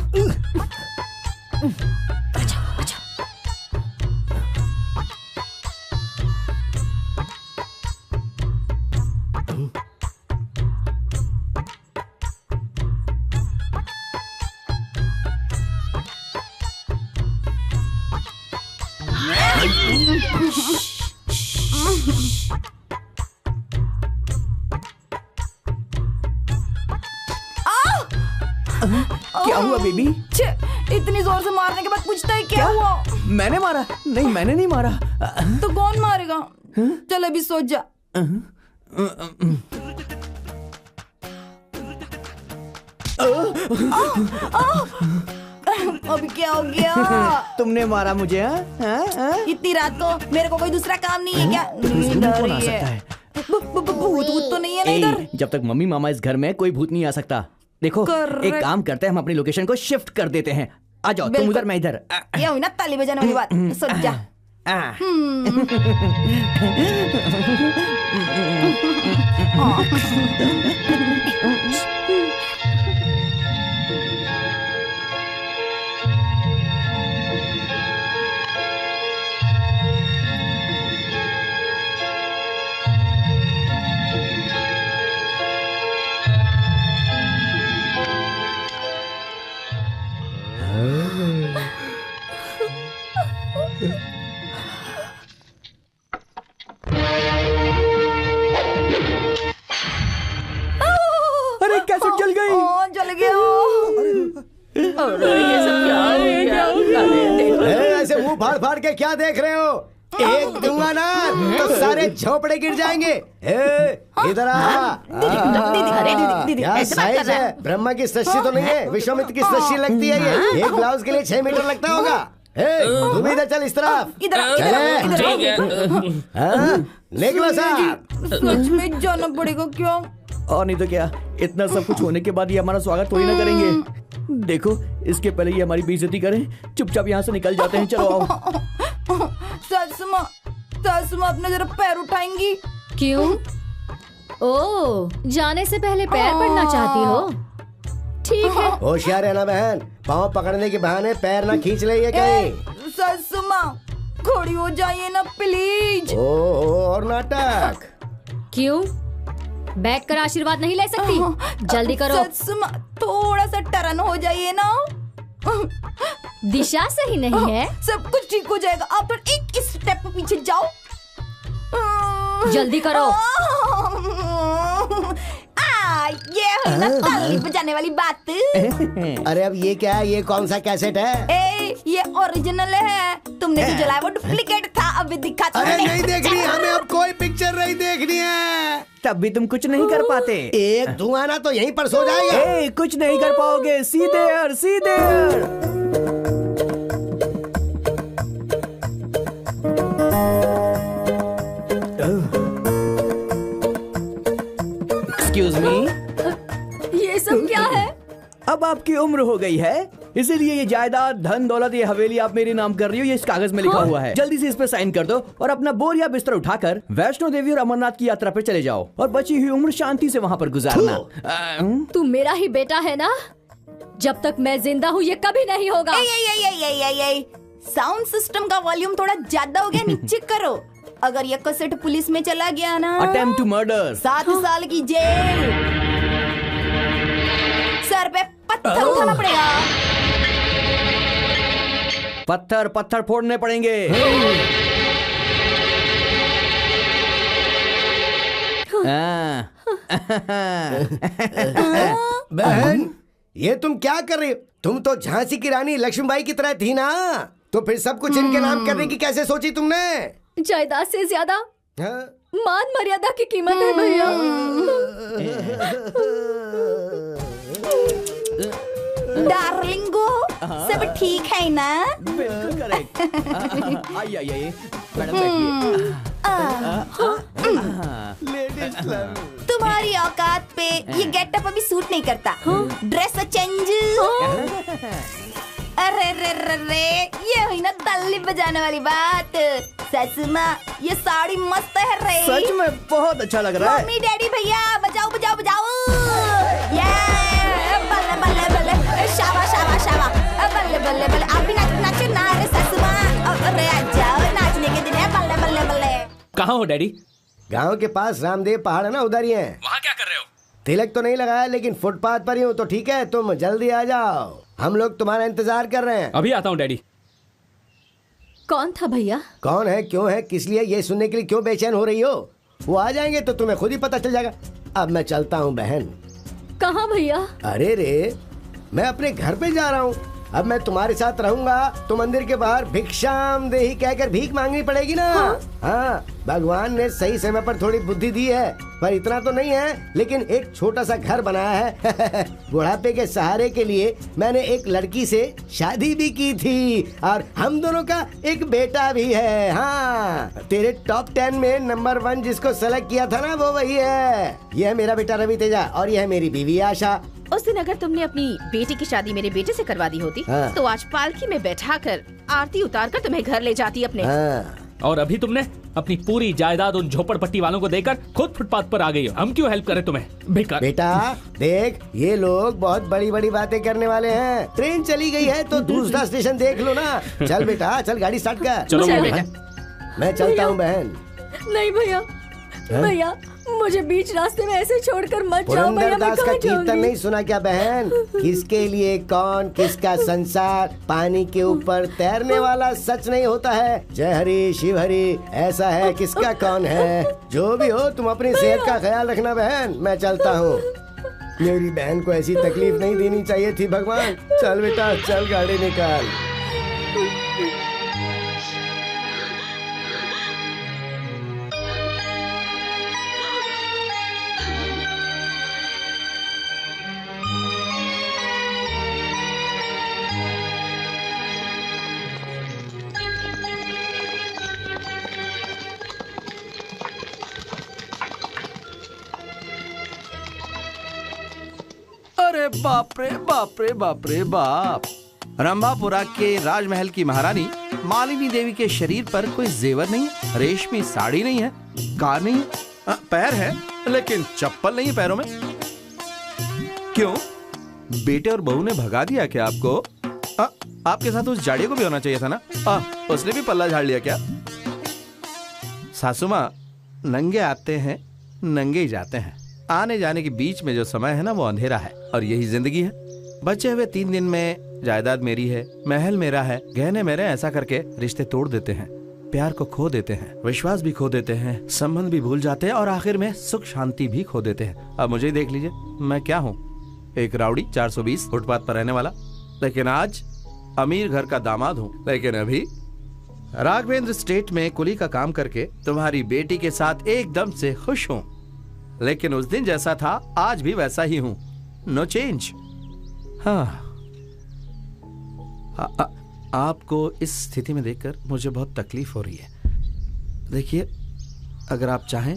क्या हुआ बेबी? इतनी जोर से मारने के बाद पूछता है क्या हुआ? मैंने मारा? नहीं, मैंने नहीं मारा। तो कौन मारेगा? चल अभी सो जा। अभी क्या हो गया? तुमने मारा मुझे? हाँ? इतनी रात को मेरे को कोई दूसरा काम नहीं है क्या? नींद आ सकता है। भूत तो नहीं है ना इधर? जब तक मम्मी मामा इस घर में कोई भूत नहीं आ सकता। देखो, एक काम करते हैं, हम अपनी लोकेशन को शिफ्ट कर देते हैं। आ जाओ, तुम उधर, मैं इधर। ये हुई ना ताली बजाने वाली बात। सो जा। अरे कैसे जल गई? जल गया। अरे ये सब क्या हो गया? ऐसे मुंह फाड़ फाड़ के क्या देख रहे हो? एक दूंगा ना तो सारे झोपड़े गिर जाएंगे। इधर आ। क्या साइज है? ब्रह्मा की सृष्टि तो नहीं है, विश्वामित्र की सृष्टि लगती है ये। एक ब्लाउज के लिए 6 मीटर लगता होगा। तुम इधर चल, इस तरफ निकलो साहब। सच में जाना पड़ेगा क्या? और नहीं तो क्या, इतना सब कुछ होने के बाद ये हमारा स्वागत थोड़ी ना करेंगे। देखो, इसके पहले ये हमारी बेइज्जती करें, चुपचाप यहाँ से निकल जाते हैं। चलो आओ। सासुमा अपने जरा पैर उठाएंगी? क्यों? ओ, जाने से पहले पैर पड़ना चाहती हो? ठीक है। होशियार रहना बहन, पाँव पकड़ने के बहाने पैर ना खींच ले ये कहीं। सासुमा खड़ी हो जाइए ना प्लीज। और नाटक क्यों? बैठ कर आशीर्वाद नहीं ले सकती? जल्दी करो। सासुमा थोड़ा सा टर्न हो जाइए ना। दिशा सही नहीं है। सब कुछ ठीक हो जाएगा, आप तो एक स्टेप पीछे जाओ। जल्दी करो। ये है ना ताली बजाने वाली बात। अरे अब ये क्या है? ये कौन सा कैसेट है? ये ओरिजिनल है, तुमने जो जलाया वो डुप्लीकेट था। अभी दिखा। अरे नहीं देखनी हमें, अब कोई पिक्चर नहीं देखनी है। तब भी तुम कुछ नहीं कर पाते। एक धुआं ना तो यहीं पर सो जाएगा। कुछ नहीं कर पाओगे। सीधे एक्सक्यूज मी, ये सब क्या है? अब आपकी उम्र हो गई है, इसीलिए ये जायदाद, धन दौलत, ये हवेली आप मेरे नाम कर रही हो, ये इस कागज में लिखा हुआ है। जल्दी से इस पे साइन कर दो और अपना बोरिया बिस्तर उठाकर वैष्णो देवी और अमरनाथ की यात्रा पे चले जाओ और बची हुई उम्र शांति से वहाँ पर गुजारना। तू मेरा ही बेटा है ना? जब तक मैं जिंदा हूँ ये कभी नहीं होगा। साउंड सिस्टम का वॉल्यूम थोड़ा ज्यादा हो गया, नीचे करो। अगर ये कैसेट पुलिस में चला गया ना, अटेम्प्ट टू मर्डर, 7 साल की जेल, सर पे पत्थर उठाना पड़ेगा। पत्थर पत्थर फोड़ने पड़ेंगे। बहन, ये तुम क्या कर रही हो? तुम तो झांसी की रानी लक्ष्मीबाई की तरह थी ना, तो फिर सब कुछ इनके नाम करने की कैसे सोची तुमने? जायदाद से ज्यादा मान मर्यादा की कीमत है भैया। डार्लिंगो, सब ठीक है ना? बिल्कुल करेक्ट। आइए मैडम बैठिए। तुम्हारी औकात पे ये गेटअप अभी सूट नहीं करता। Dress change. अरे रे रे रे, ये हुई ना ताली बजाने वाली बात। सासू माँ, ये साड़ी मस्त है रे। सच में बहुत अच्छा लग रहा है। मम्मी डैडी भैया बजाओ बजाओ बजाओ। ये बल्ले बल्ले बल्ले, शाबा शाबा शाबा, बल्ले बल्ले बल्ले। आप भी नाचो ना रे सासू माँ। अरे जाओ, नाचने के दिन है। बल्ले बल्ले बल्ले। कहाँ हो डैडी? गांव के पास रामदेव पहाड़ है ना, उधर ही है। वहाँ क्या कर रहे हो? तिलक तो नहीं लगाया, लेकिन फुटपाथ पर ही हूँ, तो ठीक है, तुम जल्दी आ जाओ, हम लोग तुम्हारा इंतजार कर रहे हैं। अभी आता हूँ डैडी। कौन था भैया? कौन है, क्यों है, किस लिए, ये सुनने के लिए क्यों बेचैन हो रही हो? वो आ जाएंगे तो तुम्हें खुद ही पता चल जाएगा। अब मैं चलता हूँ बहन। कहाँ भैया? अरे रे, मैं अपने घर पे जा रहा हूँ। अब मैं तुम्हारे साथ रहूंगा तो मंदिर के बाहर भिक्षाम देही कहकर भीख मांगनी पड़ेगी ना। हाँ, भगवान ने सही समय पर थोड़ी बुद्धि दी है, पर इतना तो नहीं है, लेकिन एक छोटा सा घर बनाया है। बुढ़ापे के सहारे के लिए मैंने एक लड़की से शादी भी की थी और हम दोनों का एक बेटा भी है। हाँ, तेरे टॉप 10 में नंबर 1 जिसको सेलेक्ट किया था ना, वो वही है। यह है मेरा बेटा रवि तेजा और यह है मेरी बीवी आशा। उस दिन अगर तुमने अपनी बेटी की शादी मेरे बेटे से करवा दी होती, तो आज पालकी में बैठाकर आरती उतारकर तुम्हें घर ले जाती अपने। और अभी तुमने अपनी पूरी जायदाद उन झोपड़पट्टी वालों को देकर खुद फुटपाथ पर आ गई हो। हम क्यों हेल्प करें तुम्हें? बेकार। बेटा देख, ये लोग बहुत बड़ी बड़ी बातें करने वाले हैं। ट्रेन चली गई है तो दूसरा स्टेशन देख लो ना। चल बेटा, चल गाड़ी स्टार्ट कर। चलो मैं चलता हूँ बहन। नहीं भैया, भैया मुझे बीच रास्ते में ऐसे छोड़कर मत जाओ भैया। दास का कीर्तन नहीं सुना क्या बहन? किसके लिए कौन, किसका संसार, पानी के ऊपर तैरने वाला सच नहीं होता है। जय हरि शिव हरि, ऐसा है किसका कौन है। जो भी हो, तुम अपनी सेहत का ख्याल रखना बहन। मैं चलता हूँ। मेरी बहन को ऐसी तकलीफ नहीं देनी चाहिए थी भगवान। चल बेटा, चल गाड़ी निकाल। अरे बाप रे बाप रे बाप रे बाप। रंभापुरा के राजमहल की महारानी मालिनी देवी के शरीर पर कोई जेवर नहीं है, रेशमी साड़ी नहीं है, कार नहीं है, पैर है लेकिन चप्पल नहीं है पैरों में। क्यों, बेटे और बहू ने भगा दिया क्या आपको? आपके साथ उस जाड़े को भी होना चाहिए था ना। उसने भी पल्ला झाड़ लिया क्या? सासू माँ, नंगे आते हैं नंगे ही जाते हैं। आने जाने के बीच में जो समय है ना, वो अंधेरा है और यही जिंदगी है। बचे हुए 3 दिन में जायदाद मेरी है, महल मेरा है, गहने मेरे, ऐसा करके रिश्ते तोड़ देते हैं, प्यार को खो देते हैं, विश्वास भी खो देते हैं, संबंध भी भूल जाते हैं और आखिर में सुख शांति भी खो देते हैं। अब मुझे देख लीजिए, मैं क्या हूँ? एक राउडी 420 फुटपाथ पर रहने वाला, लेकिन आज अमीर घर का दामाद हूँ। लेकिन अभी राघवेंद्र स्टेट में कुली का काम करके तुम्हारी बेटी के साथ एकदम से खुश हूँ। लेकिन उस दिन जैसा था आज भी वैसा ही हूं, नो चेंज। हाँ, आपको इस स्थिति में देखकर मुझे बहुत तकलीफ हो रही है। देखिए, अगर आप चाहें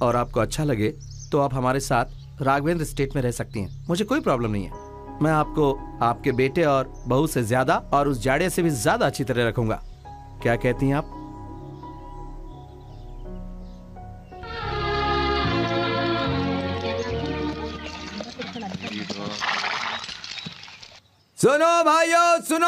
और आपको अच्छा लगे तो आप हमारे साथ राघवेंद्र स्टेट में रह सकती हैं। मुझे कोई प्रॉब्लम नहीं है। मैं आपको आपके बेटे और बहू से ज्यादा और उस जाड़े से भी ज्यादा अच्छी तरह रखूंगा। क्या कहती हैं आप? सुनो भाइयों सुनो,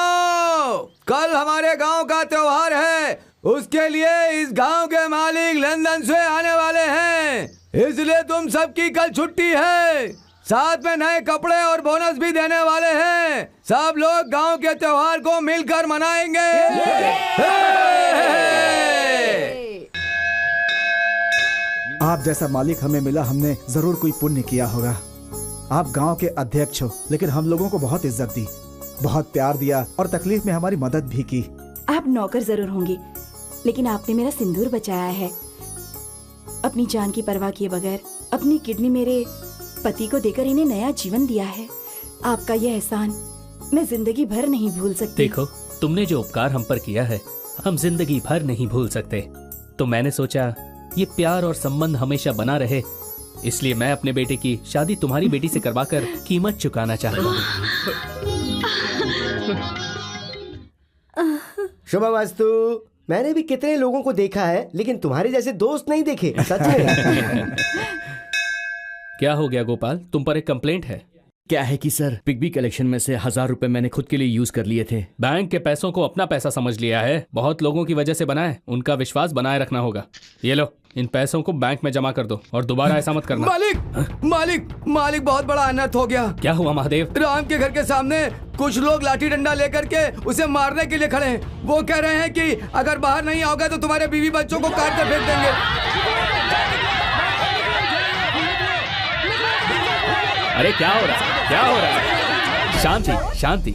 कल हमारे गांव का त्योहार है। उसके लिए इस गांव के मालिक लंदन से आने वाले हैं, इसलिए तुम सबकी कल छुट्टी है। साथ में नए कपड़े और बोनस भी देने वाले हैं। सब लोग गांव के त्योहार को मिलकर मनाएंगे। आप जैसा मालिक हमें मिला, हमने जरूर कोई पुण्य किया होगा। आप गांव के अध्यक्ष हो, लेकिन हम लोगों को बहुत इज्जत दी, बहुत प्यार दिया और तकलीफ में हमारी मदद भी की। आप नौकर जरूर होंगे, लेकिन आपने मेरा सिंदूर बचाया है। अपनी जान की परवाह किए बगैर अपनी किडनी मेरे पति को देकर इन्हें नया जीवन दिया है। आपका यह एहसान मैं जिंदगी भर नहीं भूल सकती। देखो, तुमने जो उपकार हम पर किया है हम जिंदगी भर नहीं भूल सकते। तो मैंने सोचा ये प्यार और संबंध हमेशा बना रहे, इसलिए मैं अपने बेटे की शादी तुम्हारी बेटी से करवाकर कीमत चुकाना चाहता हूँ। शुभवास्तु। मैंने भी कितने लोगों को देखा है, लेकिन तुम्हारे जैसे दोस्त नहीं देखे, सच में। क्या हो गया गोपाल, तुम पर एक कंप्लेंट है? क्या है कि सर, पिग्बी कलेक्शन में से 1000 रुपए मैंने खुद के लिए यूज कर लिए थे। बैंक के पैसों को अपना पैसा समझ लिया है। बहुत लोगों की वजह से बना है, उनका विश्वास बनाए रखना होगा। ये लो, इन पैसों को बैंक में जमा कर दो और दोबारा ऐसा मत करना। मालिक मालिक मालिक, बहुत बड़ा अनर्थ हो गया। क्या हुआ महादेव? राम के घर के सामने कुछ लोग लाठी डंडा लेकर के उसे मारने के लिए खड़े हैं। वो कह रहे हैं कि अगर बाहर नहीं आओगे तो तुम्हारे बीवी बच्चों को काट कर फेंक देंगे। अरे क्या हो रहा है, क्या हो रहा है? शांति शांति,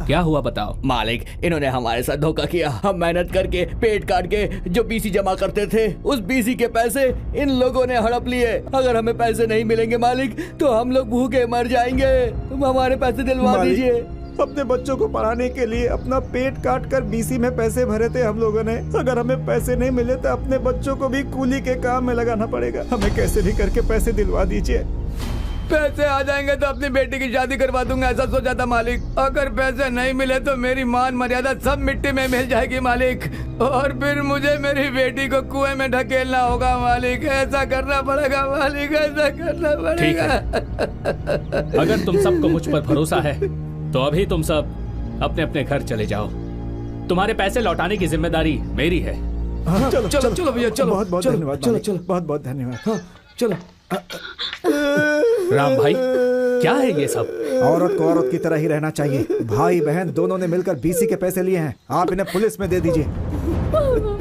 क्या हुआ बताओ। मालिक, इन्होंने हमारे साथ धोखा किया। हम मेहनत करके पेट काट के जो बीसी जमा करते थे, उस बीसी के पैसे इन लोगों ने हड़प लिए। अगर हमें पैसे नहीं मिलेंगे मालिक तो हम लोग भूखे मर जाएंगे। तुम हमारे पैसे दिलवा दीजिए। अपने बच्चों को पढ़ाने के लिए अपना पेट काट कर बीसी में पैसे भरे थे हम लोगों ने। अगर हमें पैसे नहीं मिले तो अपने बच्चों को भी कूली के काम में लगाना पड़ेगा। हमें कैसे भी करके पैसे दिलवा दीजिए। पैसे आ जाएंगे तो अपनी बेटी की शादी करवा दूंगा, ऐसा सोचा था मालिक। अगर पैसे नहीं मिले तो मेरी मान मर्यादा सब मिट्टी में मिल जाएगी मालिक, और फिर मुझे मेरी बेटी को कुएं में ढकेलना होगा मालिक। ऐसा करना पड़ेगा मालिक, ऐसा करना पड़ेगा। अगर तुम सबको मुझ पर भरोसा है तो अभी तुम सब अपने अपने घर चले जाओ। तुम्हारे पैसे लौटाने की जिम्मेदारी मेरी है। चलो चलो चलो भैया, चलो। बहुत बहुत धन्यवाद। चलो चलो, बहुत बहुत धन्यवाद। चलो। राम भाई, क्या है ये सब? औरत को औरत की तरह ही रहना चाहिए। भाई बहन दोनों ने मिलकर बीसी के पैसे लिए हैं। आप इन्हें पुलिस में दे दीजिए।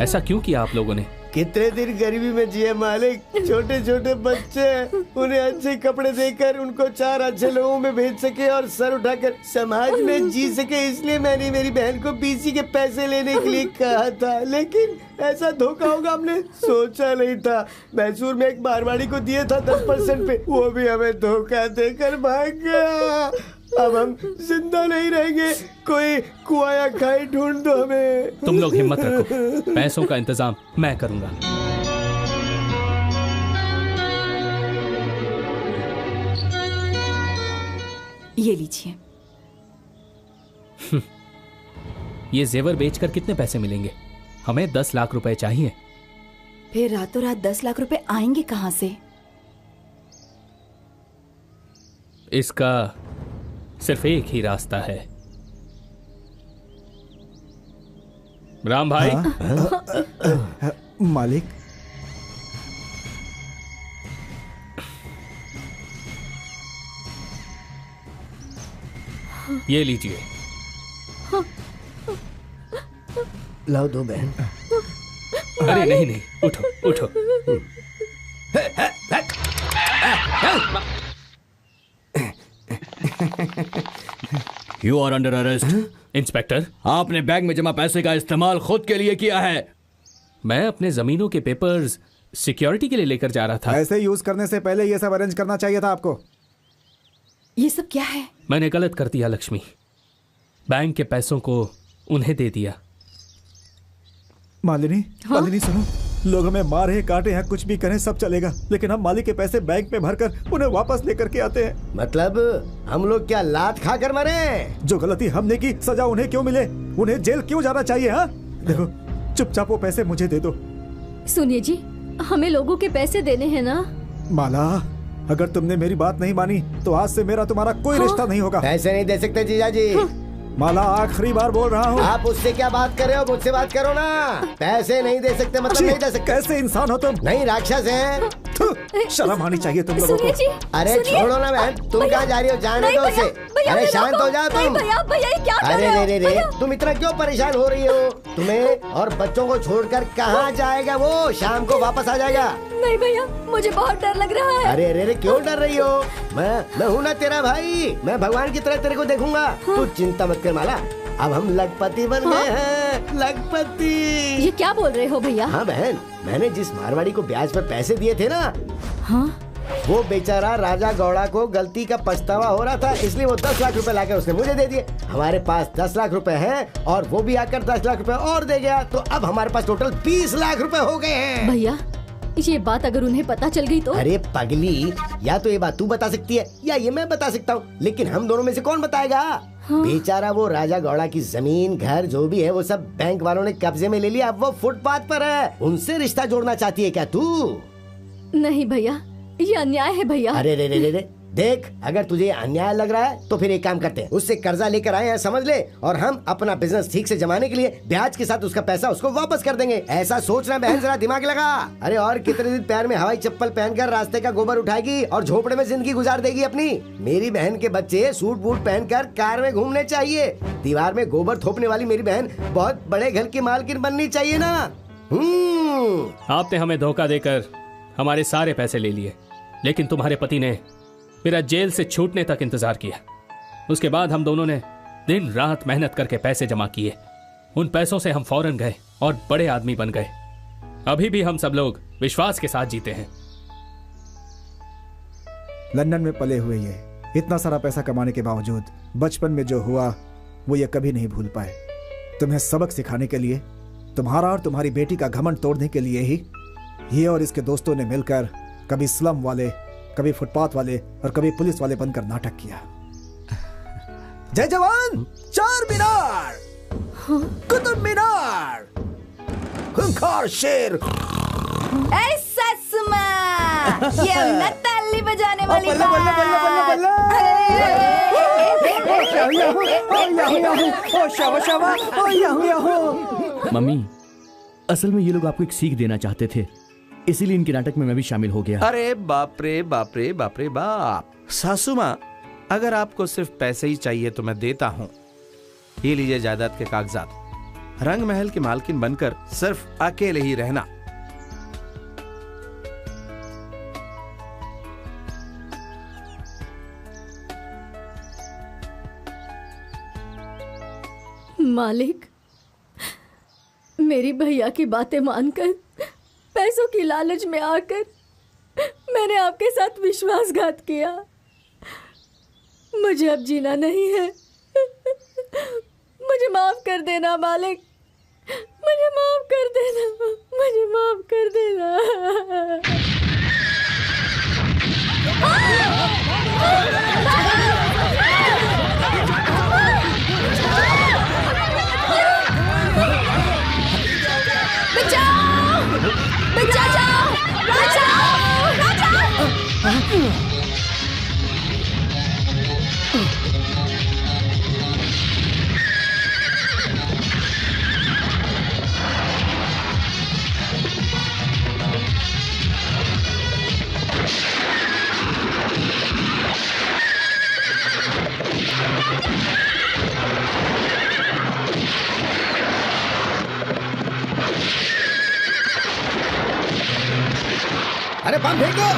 ऐसा क्यों किया आप लोगों ने? कितने दिन गरीबी में जिए मालिक। छोटे छोटे बच्चे, उन्हें अच्छे कपड़े देकर उनको 4 अच्छे लोगों में भेज सके और सर उठाकर समाज में जी सके, इसलिए मैंने मेरी बहन को बीसी के पैसे लेने के लिए कहा था। लेकिन ऐसा धोखा होगा हमने सोचा नहीं था। मैसूर में एक मारवाड़ी को दिए था 10% पे, वो भी हमें धोखा देकर भाग गया। अब हम जिंदा नहीं रहेंगे। कोई कुआं या खाई ढूंढ दो हमें। तुम लोग हिम्मत रखो, पैसों का इंतजाम मैं करूंगा। ये लीजिए। ये जेवर बेचकर कितने पैसे मिलेंगे? हमें 10 लाख रुपए चाहिए। फिर रातों रात 10 लाख रुपए आएंगे कहां से? इसका सिर्फ एक ही रास्ता है। राम भाई। मालिक, ये लीजिए। लाओ दो बहन। अरे नहीं नहीं, उठो उठो। You are under arrest. Inspector, आपने बैंक में जमा पैसे का इस्तेमाल खुद के लिए किया है। मैं अपने जमीनों के पेपर्स सिक्योरिटी के लिए लेकर जा रहा था। ऐसे यूज करने से पहले ये सब अरेंज करना चाहिए था आपको। ये सब क्या है? मैंने गलत कर दिया लक्ष्मी। बैंक के पैसों को उन्हें दे दिया। मालिनी, हाँ? मालिनी सुनो। लोग हमें मारे काटे हैं, कुछ भी करें सब चलेगा, लेकिन हम मालिक के पैसे बैंक में भरकर उन्हें वापस लेकर के आते हैं। मतलब हम लोग क्या लात खा कर मरे? जो गलती हमने की सजा उन्हें क्यों मिले? उन्हें जेल क्यों जाना चाहिए? हाँ देखो, चुपचाप वो पैसे मुझे दे दो। सुनिए जी, हमें लोगों के पैसे देने हैं ना। माला, अगर तुमने मेरी बात नहीं मानी तो आज से मेरा तुम्हारा कोई रिश्ता नहीं होगा। पैसे नहीं दे सकते जीजा जी। माला, आखिरी बार बोल रहा हूँ। आप उससे क्या बात कर रहे हो? मुझसे बात करो ना। पैसे नहीं दे सकते मतलब नहीं दे सकते। कैसे इंसान हो तुम? नहीं, राक्षस है। शर्म आनी चाहिए तुम लोगों को। अरे छोड़ो ना बहन, तुम कहाँ जा रही हो? जाने दो उसे। अरे शांत हो जाओ तुम। अरे रे, तुम इतना क्यों परेशान हो रही हो? तुम्हें और बच्चों को छोड़कर कहाँ जाएगा वो? शाम को वापस आ जाएगा। नहीं भैया, मुझे बहुत डर लग रहा है। अरे क्यों डर रही हो? मैं हूँ ना तेरा भाई। मैं भगवान की तरह तेरे को देखूंगा। तू चिंता मत कर माला, अब हम लखपति बन गए हैं। लखपति। ये क्या बोल रहे हो भैया? हाँ बहन, मैंने जिस मारवाड़ी को ब्याज पर पैसे दिए थे ना, हाँ? वो बेचारा राजा गौड़ा को गलती का पछतावा हो रहा था, इसलिए वो 10 लाख रुपए लाकर उसने मुझे दे दिए। हमारे पास 10 लाख रुपए हैं और वो भी आकर 10 लाख रुपए और दे गया, तो अब हमारे पास टोटल 20 लाख रुपए हो गए हैं। भैया, ये बात अगर उन्हें पता चल गई तो? अरे पगली, या तो ये बात तू बता सकती है या ये मैं बता सकता हूँ, लेकिन हम दोनों में से कौन बताएगा? हाँ? बेचारा वो राजा गौड़ा की जमीन घर जो भी है वो सब बैंक वालों ने कब्जे में ले लिया। अब वो फुटपाथ पर है। उनसे रिश्ता जोड़ना चाहती है क्या तू? नहीं भैया, ये अन्याय है भैया। अरे रे, देख, अगर तुझे अन्याय लग रहा है तो फिर एक काम करते हैं, उससे कर्जा लेकर आए हैं समझ ले, और हम अपना बिजनेस ठीक से जमाने के लिए ब्याज के साथ उसका पैसा उसको वापस कर देंगे। ऐसा सोचना बहन, जरा दिमाग लगा। अरे और कितने दिन पैर में हवाई चप्पल पहनकर रास्ते का गोबर उठाएगी और झोपड़े में जिंदगी गुजार देगी अपनी? मेरी बहन के बच्चे सूट बूट पहनकर कार में घूमने चाहिए। दीवार में गोबर थोपने वाली मेरी बहन बहुत बड़े घर की मालकिन बननी चाहिए ना। आपने हमें धोखा देकर हमारे सारे पैसे ले लिए, लेकिन तुम्हारे पति ने मेरा जेल से छूटने तक इंतजार किया। उसके बाद हम दोनों ने दिन रात मेहनत करके पैसे जमा किए। उन पैसों से हम फौरन गए और बड़े आदमी बन गए। अभी भी हम सब लोग विश्वास के साथ जीते हैं। लंदन में पले हुए ये इतना सारा पैसा कमाने के बावजूद बचपन में जो हुआ वो ये कभी नहीं भूल पाए। तुम्हें सबक सिखाने के लिए, तुम्हारा और तुम्हारी बेटी का घमंड तोड़ने के लिए ही ये और इसके दोस्तों ने मिलकर कभी स्लम वाले, कभी फुटपाथ वाले और कभी पुलिस वाले बनकर नाटक किया। जय जवान, चार मीनार, कुतुब मीनार, खूंखार शेर, ऐसा सुमा, ये ना ताली बजाने वाली मम्मी, असल में ये लोग आपको एक सीख देना चाहते थे, इसीलिए इनके नाटक में मैं भी शामिल हो गया। अरे बाप रे बाप रे बाप रे बाप। सासू माँ, अगर आपको सिर्फ पैसे ही चाहिए तो मैं देता हूँ। ये लीजिए जायदाद के कागजात। रंग महल की मालकिन बनकर सिर्फ अकेले ही रहना। मालिक, मेरी भैया की बातें मानकर, पैसों की लालच में आकर मैंने आपके साथ विश्वासघात किया। मुझे अब जीना नहीं है। मुझे माफ कर देना मालिक, मुझे माफ कर देना, मुझे माफ कर देना। अरे बम फेंको।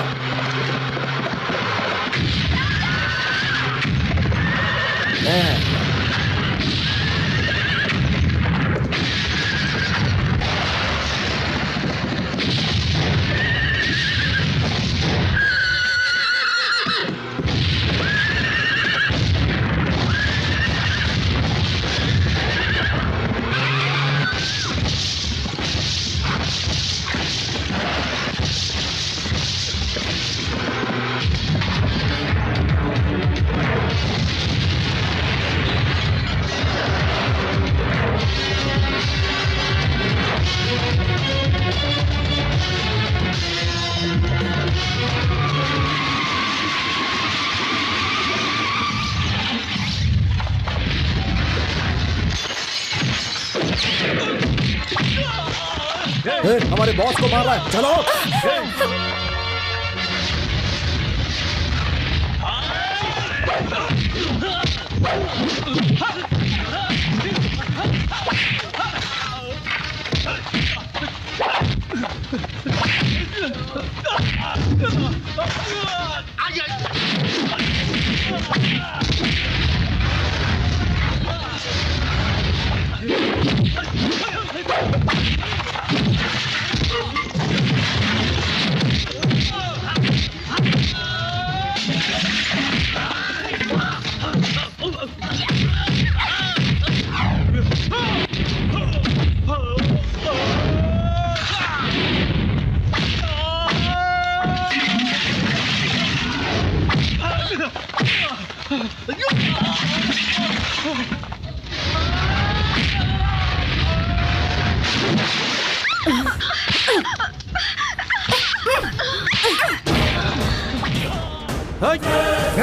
हमारे बॉस को मार रहा है। चलो।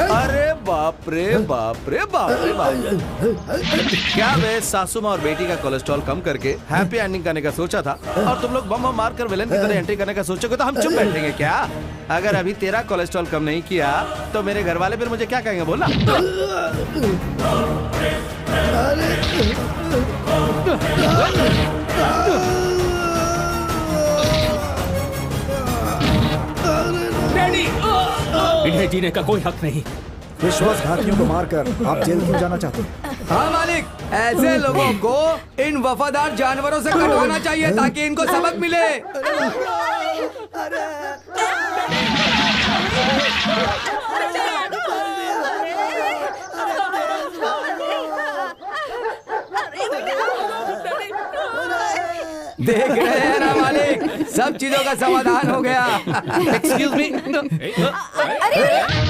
अरे बाप रे बाप रे बाप रे बाप। क्या वे सासू माँ और बेटी का कोलेस्ट्रॉल कम करके हैप्पी एंडिंग करने का सोचा था और तुम लोग बम मार कर विलेन की तरह एंट्री करने का सोचोगे तो हम चुप बैठेंगे क्या? अगर अभी तेरा कोलेस्ट्रॉल कम नहीं किया तो मेरे घर वाले फिर मुझे क्या कहेंगे बोलना? इन्हें जीने का कोई हक नहीं। विश्वासघातियों को मारकर आप जेल क्यों जाना चाहते हैं? हाँ मालिक, ऐसे लोगों को इन वफादार जानवरों से कटवाना चाहिए ताकि इनको सबक मिले। देख रहे हैं ना मालिक, सब चीजों का समाधान हो गया। Excuse me. अरे